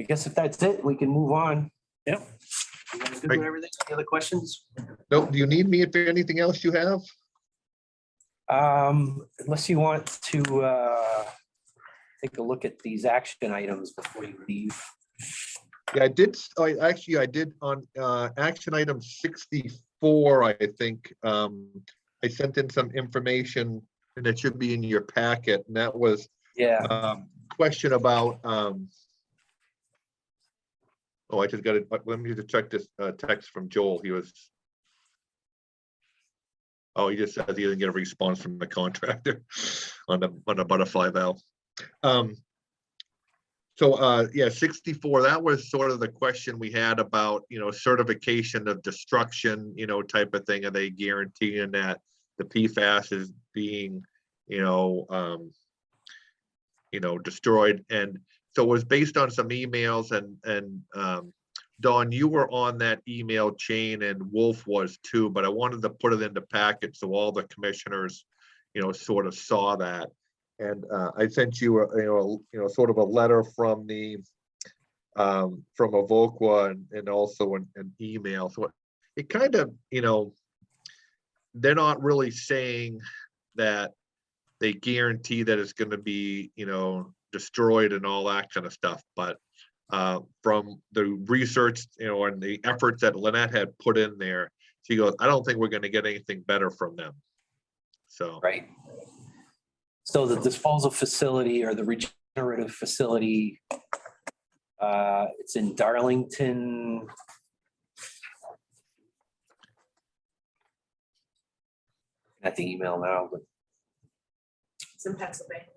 guess if that's it, we can move on. Yep. You guys good Great. with everything? Any other questions? No, do you need me if there's anything else you have? Unless you want to take a look at these action items before you leave. Yeah, I did on action item 64, I think. I sent in some information and it should be in your packet, and that was Yeah, question about I just got it. Let me just check this text from Joel. He just says he didn't get a response from the contractor on the butterfly valve. So yeah, 64, that was sort of the question we had about, certification of destruction, type of thing. Are they guaranteeing that the PFAS is being, destroyed? And so it was based on some emails and Dawn, you were on that email chain and Wolf was too, but I wanted to put it in the packet so all the commissioners, sort of saw that. And I sent you sort of a letter from from Evoqua and also an email. So it kind of, they're not really saying that they guarantee that it's going to be, destroyed and all that kind of stuff. But from the research, and the efforts that Lynette had put in there, she goes, I don't think we're going to get anything better from them. So, right. So the disposal facility or the regenerative facility, it's in Darlington. At the email now, but It's in Pennsylvania.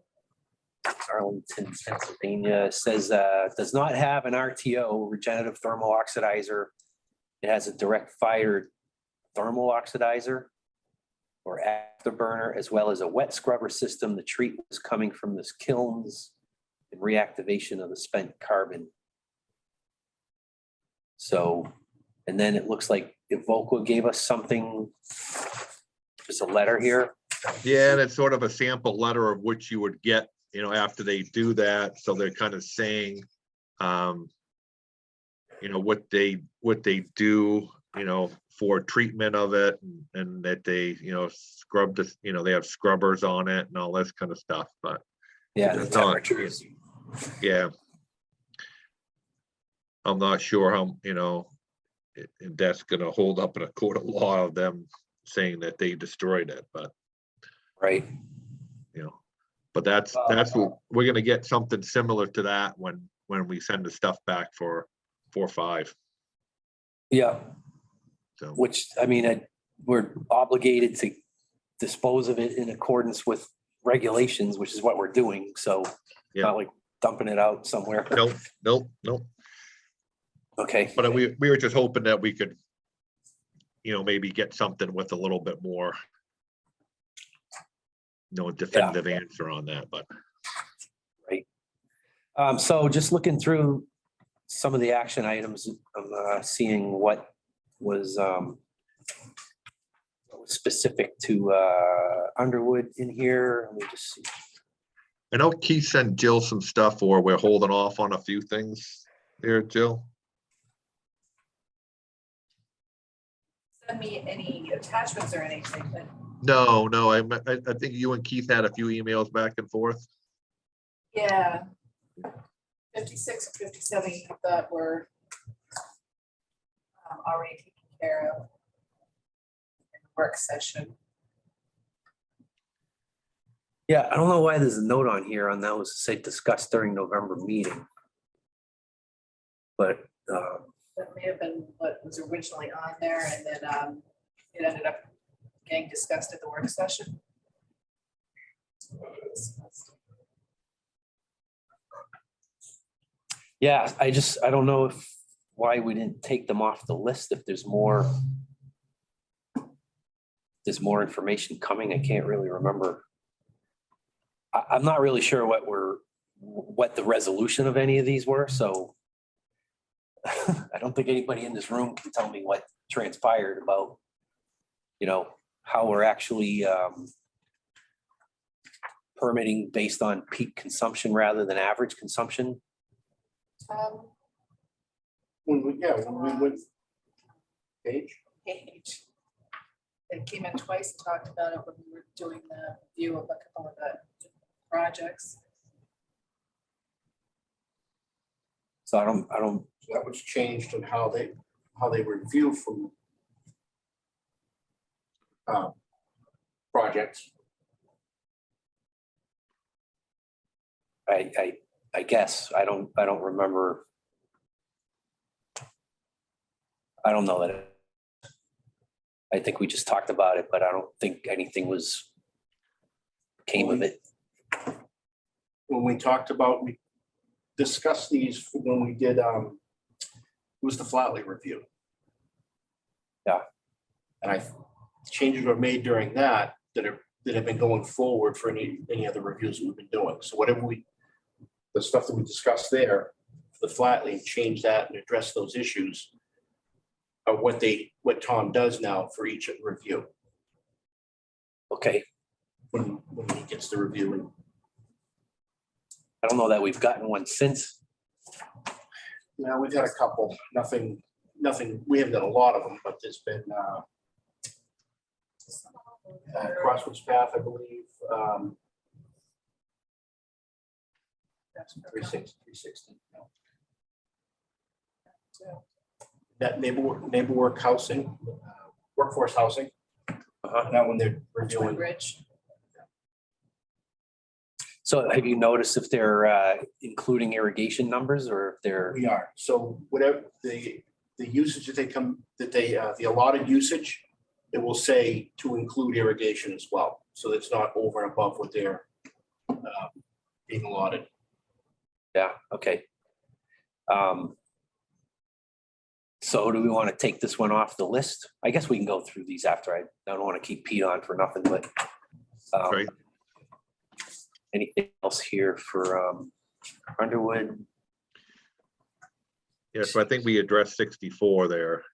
Arlington, Pennsylvania, says does not have an RTO, regenerative thermal oxidizer. It has a direct fired thermal oxidizer or afterburner, as well as a wet scrubber system. The treatment is coming from this kilns and reactivation of the spent carbon. So, and then it looks like Evoqua gave us something, just a letter here. yeah, and it's sort of a sample letter of which you would get, after they do that. So they're kind of saying, what they do, for treatment of it, and that they, scrub this, they have scrubbers on it and all this kind of stuff. But Yeah, the it's not- temperatures. yeah, I'm not sure how, that's gonna hold up in a court of law of them saying that they destroyed it, but Right. but that's what we're gonna get, something similar to that when we send the stuff back for 4-5. Yeah, So, which, I mean, we're obligated to dispose of it in accordance with regulations, which is what we're doing. So it's Yeah. not like dumping it out somewhere. nope. Okay, But we were just hoping that we could, maybe get something with a little bit more, definitive answer on that, but so just looking through some of the action items, I'm seeing what was specific to Underwood in here. Let me just see. I know Keith sent Jill some stuff, or we're holding off on a few things there, Jill. Send me any attachments or anything, but No, I think you and Keith had a few emails back and forth. yeah. 56 and 57 that were already taken care of in the work session. Yeah, I don't know why there's a note on here on that was to say discussed during November meeting. But That may have been what was originally on there, and then it ended up getting discussed at the work session. yeah, I don't know why we didn't take them off the list if there's more. There's more information coming. I can't really remember. I'm not really sure what the resolution of any of these were, so I don't think anybody in this room can tell me what transpired about, how we're actually permitting based on peak consumption rather than average consumption. When we went. Page? Page. It came in twice and talked about it when we were doing the view of a couple of the projects. So I don't, So that was changed in how they review from projects. I guess, I don't remember. I don't know that. I think we just talked about it, but I don't think anything came of it. When we talked about, we discussed these when we did, it was the Flatley review. Yeah. And changes were made during that have been going forward for any other reviews that we've been doing. So whatever the stuff that we discussed there, the Flatley, change that and address those issues of what Tom does now for each review Okay, when he gets the review. I don't know that we've gotten one since. Now, we've had a couple, nothing, we haven't done a lot of them, but there's been Crossroads Path, I believe. 360. No. That neighbor work housing, workforce housing. That one they're reviewing. Bridge. So have you noticed if they're including irrigation numbers or if they're, We are, so whatever the usage the allotted usage, it will say to include irrigation as well. So it's not over and above what they're being allotted. yeah, okay. So do we want to take this one off the list? I guess we can go through these after. I don't want to keep Pete on for nothing, but Right. anything else here for Underwood? Yeah, so I think we addressed 64 there,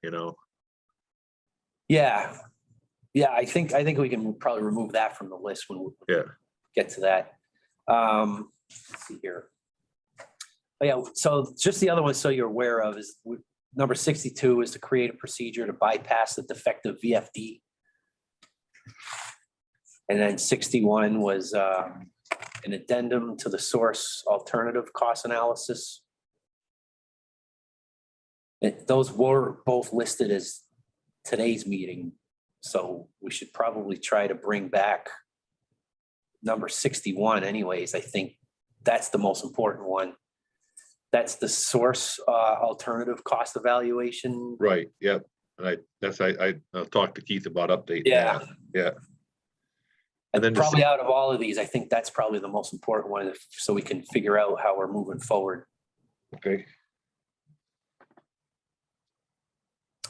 Yeah. Yeah, I think we can probably remove that from the list when we Yeah. get to that. Let's see here. Oh, yeah, so just the other one, so you're aware of, is number 62 is to create a procedure to bypass the defective VFD. And then 61 was an addendum to the source alternative cost analysis. Those were both listed as today's meeting, so we should probably try to bring back number 61 anyways. I think that's the most important one. That's the source alternative cost evaluation. Right, yep. And I'll talk to Keith about updating Yeah. that. Yeah. And then then probably out of all of these, I think that's probably the most important one, so we can figure out how we're moving forward. Okay.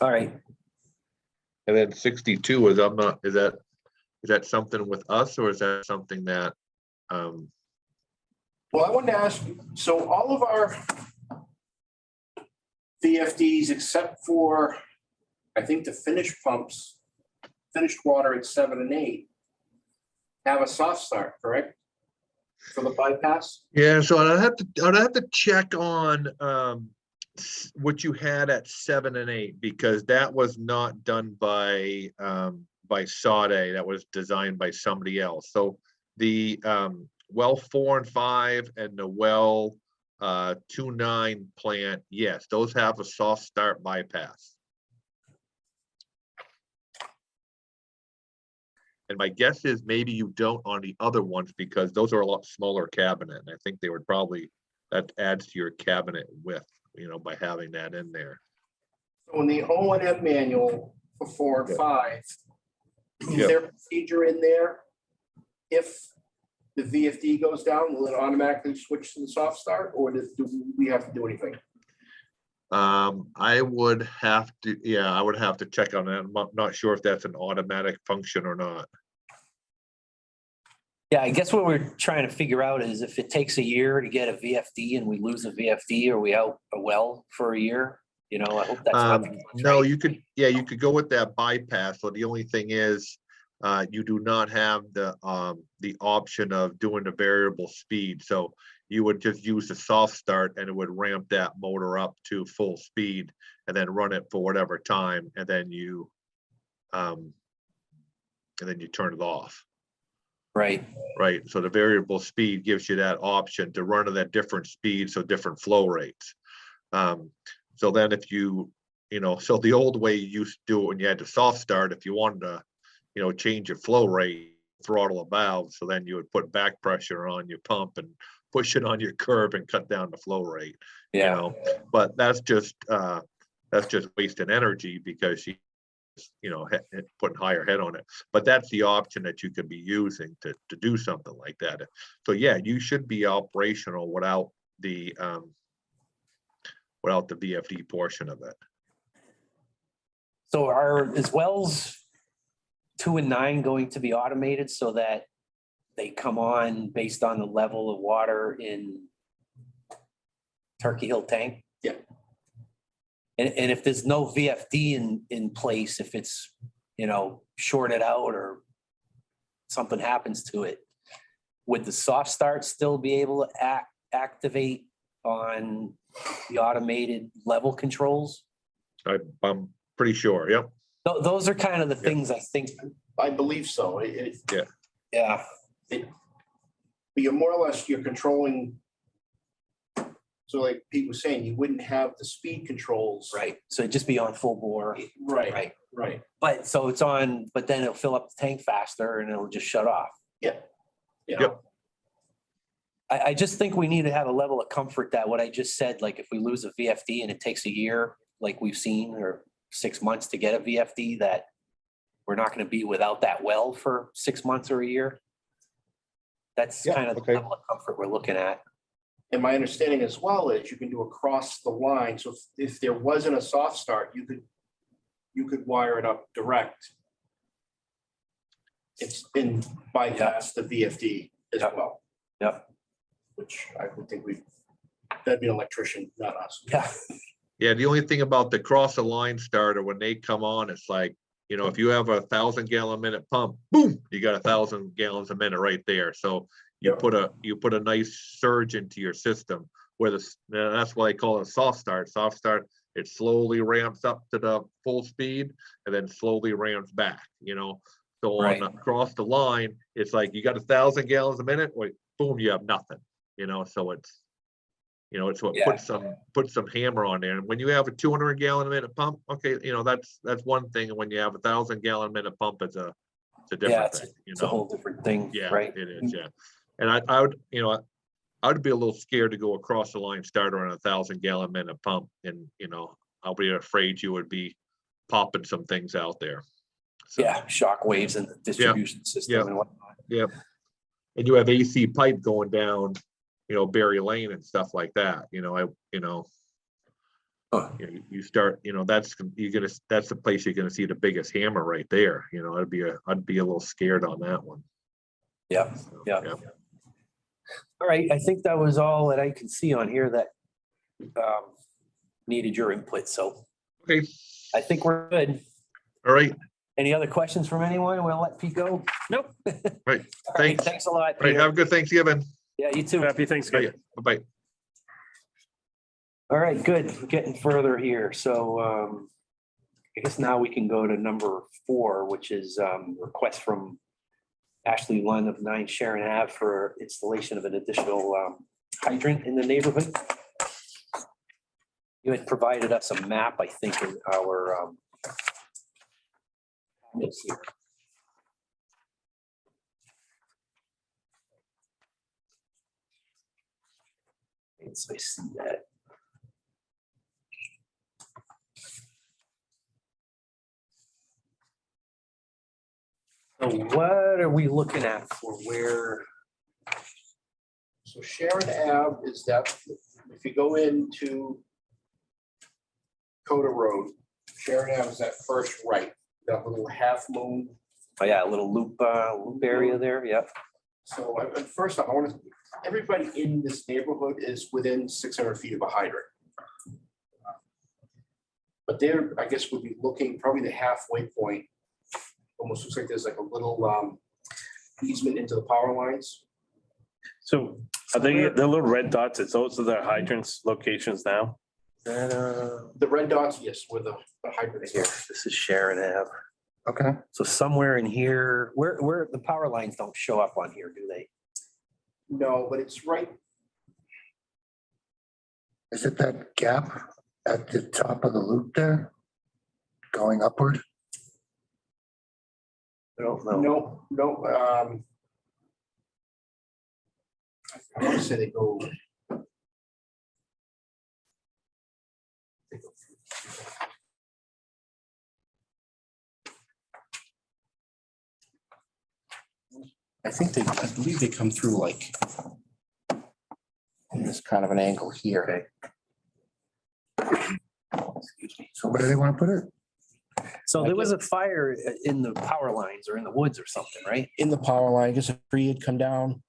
All right. And then 62 is, is that something with us, or is that something that, Well, I wanted to ask you, so all of our VFDs, except for, I think the finished pumps finished water at 7 and 8 have a soft start, correct? For the bypass? Yeah, so I'd have to check on what you had at 7 and 8, because that was not done by Sade. That was designed by somebody else. So the well 4 and 5 and the well 2-9 plant, yes, those have a soft start bypass. And my guess is maybe you don't on the other ones, because those are a lot smaller cabinet, and I think they would probably, that adds to your cabinet width, you know, by having that in there. So in the O&M manual for 4 and 5, is Yeah. there a procedure in there? If the VFD goes down, will it automatically switch to the soft start, or do we have to do anything? I would have to, yeah, I would have to check on that. I'm not sure if that's an automatic function or not. Yeah, I guess what we're trying to figure out is if it takes a year to get a VFD and we lose a VFD, are we out a well for a year? You know, I hope that's not. No, you could, yeah, you could go with that bypass. So the only thing is, you do not have the option of doing the variable speed. So you would just use the soft start and it would ramp that motor up to full speed and then run it for whatever time, and then you turn it off. Right. Right. So the variable speed gives you that option to run it at different speeds, so different flow rates. So then if you know, so the old way you used to do it when you had to soft start, if you wanted to, you know, change your flow rate, throttle a valve, so then you would put back pressure on your pump and push it on your curve and cut down the flow rate. Yeah. You know, but that's just wasting energy, because you know, putting higher head on it. But that's the option that you could be using to do something like that. So yeah, you should be operational without the VFD portion of it. So is wells 2 and 9 going to be automated so that they come on based on the level of water in Turkey Hill tank? Yeah. And if there's no VFD in place, if it's, you know, shorted out or something happens to it, would the soft start still be able to activate on the automated level controls? I'm pretty sure. Yep. Those are kind of the things I think. I believe so. Yeah. But you're more or less, you're controlling. So like Pete was saying, you wouldn't have the speed controls. Right. So it'd just be on full bore. Right. But so it's on, but then it'll fill up the tank faster and it'll just shut off. Yeah. Yep. I just think we need to have a level of comfort that what I just said, like if we lose a VFD and it takes a year, like we've seen, or 6 months to get a VFD, that we're not going to be without that well for 6 months or a year. That's Yeah, kind of okay. the level of comfort we're looking at. And my understanding as well is you can do across the line. So if there wasn't a soft start, you could wire it up direct. It's been bypass the VFD as well. Yep. Which I would think that'd be an electrician, not us. Yeah. Yeah. The only thing about the cross the line starter, when they come on, it's like, you know, if you have a 1,000 gallon a minute pump, boom, you got 1,000 gallons a minute right there. So you put a nice surge into your system, where that's why I call it a soft start. Soft start, it slowly ramps up to the full speed and then slowly ramps back, you know. So across the line, it's like you got 1,000 gallons a minute, wait, boom, you have nothing, you know. So it's, you know, it's what puts some hammer on there. And when you have a 200 gallon a minute pump, okay, you know, that's one thing. And when you have 1,000 gallon a minute pump, it's a different thing. It's a whole different thing. Yeah, right. it is. Yeah. And I would, you know, I'd be a little scared to go across the line starter on a 1,000 gallon minute pump. And, you know, I'll be afraid you would be popping some things out there. So, Yeah, shock waves in the distribution system and whatnot. Yeah. And you have AC pipe going down, you know, Berry Lane and stuff like that. You know, you start, you know, that's the place you're gonna see the biggest hammer right there. You know, I'd be a little scared on that one. Yeah. So, Yeah. All right. I think that was all that I can see on here that needed your input. So Okay. I think we're good. All right. Any other questions from anyone? We'll let Pete go. Nope. Right, All right, thanks. thanks a lot. Right, Peter. have a good Thanksgiving. Yeah, you too. Happy Thanksgiving. Bye-bye. All right, good. We're getting further here. So I guess now we can go to number 4, which is request from Ashley Lund of 9 Sharon Ave for installation of an additional hydrant in the neighborhood. You had provided us a map, I think, in our notes here. So I see that. So what are we looking at for where? So Sharon Ave is that, if you go into Coda Road, Sharon Ave is that first right, that little half moon. Oh yeah, a little loop area there. Yep. So first off, I want to, everybody in this neighborhood is within 600 feet of a hydrant. But there, I guess, would be looking probably the halfway point. Almost looks like there's like a little easement into the power lines. So are they, the little red dots, it's also their hydrants locations now? That, The red dots, yes, where the hydrant is here, here. this is Sharon Ave. Okay, So somewhere in here, where the power lines don't show up on here, do they? No, but it's right, is it that gap at the top of the loop there? Going upward? I don't know. no, I want to say they go. I believe they come through like in this kind of an angle here. Excuse me. So where do they want to put it? So there was a fire in the power lines or in the woods or something, right? In the power line, I guess a tree had come down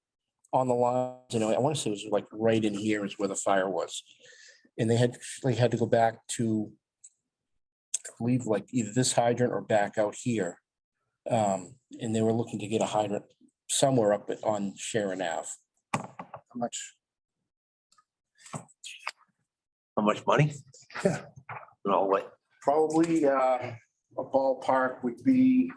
on the line, you know, I want to say it was like right in here is where the fire was. And they had to go back to, I believe, like either this hydrant or back out here. And they were looking to get a hydrant somewhere up on Sharon Ave. How much? How much money? Yeah. No, what? Probably a ballpark would be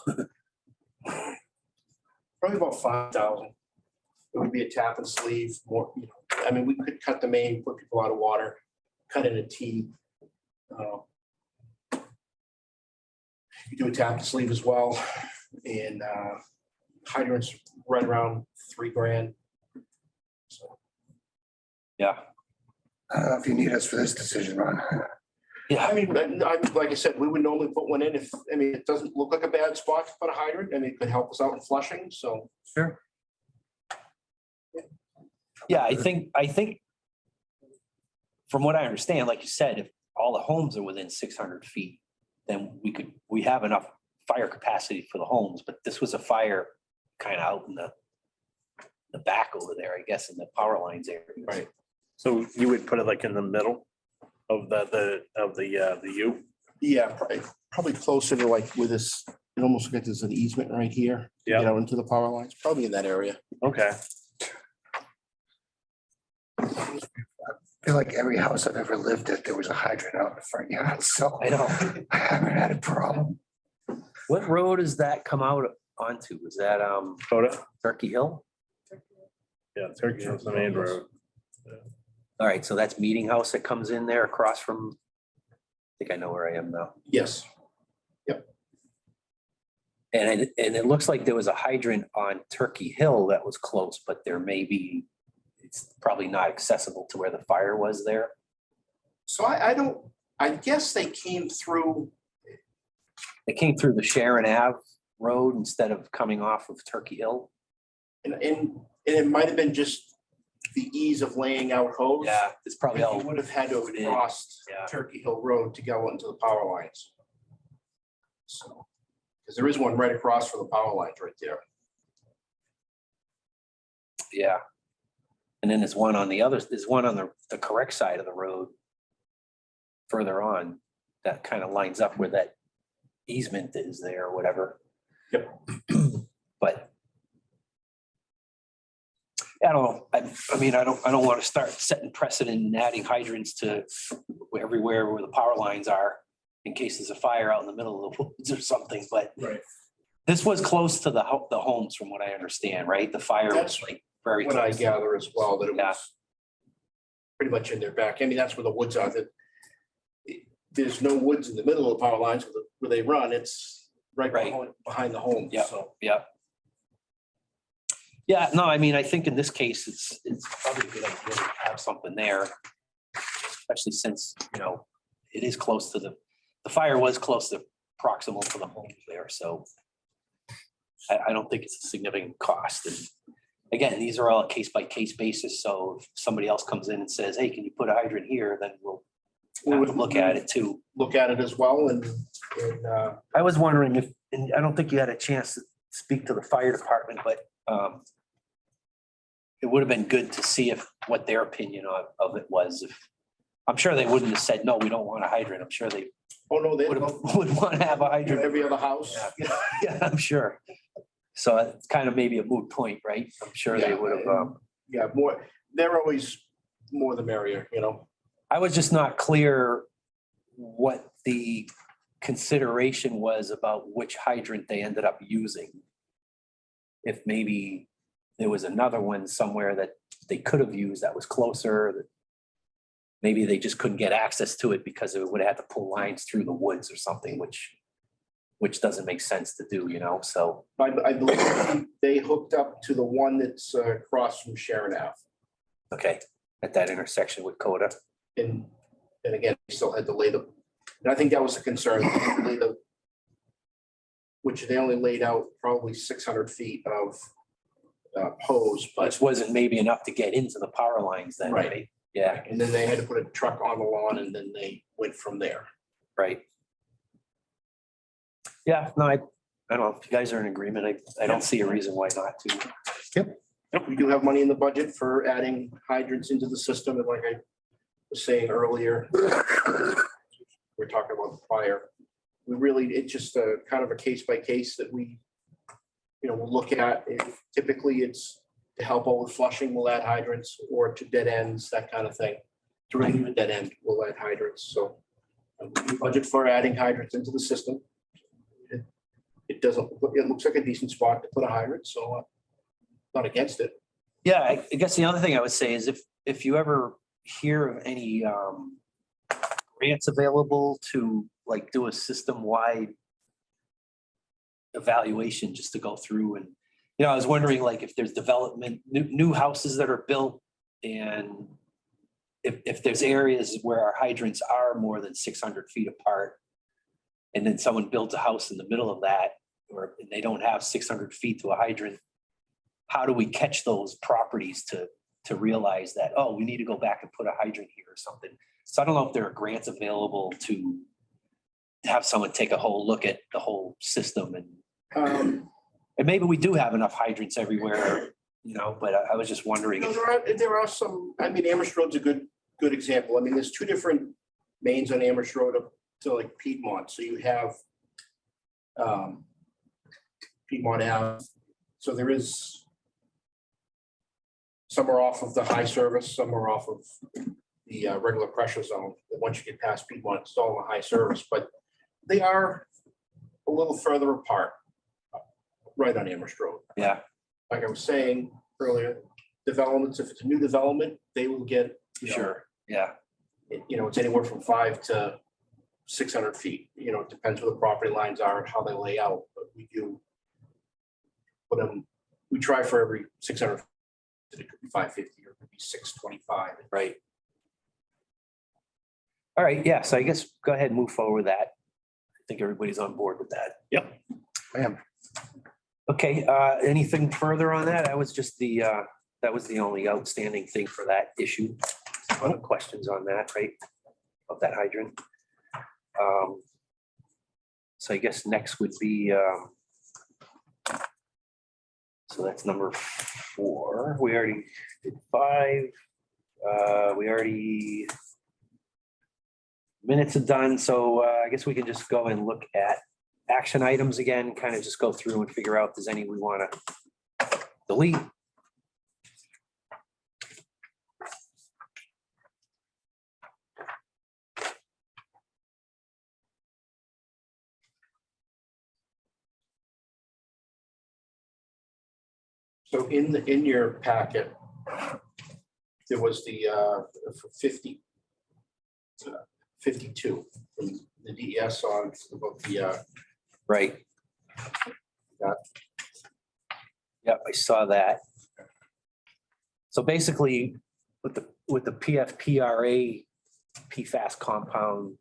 probably about 5,000. It would be a tap and sleeve, more, you know, I mean, we could cut the main, put people out of water, cut in a T. You do a tap and sleeve as well, and hydrants right around $3,000. So Yeah. I don't know if you need us for this decision, Ron. I mean, like I said, we would normally put one in if, I mean, it doesn't look like a bad spot to put a hydrant, and it could help us out in flushing, so. Sure. Yeah, I think from what I understand, like you said, if all the homes are within 600 feet, then we have enough fire capacity for the homes, but this was a fire kind of out in the back over there, I guess, in the power lines area. Right. So you would put it like in the middle of the U? Yeah, probably closer to like with this, it almost looks like there's an easement right here. to Yeah. Get out into the power lines, probably in that area. Okay. I feel like every house I've ever lived at, there was a hydrant out in the front yard, so I know. I haven't had a problem. What road does that come out onto? Is that Coda? Turkey Hill? Yeah, Turkey Hill's the main road. All right, so that's Meeting House that comes in there across from, I think I know where I am now. Yes, And it looks like there was a hydrant on Turkey Hill that was close, but there may be, it's probably not accessible to where the fire was there. so I guess they came through, It came through the Sharon Ave road instead of coming off of Turkey Hill. and it might have been just the ease of laying out hose. Yeah, it's probably You all, would have had to have crossed Yeah. Turkey Hill Road to go into the power lines. So, because there is one right across from the power lines right there. yeah. And then there's one on the other, there's one on the correct side of the road further on. that kind of lines up where that easement is there or whatever. Yep. But I don't know. I mean, I don't want to start setting precedent and adding hydrants to everywhere where the power lines are in case there's a fire out in the middle of the woods or something, but Right. this was close to the homes from what I understand, right? The fire was That's like very What I close. gather as well, that it Yeah. was pretty much in their back. I mean, that's where the woods are. There's no woods in the middle of the power lines where they run. It's right Right. behind the home. Yeah. So Yeah. Yeah, no, I mean, I think in this case, it's probably a good idea to have something there. Especially since, it is close to the fire was close to proximal to the home there, so. I don't think it's a significant cost. And again, these are all a case by case basis, so if somebody else comes in and says, hey, can you put a hydrant here, then we'll we have would to look at it too. look at it as well and I was wondering if, and I don't think you had a chance to speak to the fire department, but it would have been good to see what their opinion of it was. If I'm sure they wouldn't have said, no, we don't want a hydrant. I'm sure they oh, no, they would want to have a hydrant. every other house. Yeah, I'm sure. So it's kind of maybe a moot point, right? I'm sure they Yeah, would have. Yeah, more, they're always more the merrier, I was just not clear what the consideration was about which hydrant they ended up using. If maybe there was another one somewhere that they could have used that was closer, that maybe they just couldn't get access to it because it would have to pull lines through the woods or something, which doesn't make sense to do, so. I believe they hooked up to the one that's across from Sharon Ave. Okay, at that intersection with Coda. And again, they still had to lay the, and I think that was a concern, which they only laid out probably 600 feet of hose, but, Which wasn't maybe enough to get into the power lines then, Right. right? Yeah, and then they had to put a truck on the lawn and then they went from there. right. Yeah, no, I don't know if you guys are in agreement. I don't see a reason why not to. We do have money in the budget for adding hydrants into the system, and like I was saying earlier, we're talking about the fire. It's just a kind of a case by case that we'll look at. Typically, it's to help out with flushing, we'll add hydrants, or to dead ends, that kind of thing. To relieve a dead end, we'll add hydrants, so we budget for adding hydrants into the system. It looks like a decent spot to put a hydrant, so not against it. Yeah, I guess the other thing I would say is if you ever hear of any grants available to like do a system-wide evaluation just to go through and, I was wondering like if there's development, new houses that are built and if there's areas where our hydrants are more than 600 feet apart and then someone builds a house in the middle of that, or they don't have 600 feet to a hydrant, how do we catch those properties to realize that, oh, we need to go back and put a hydrant here or something? So I don't know if there are grants available to have someone take a whole look at the whole system and maybe we do have enough hydrants everywhere, but I was just wondering. There are some, Amherst Road's a good example. There's two different mains on Amherst Road up to like Piedmont. So you have Piedmont Ave. So there is, some are off of the high service, some are off of the regular pressure zone. Once you get past Piedmont, it's all a high service, but they are a little further apart, right on Amherst Road. Yeah, Like I was saying earlier, developments, if it's a new development, they will get, sure. Yeah, it's anywhere from 5 to 600 feet. It depends where the property lines are and how they lay out, but we do put them, we try for every 600. It could be 550 or it could be 625. right. All right, yeah, so I guess go ahead and move forward with that. I think everybody's on board with that. Yep. I am. Okay, anything further on that? That was just that was the only outstanding thing for that issue. No questions on that, right? Of that hydrant. So I guess next would be, so that's number 4. We already did 5. We already Minutes are done, so I guess we can just go and look at action items again, kind of just go through and figure out if there's any we want to delete. So in your packet, there was the 52 from the DES on about the Right. Yeah. Yep, I saw that. So basically, with the PFPRA PFAS compound,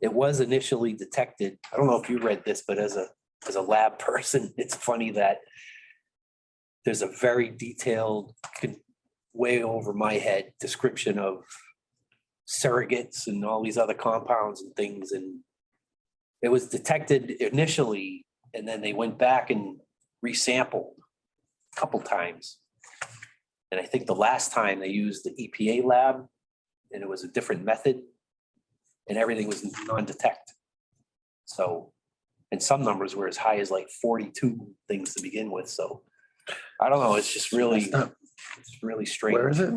it was initially detected. I don't know if you read this, but as a lab person, it's funny that there's a very detailed, way over my head description of surrogates and all these other compounds and things. And it was detected initially, and then they went back and resampled a couple times. And I think the last time they used the EPA lab, and it was a different method, and everything was non-detect. So, and some numbers were as high as like 42 things to begin with. So I don't know, it's just really, it's really strange. Where is it?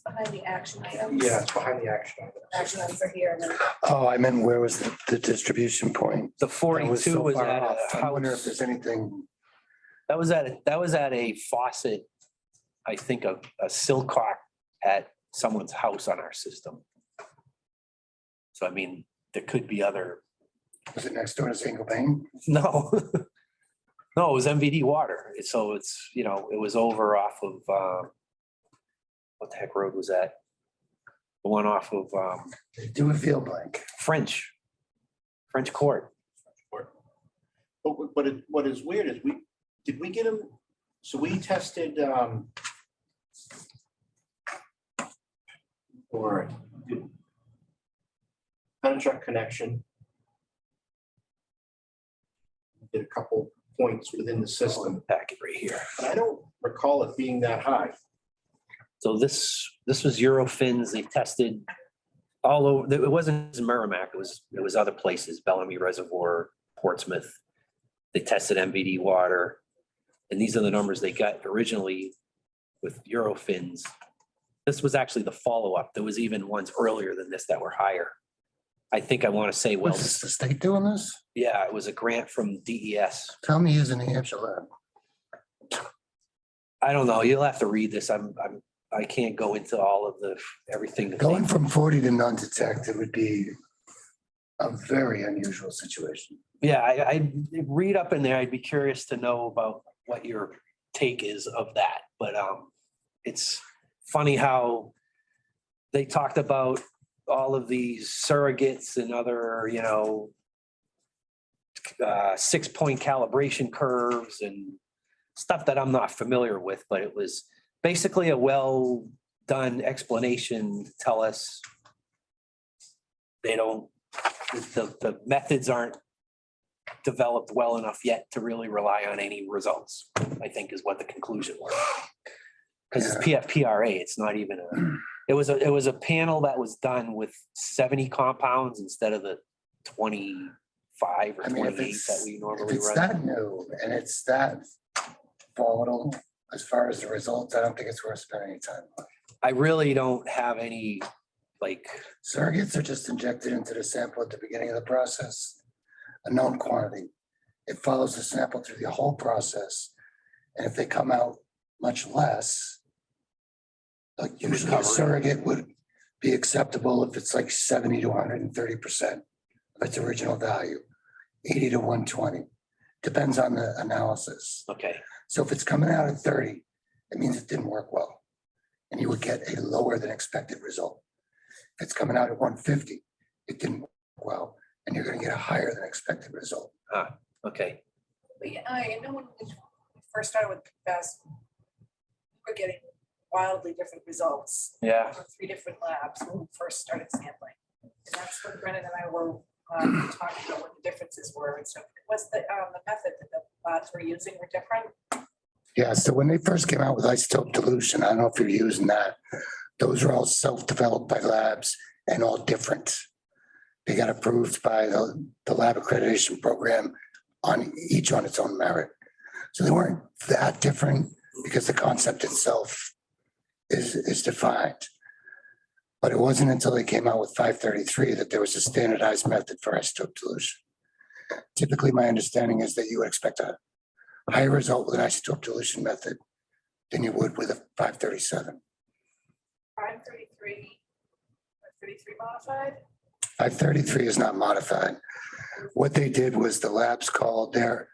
Behind the action items. yeah, it's behind the action items. Action items are here and then. Oh, I meant where was the distribution point? The That 42 so was far at off. a I wonder if house. there's anything, That was at a faucet, I think a Silcock at someone's house on our system. So I mean, there could be other, was it next door to Single Pane? no. No, it was MVD water. So it's, it was over off of, what the heck road was that? The one off of Do a field blank. French Court. But what is weird is did we get them? So we tested or contract connection. Did a couple points within the system, Packet right here. but I don't recall it being that high. So this was Eurofins. They tested all over. It wasn't just Merrimack. It was other places, Bellamy Reservoir, Portsmouth. They tested MVD water. And these are the numbers they got originally with Eurofins. This was actually the follow-up. There was even ones earlier than this that were higher. I think I want to say, well, Was the state doing this? yeah, it was a grant from DES. Tell me using the Hampshire lab. I don't know. You'll have to read this. I can't go into all of everything. that they- Going from 40 to non-detected would be a very unusual situation. Yeah, I read up in there. I'd be curious to know about what your take is of that. But it's funny how they talked about all of these surrogates and other, 6-point calibration curves and stuff that I'm not familiar with, but it was basically a well-done explanation to tell us the methods aren't developed well enough yet to really rely on any results, I think is what the conclusion was. Because it's PFPRA, it's not even it was a panel that was done with 70 compounds instead of the 25 or I mean, 28 that we if normally it's run. that new and it's that volatile as far as the results, I don't think it's worth spending any time on. I really don't have any, Surrogates are just injected into the sample at the beginning of the process, a known quantity. It follows the sample through the whole process. And if they come out much less, like usually a surrogate would be acceptable if it's like 70 to 130% of its original value, 80 to 120. Depends on the analysis. okay, So if it's coming out at 30, it means it didn't work well. And you would get a lower than expected result. If it's coming out at 150, it didn't work well, and you're gonna get a higher than expected result. okay. But yeah, I know when we first started with PFAS, we were getting wildly different results Yeah, from 3 different labs when we first started sampling. And that's when Brennan and I were talking about what the differences were and stuff. Was the method that the labs were using were different? Yeah, so when they first came out with isotope dilution, I don't know if you're using that, Those are all self-developed by labs and all different. They got approved by the lab accreditation program on each on its own merit. So they weren't that different because the concept itself is defined. But it wasn't until they came out with 533 that there was a standardized method for isotope dilution. Typically, my understanding is that you would expect a higher result with an isotope dilution method than you would with a 537. 533, 533 modified? 533 is not modified. What they did was the labs called their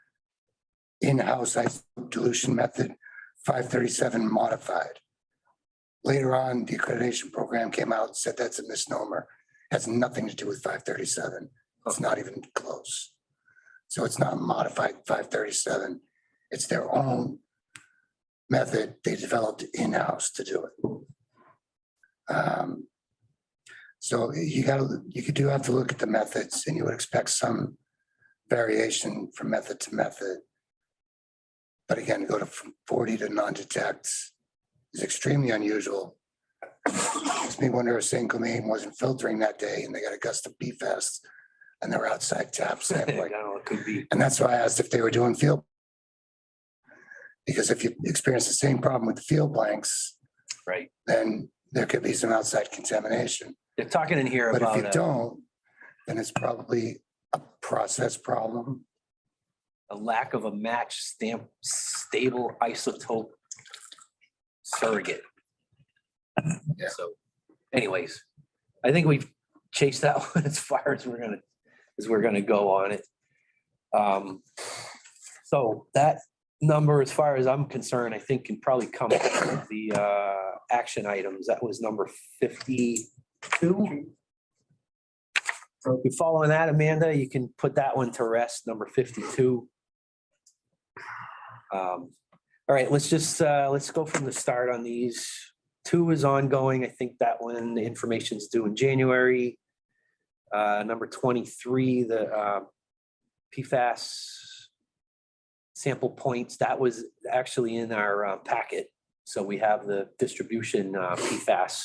in-house isotope dilution method 537 modified. Later on, the accreditation program came out and said that's a misnomer. Has nothing to do with 537. It's not even close. So it's not modified 537. It's their own method they developed in-house to do it. So you do have to look at the methods, and you would expect some variation from method to method. But again, to go to from 40 to non-detect is extremely unusual. Makes me wonder if St. Comain wasn't filtering that day and they got a gust of PFAS and their outside tap I sampling. don't know, it could be. And that's why I asked if they were doing field. Because if you experience the same problem with the field blanks, Right. then there could be some outside contamination. They're talking in here But if you about don't, then it's probably a process problem. a lack of a match stamp, stable isotope surrogate. Yeah. So anyways, I think we've chased that one as far as we're gonna go on it. So that number, as far as I'm concerned, I think can probably come with the action items. That was number 52. So if you're following that, Amanda, you can put that one to rest, number 52. All right, let's go from the start on these. 2 is ongoing. I think that one, the information's due in January. Number 23, the PFAS sample points, that was actually in our packet. So we have the distribution PFAS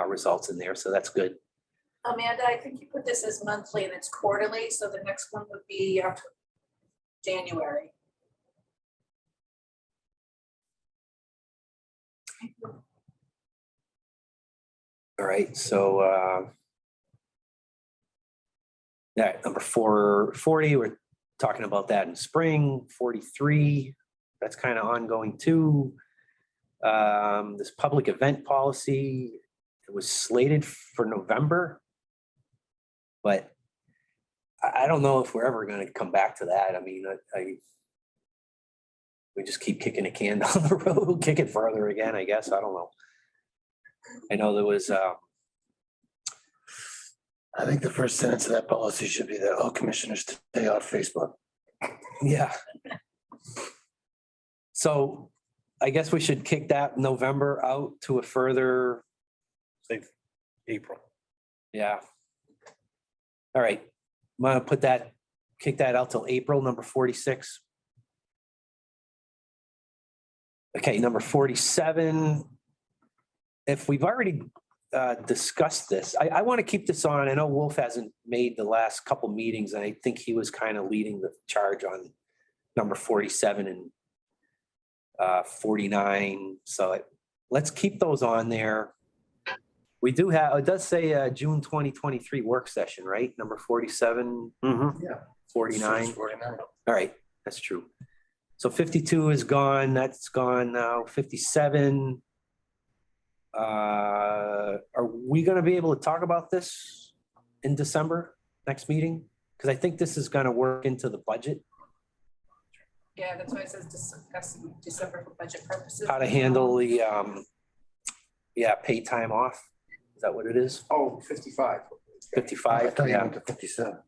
results in there, so that's good. Amanda, I think you put this as monthly and it's quarterly, so the next one would be January. All right, so yeah, number 440, we're talking about that in spring. 43, that's kind of ongoing too. This public event policy, it was slated for November. But I don't know if we're ever going to come back to that. I mean, we just keep kicking a can down the road, kick it further again, I guess. I don't know. I know there was, I think the first sentence of that policy should be that all commissioners stay off Facebook. yeah. So I guess we should kick that November out to a further, Say April. yeah. All right, I'm gonna kick that out till April, number 46. Okay, number 47. If we've already discussed this, I want to keep this on. I know Wolf hasn't made the last couple meetings, and I think he was kind of leading the charge on number 47 and 49. So let's keep those on there. We do have, it does say June 2023 work session, right? Number 47, Yeah. 49. 49. All right, that's true. So 52 is gone, that's gone now. 57. Are we gonna be able to talk about this in December, next meeting? Because I think this is gonna work into the budget, Yeah, that's why it says discuss in December for budget purposes. how to handle the, paid time off. Is that what it is? Oh, 55. I 55? thought you Yeah. went to 57.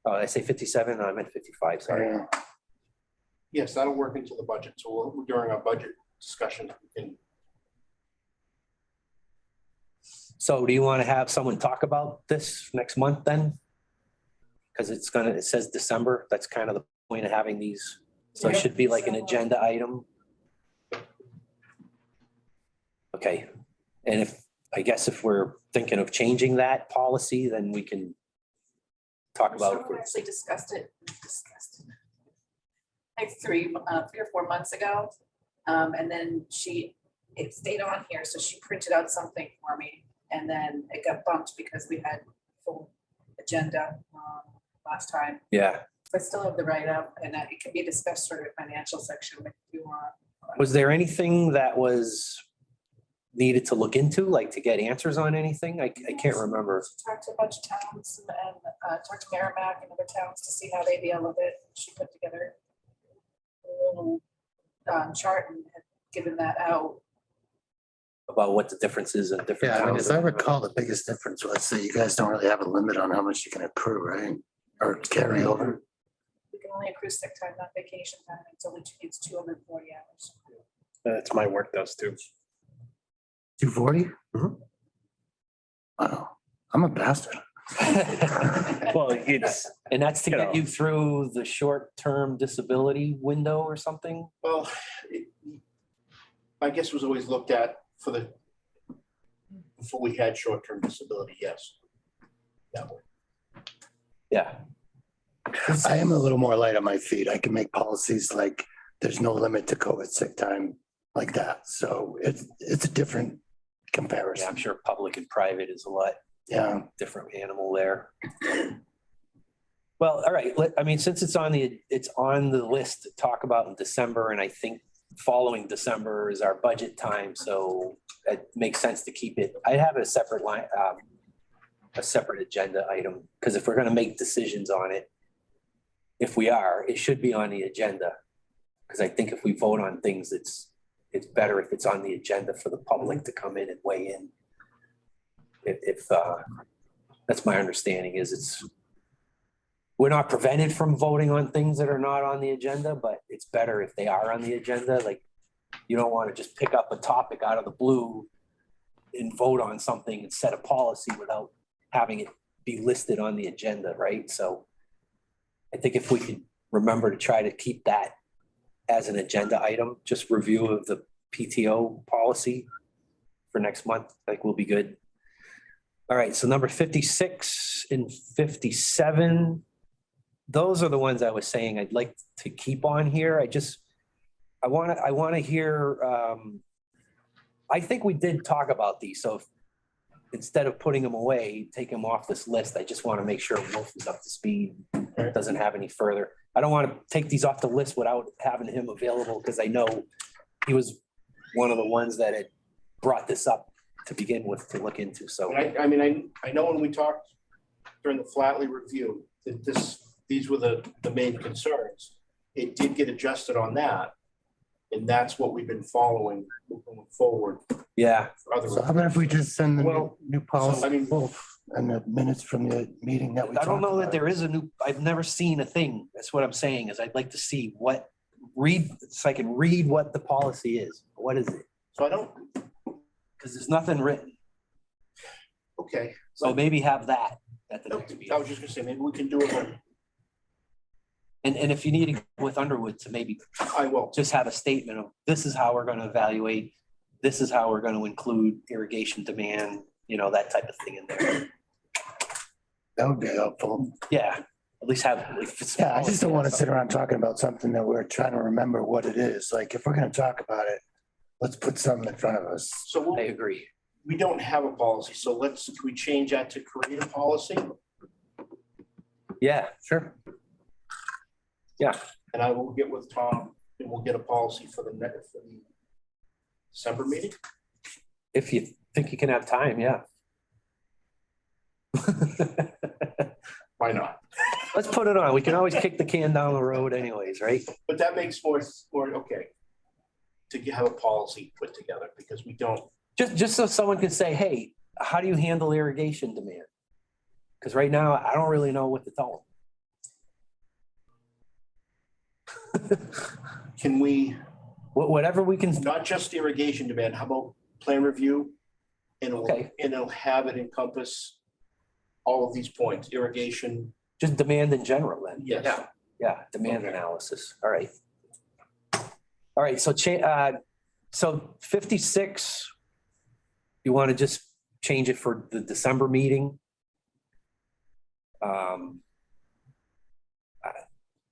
Oh, I say 57? No, I meant 55, sorry. Yeah. Yes, that'll work into the budget. So during our budget discussion, we can. So do you want to have someone talk about this next month then? Because it says December, that's kind of the point of having these. So it should be like an agenda item. Okay, And I guess if we're thinking of changing that policy, then we can talk about it. We actually discussed it. Like 3 or 4 months ago. And then it stayed on here, so she printed out something for me. And then it got bumped because we had full agenda last time. Yeah. So I still have the write-up, and it can be discussed sort of financial section if you want. Was there anything that was needed to look into, like to get answers on anything? I can't remember. Talked to a bunch of towns and talked to Merrimack and other towns to see how they deal with it. She put together a little chart and had given that out. About what the difference is in different Yeah, I mean, towns. as I recall, the biggest difference was that you guys don't really have a limit on how much you can accrue, right? Or carry over. We can only accrue sick time, not vacation time. It's 240 hours. That's my work does too. 240? Mhm. Wow, I'm a bastard. Well, and that's to You get know. you through the short-term disability window or something? Well, I guess it was always looked at before we had short-term disability, yes. That way. Yeah. I am a little more light on my feet. I can make policies like there's no limit to COVID sick time like that. So it's a different Yeah, I'm comparison. sure public and private is a lot Yeah, different animal there. Well, all right, I mean, since it's on the list to talk about in December, and I think following December is our budget time, so it makes sense to keep it. I have a separate line, a separate agenda item, because if we're gonna make decisions on it, if we are, it should be on the agenda. Because I think if we vote on things, it's better if it's on the agenda for the public to come in and weigh in. If that's my understanding is we're not prevented from voting on things that are not on the agenda, but it's better if they are on the agenda. Like, you don't want to just pick up a topic out of the blue and vote on something and set a policy without having it be listed on the agenda, right? So I think if we could remember to try to keep that as an agenda item, just review of the PTO policy for next month, like we'll be good. All right, so number 56 and 57, those are the ones I was saying I'd like to keep on here. I want to hear, I think we did talk about these. So instead of putting them away, take them off this list. I just want to make sure Wolf is up to speed, doesn't have any further. I don't want to take these off the list without having him available, because I know he was one of the ones that had brought this up to begin with to look into. So I mean, I know when we talked during the Flatley review, that these were the main concerns. It did get adjusted on that. And that's what we've been following moving forward. yeah, For other. so how about if we just send the Well, new policy I mean- and the minutes from the meeting that we I don't talked know that about? there is I've never seen a thing. That's what I'm saying is I'd like to see so I can read what the policy is. What is it? So I don't, Because there's nothing written. okay. So maybe have that at the No, next I meeting. was just gonna say, maybe we can do it. And if you need to with Underwood to maybe I will. just have a statement of this is how we're going to evaluate, this is how we're going to include irrigation demand, that type of thing in there. That would be helpful. Yeah, at least have. If it's Yeah, I just don't want to policy, sit around talking about something that we're trying to remember what it is. Like, if we're gonna talk about it, let's put something in front of us. So I agree. we don't have a policy, so can we change that to create a policy? Yeah, sure. And I will get with Tom and we'll get a policy for the December meeting. If you think you can have time, yeah. Why not? Let's put it on. We can always kick the can down the road anyways, right? But that makes more, okay. To have a policy put together because we don't, Just so someone can say, hey, how do you handle irrigation demand? Because right now, I don't really know what to tell them. can we, Whatever we can, not just irrigation demand, how about plan review? And Okay. it'll have it encompass all of these points, irrigation, just demand in general then. yes. Yeah, demand Okay. analysis. All right. All right, so so 56, You want to just change it for the December meeting?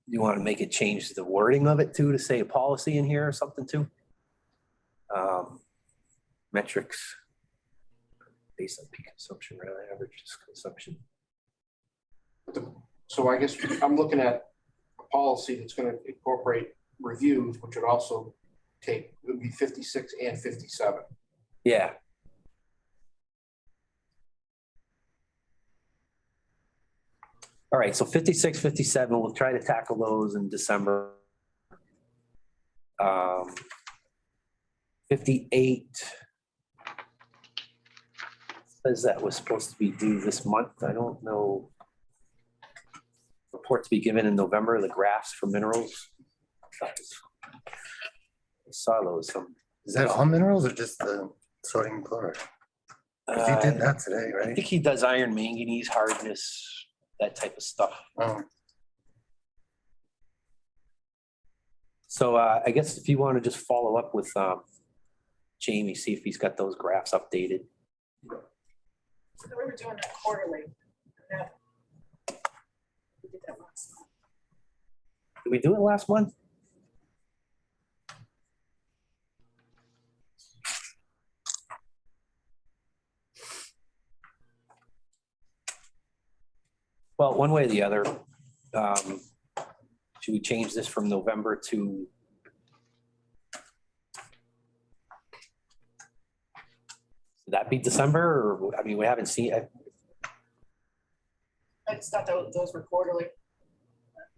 You want to make it change the wording of it too, to say a policy in here or something too? Metrics based on peak consumption rather than average consumption. So I guess I'm looking at a policy that's gonna incorporate reviews, which would also take, it would be 56 and 57. Yeah. All right, so 56, 57, we'll try to tackle those in December. 58 says that was supposed to be due this month. I don't know. Report to be given in November, the graphs for minerals. I saw those. Is that all minerals or just the sodium chloride? 'Cause he did that today, I right? think he does iron, manganese, hardness, that type of stuff. Oh, So I guess if you want to just follow up with Jamie, see if he's got those graphs updated. So we were doing that quarterly. That- we did that last month. Did we do it last month? Well, one way or the other, should we change this from November to? Would that be December or, I mean, we haven't seen, I just thought those were quarterly.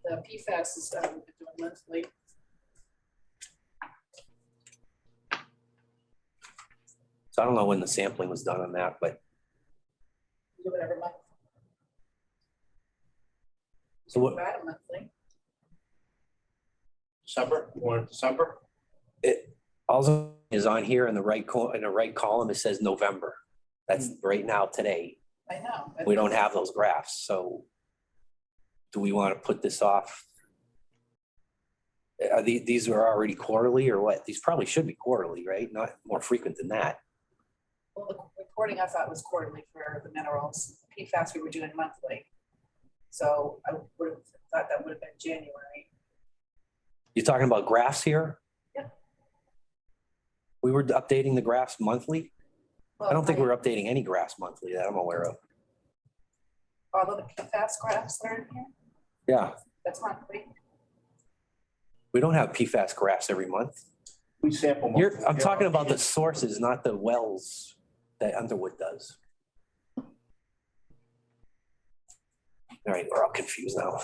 The PFAS is doing monthly. so I don't know when the sampling was done on that, but Do it every month. so what, Right, monthly. December, you want it December? also is on here in the right column, it says November. That's right now today. I know. but- We don't have those graphs, so do we want to put this off? Are these are already quarterly or what? These probably should be quarterly, right? Not more frequent than that. Well, the reporting I thought was quarterly for the minerals. PFAS we were doing monthly. So I would have thought that would have been January. You're talking about graphs here? Yeah. We were updating the graphs monthly? I don't think Well, we're updating any graphs monthly that I'm aware of. all of the PFAS graphs that are in here, Yeah, that's monthly. we don't have PFAS graphs every month. We sample. I'm talking about the sources, not the wells that Underwood does. All right, we're all confused now.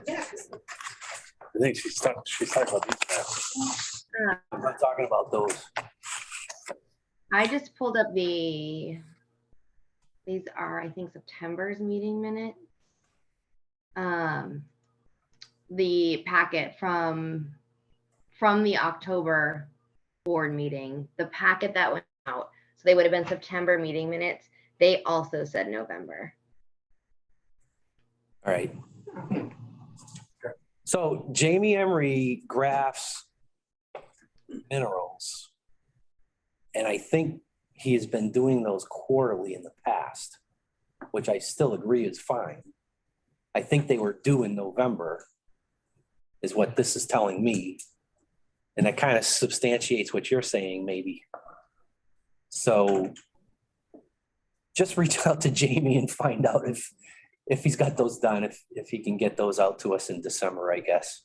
Yeah. I think she's talking about these now. I'm not talking about those. I just pulled up these are, I think, September's meeting minutes. The packet from the October board meeting, the packet that went out, so they would have been September meeting minutes. They also said November. All right. So Jamie Emery graphs minerals. And I think he has been doing those quarterly in the past, which I still agree is fine. I think they were due in November, is what this is telling me. And that kind of substantiates what you're saying, maybe. So just reach out to Jamie and find out if he's got those done, if he can get those out to us in December, I guess.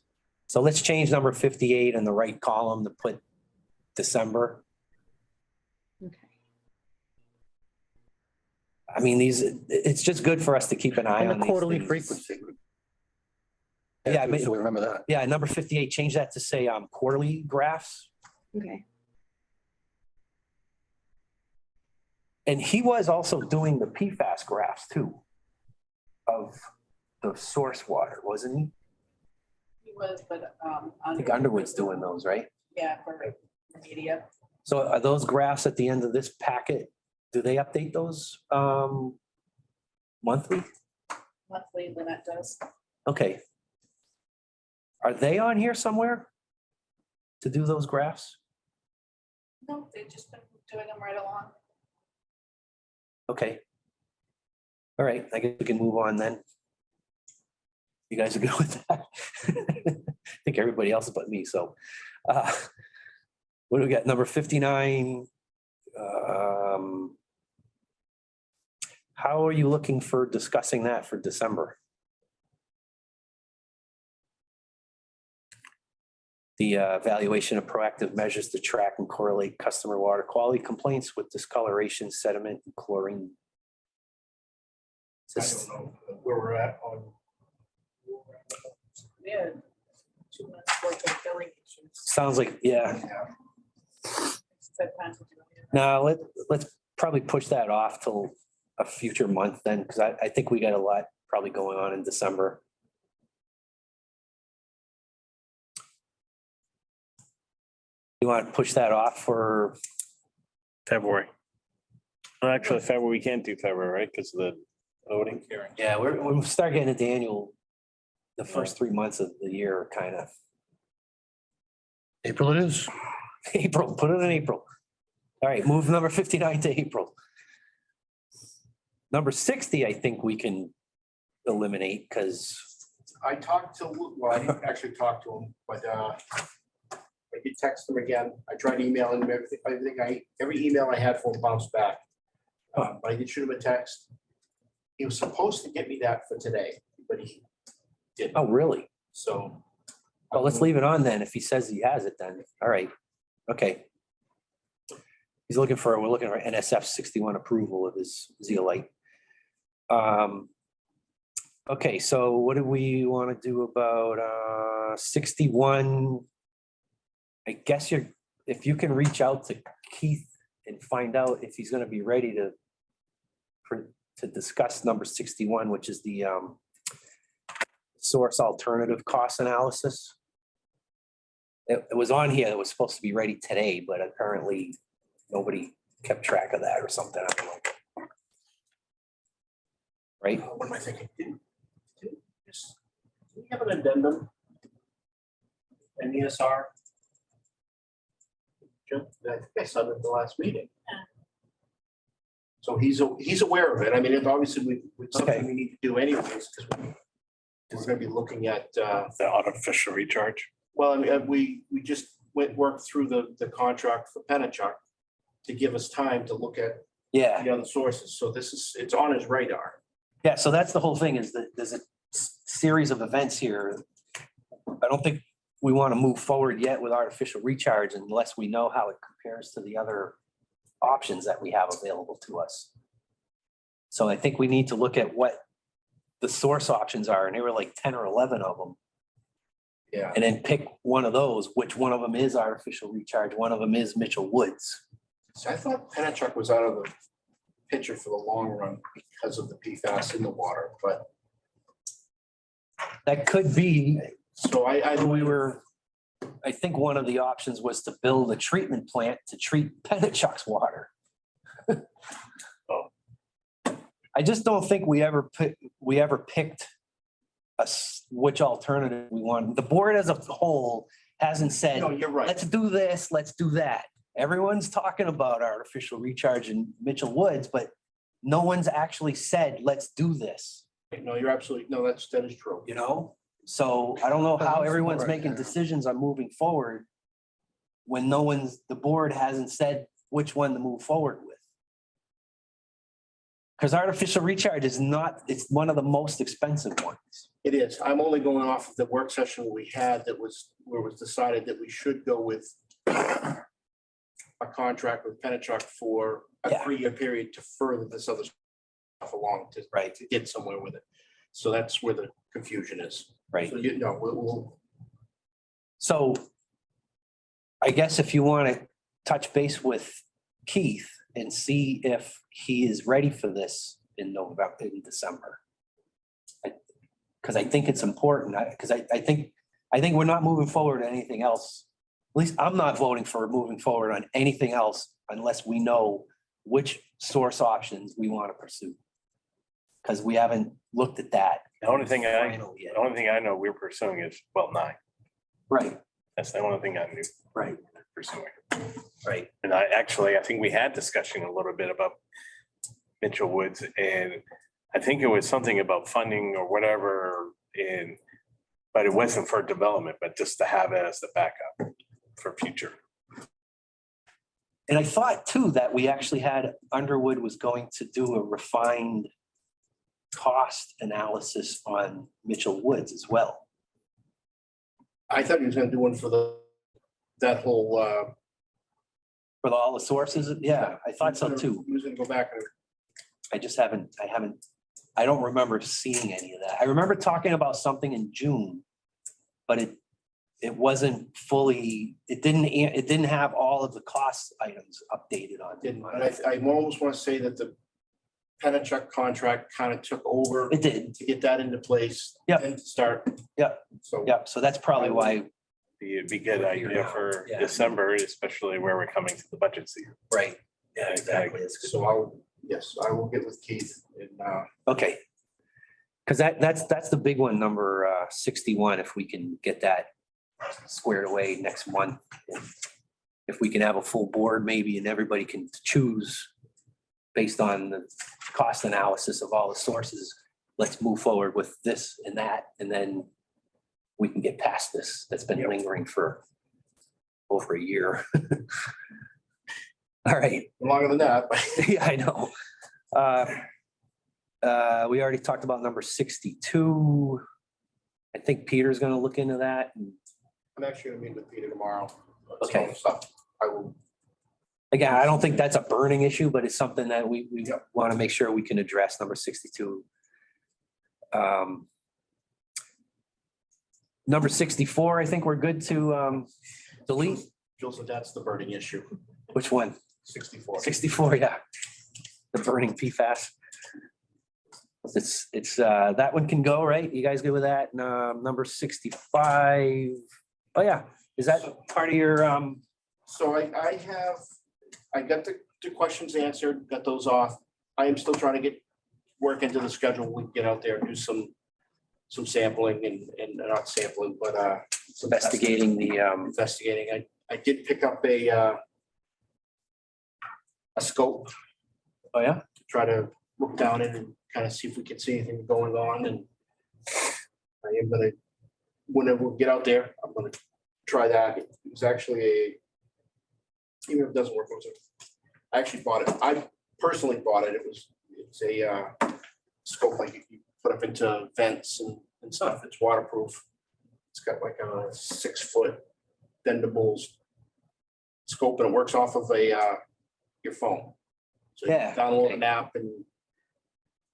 So let's change number 58 in the right column to put December. Okay. I mean, it's just good for us to keep an eye and on the these quarterly things. frequency. Yeah, I mean- So we remember that. Yeah, number 58, change that to say quarterly graphs. Okay. And he was also doing the PFAS graphs too of the source water, wasn't he? He was, but I think Underwood's doing those, right? Yeah, for media. So are those graphs at the end of this packet, do they update those monthly? Monthly, Lynette does. Okay. Are they on here somewhere to do those graphs? No, they've just been doing them right along. Okay. All right, I guess we can move on then. You guys are good with that? I think everybody else but me, so. What do we got? Number 59. How are you looking for discussing that for December? The evaluation of proactive measures to track and correlate customer water quality complaints with discoloration, sediment, and chlorine. I don't know where we're at on. Yeah. 2 months worth of billing issues. Sounds like, yeah. Said time to do it. Now, let's probably push that off till a future month then, because I think we got a lot probably going on in December. You want to push that off for, February. Well, actually, February, we can't do February, right? Because of the voting. yeah, we'll start getting into annual, the first 3 months of the year are kind of April it is. April, put it in April. All right, move number 59 to April. Number 60, I think we can eliminate because, I talked to, well, I didn't actually talk to him, but I did text him again. I tried emailing him, every email I had for him bounced back. But I did shoot him a text. He was supposed to get me that for today, but he didn't, oh, really? so. Well, let's leave it on then. If he says he has it, then, all right, okay. We're looking for NSF 61 approval of his zeolite. Okay, so what do we want to do about 61? I guess if you can reach out to Keith and find out if he's gonna be ready to discuss number 61, which is the source alternative cost analysis. It was on here, it was supposed to be ready today, but apparently nobody kept track of that or something, I don't know. Right? What am I thinking? Do we have an addendum? An ESR? I think I saw it at the last meeting. So he's aware of it. I mean, it's obviously it's something we need to do anyways, because we're gonna be looking at, The artificial recharge. well, I mean, we just worked through the contract for Penachuk to give us time to look at Yeah, the other sources. So it's on his radar. yeah, so that's the whole thing is that there's a series of events here. I don't think we want to move forward yet with artificial recharge unless we know how it compares to the other options that we have available to us. So I think we need to look at what the source options are, and there were like 10 or 11 of them. Yeah. And then pick one of those, which one of them is artificial recharge, one of them is Mitchell Woods. So I thought Penachuk was out of the picture for the long run because of the PFAS in the water, but That could be, so I think one of the options was to build a treatment plant to treat Penachuk's water. I just don't think we ever picked which alternative we want. The board as a whole hasn't said, no, you're right. let's do this, let's do that. Everyone's talking about artificial recharge in Mitchell Woods, but no one's actually said, let's do this, No, you're absolutely, no, that is true. you know? So I don't know how Sounds everyone's smart, making yeah. decisions on moving forward when the board hasn't said which one to move forward with. Because artificial recharge is not, it's one of the most expensive ones. It is. I'm only going off of the work session we had where it was decided that we should go with a contract with Penachuk for a Yeah. 3-year period to further this other stuff along to get somewhere with it. So that's where the confusion is. Right. So you know, we'll So I guess if you want to touch base with Keith and see if he is ready for this in December. Because I think it's important, because I think we're not moving forward on anything else. At least I'm not voting for moving forward on anything else unless we know which source options we want to pursue. Because we haven't looked at that. The only thing final yet. I know we're pursuing is well 9. Right, That's the only thing I knew right, pursuing. right. And I think we had discussion a little bit about Mitchell Woods, and I think it was something about funding or whatever but it wasn't for development, but just to have it as the backup for future. And I thought too that we actually had, Underwood was going to do a refined cost analysis on Mitchell Woods as well. I thought he was gonna do one for that whole. For all the sources, yeah, I thought so too. He was gonna go back and I just haven't, I don't remember seeing any of that. I remember talking about something in June, but it wasn't fully, it didn't have all of the cost items updated on. didn't, and I almost want to say that the Penachuk contract kind of took over It did, to get that into place. Yep. And to start. Yep. So. yeah, so that's probably why, It'd be a good idea for Yeah. December, especially where we're coming to the budget season. right, yeah, exactly. It's good. So I will get with Keith and, Okay. Because that's the big one, number 61, if we can get that squared away next month. If we can have a full board maybe and everybody can choose based on the cost analysis of all the sources, let's move forward with this and that, and then we can get past this. That's been lingering for over a year. All right. longer than that. Yeah, I know. We already talked about number 62. I think Peter's gonna look into that. I'm actually gonna meet with Peter tomorrow. Okay. So I will. Again, I don't think that's a burning issue, but it's something that we want to make sure we can address, number 62. Number 64, I think we're good to delete. Jill said that's the burning issue. Which one? 64. 64, yeah. The burning PFAS. It's that one can go, right? You guys good with that? Number 65. Oh, yeah. Is that part of your, So I got the questions answered, got those off. I am still trying to get work into the schedule. We can get out there and do some sampling and not sampling, but some investigating the, investigating. I did pick up a scope oh, yeah? to try to look down it and kind of see if we can see anything going on. And I am gonna, whenever we get out there, I'm gonna try that. It was actually even if it doesn't work, I actually bought it. I personally bought it. It's a scope like you put up into vents and stuff. It's waterproof. It's got like a 6-foot bendable scope and it works off of your phone. So you Yeah, download okay. an app and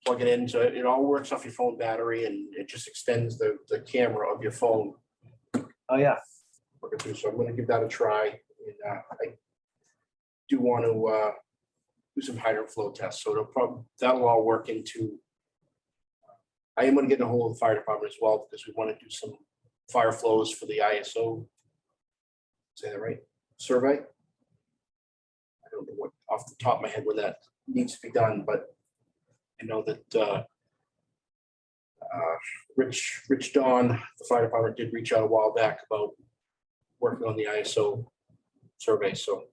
plug it in. So it all works off your phone battery and it just extends the camera of your phone. Oh, yeah. Working through. So I'm gonna give that a try. And I do want to do some hydrant flow tests. So that'll all work into. I am gonna get in a hold of the fire department as well because we want to do some fire flows for the ISO. Say that right? Survey. I don't know what off the top of my head when that needs to be done, but I know that Rich Dawn, the fire department, did reach out a while back about working on the ISO survey. So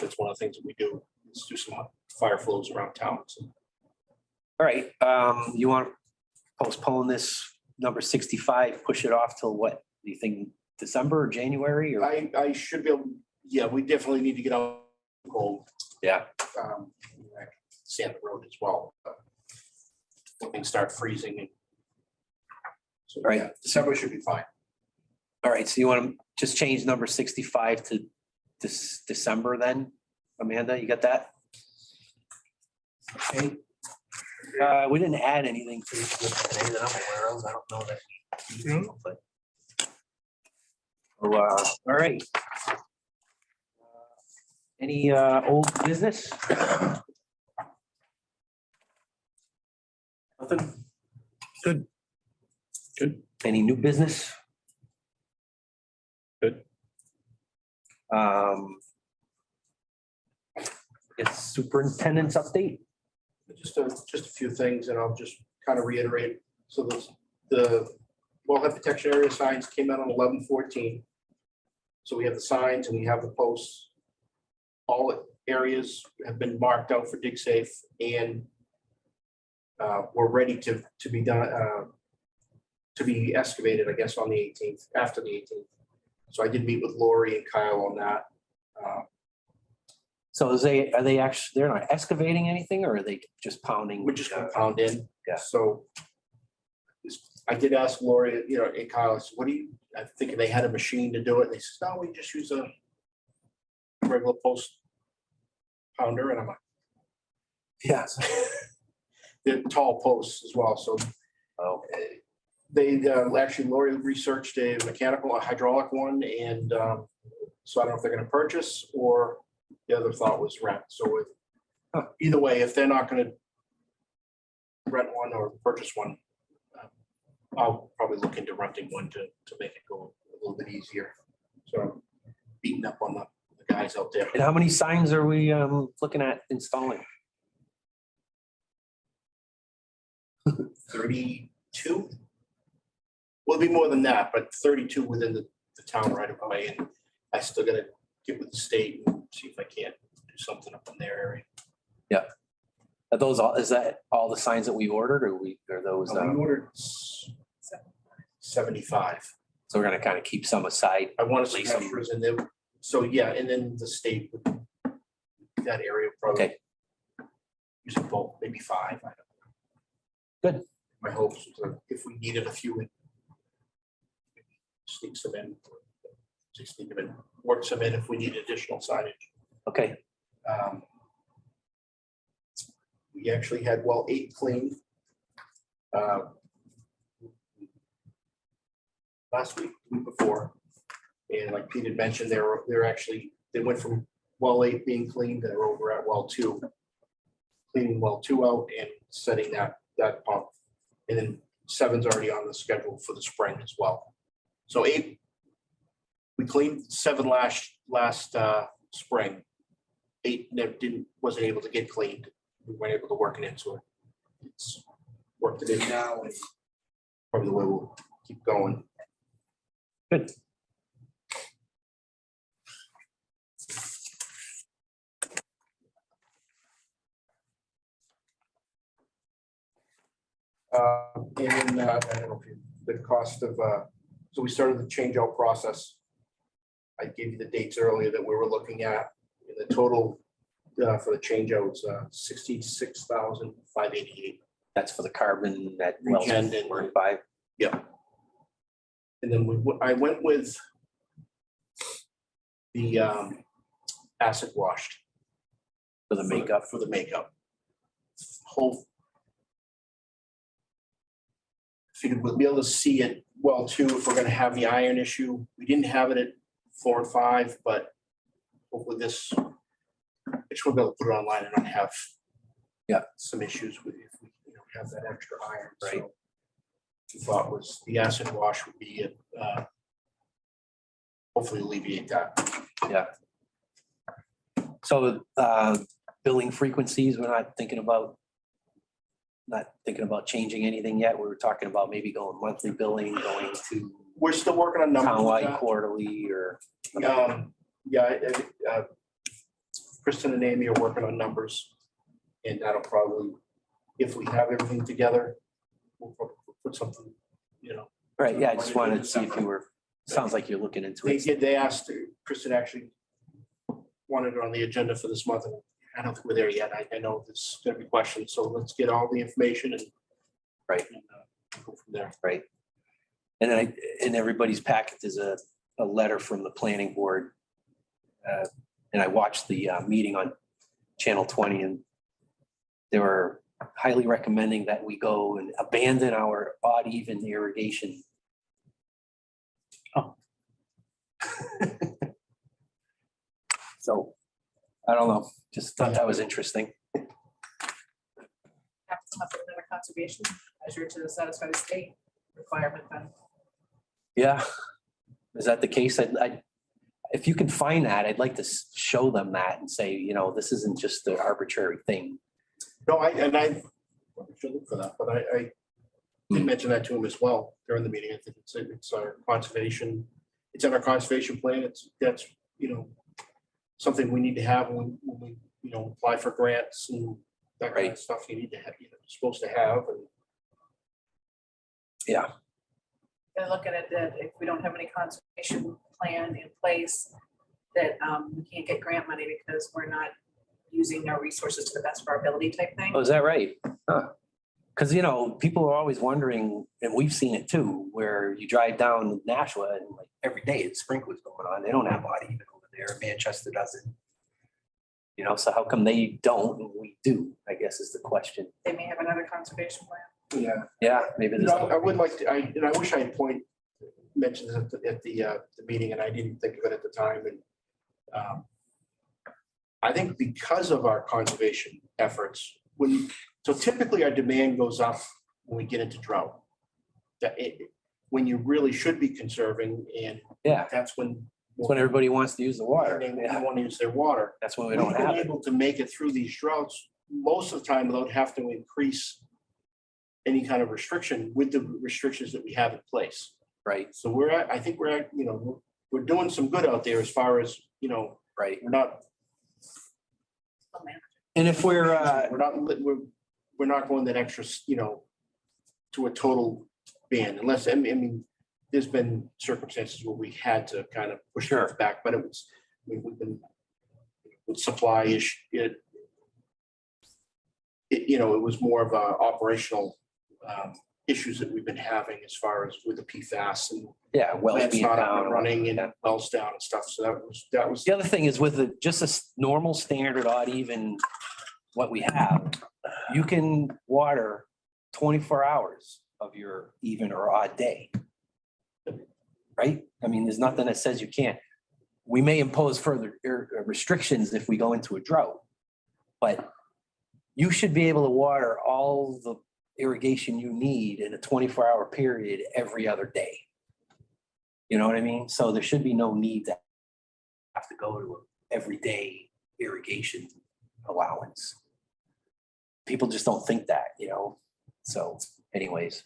that's one of the things that we do is do some fire flows around town. So All right, you want to postpone this number 65, push it off till what? Do you think December or January or? I should be able, yeah, we definitely need to get out cold. Yeah, Sand the road as well. Things start freezing. And so, Right. yeah, December should be fine. all right, so you want to just change number 65 to this December then? Amanda, you got that? Okay. We didn't add anything to this list today that I'm aware of. I don't know that. But- Oh, all right. Any old business? Nothing? Good. Good. Any new business? Good. It's superintendent's update. Just a few things and I'll just kind of reiterate. So the wellhead protection area signs came out on 11/14. So we have the signs and we have the posts all areas have been marked out for dig safe and we're ready to be done, to be excavated, I guess, on the 18th, after the 18th. So I did meet with Lori and Kyle on that. So are they actually, they're not excavating anything or are they just pounding? We're just gonna pound in. Yeah. So I did ask Lori, you know, and Kyle, I said, what do you, I'm thinking they had a machine to do it. And they said, no, we just use a regular post pounder. And I'm like, Yeah. they're tall posts as well. So Oh, they actually, Lori researched a mechanical, a hydraulic one. And so I don't know if they're gonna purchase or the other thought was rent. So either way, if they're not gonna rent one or purchase one, I'll probably look into renting one to make it go a little bit easier. So beating up on the guys out there. and how many signs are we looking at installing? 32? Will be more than that, but 32 within the town right away. And I still gotta get with the state and see if I can't do something up in their area. Are those all, is that all the signs that we ordered or are those, We ordered 75. so we're gonna kind of keep some aside? I want to see Place 'em. extras in there. So yeah, and then the state, would- that area probably. Okay. Use a bulk, maybe 5. I don't know. Good. My hopes is that if we needed a few. Sneak some in. Just sneak them in, work some in if we need additional signage. Okay, We actually had well 8 cleaned. Last week before, and like Pete had mentioned, they're actually, they went from well 8 being cleaned, they're over at well 2. Cleaning well 2 out and setting that pump. And then 7's already on the schedule for the spring as well. So 8, we cleaned 7 last spring. 8 wasn't able to get cleaned. We weren't able to work it into it. It's worked it in now and probably the way we'll keep going. good. And I don't know if the cost of, so we started the changeout process. I gave you the dates earlier that we were looking at. And the total for the changeouts, 66,588. That's for the carbon that wells Regen and- work by. Yeah. And then I went with the acid washed. For the makeup. For the makeup. Whole. Figured we'll be able to see it well too, if we're gonna have the iron issue. We didn't have it at 4 and 5, but hopefully this, I just want to be able to put it online and not have some issues with if we have that extra iron. Right. So the thought was the acid wash would be hopefully alleviate that. Yeah. So billing frequencies, we're not thinking about changing anything yet. We were talking about maybe going monthly billing, going to We're still working on numbers. with townwide that. quarterly or. Kristen and Amy are working on numbers. And that'll probably, if we have everything together, we'll probably put something, Right, yeah, I just wanted to see if you were, sounds like you're looking into it. they asked, Kristen actually wanted it on the agenda for this month. And I don't think we're there yet. I know there's gonna be questions, so let's get all the information and. Right. and, go from there. Right. And then in everybody's packet, there's a letter from the planning board. And I watched the meeting on Channel 20 and they were highly recommending that we go and abandon our odd even irrigation. Oh. So, I don't know, just thought that was interesting. Have to come up with another conservation measure to satisfy the state requirement then. Yeah. Is that the case? If you can find that, I'd like to show them that and say, this isn't just the arbitrary thing. No, I should look for that, but I did mention that to him as well during the meeting. I think it's our conservation, it's in our conservation plan. That's something we need to have when we, apply for grants and that kind of Right. stuff you need to have, you're supposed to have. And Yeah, And looking at that, if we don't have any conservation plan in place, that we can't get grant money because we're not using our resources to the best of our ability type thing. oh, is that right? Because, people are always wondering, and we've seen it too, where you drive down Nashua and like every day it's sprinklers going on. They don't have body even over there. Manchester doesn't. So how come they don't and we do, I guess is the question. They may have another conservation plan. yeah, Yeah, maybe there's. I would like to, and I wish I had mentioned this at the meeting, and I didn't think of it at the time. And I think because of our conservation efforts, so typically our demand goes up when we get into drought. When you really should be conserving, and Yeah, that's when. that's when everybody wants to use the water. They Yeah, want to use their water. that's when we We've don't been have it. able to make it through these droughts most of the time without having to increase any kind of restriction with the restrictions that we have in place. Right, So I think we're doing some good out there as far as, right. we're not, Oh, man. And if we're, we're not going that extra, to a total ban unless, I mean, there's been circumstances where we had to kind of push things back, but we've been with supply issue, it was more of a operational issues that we've been having as far as with the PFAS and yeah, wells plants being not up down. and running Yeah. and wells down and stuff. So that was, The other thing is with just a normal standard odd even what we have, you can water 24 hours of your even or odd day. Right? I mean, there's nothing that says you can't. We may impose further restrictions if we go into a drought. But you should be able to water all the irrigation you need in a 24-hour period every other day. You know what I mean? So there should be no need to have to go to an everyday irrigation allowance. People just don't think that, So anyways.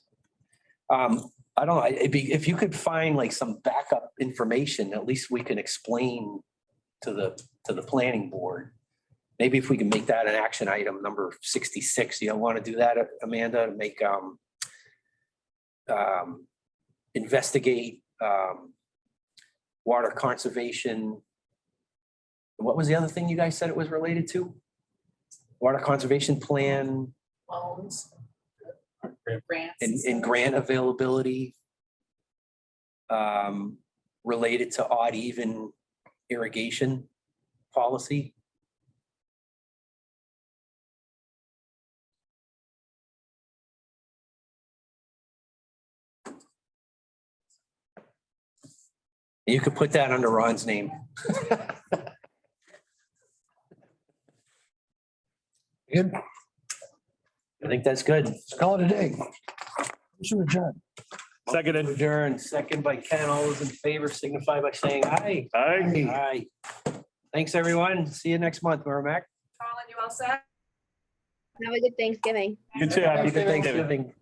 I don't know, if you could find like some backup information, at least we can explain to the planning board. Maybe if we can make that an action item, number 66, you don't want to do that, Amanda, to make, investigate, water conservation. What was the other thing you guys said it was related to? Water conservation plan Loans. Grants. and grant availability. Related to odd even irrigation policy. You could put that under Ron's name. Good. I think that's good. Let's call it a day. Motion adjourned. Seconded. Adjourned, second by Ken. All those in favor signify by saying aye. Aye. Aye. Thanks, everyone. See you next month, Merrimack. Colin, you all set? Have a good Thanksgiving. You too. Happy Happy Thanksgiving. Thanksgiving.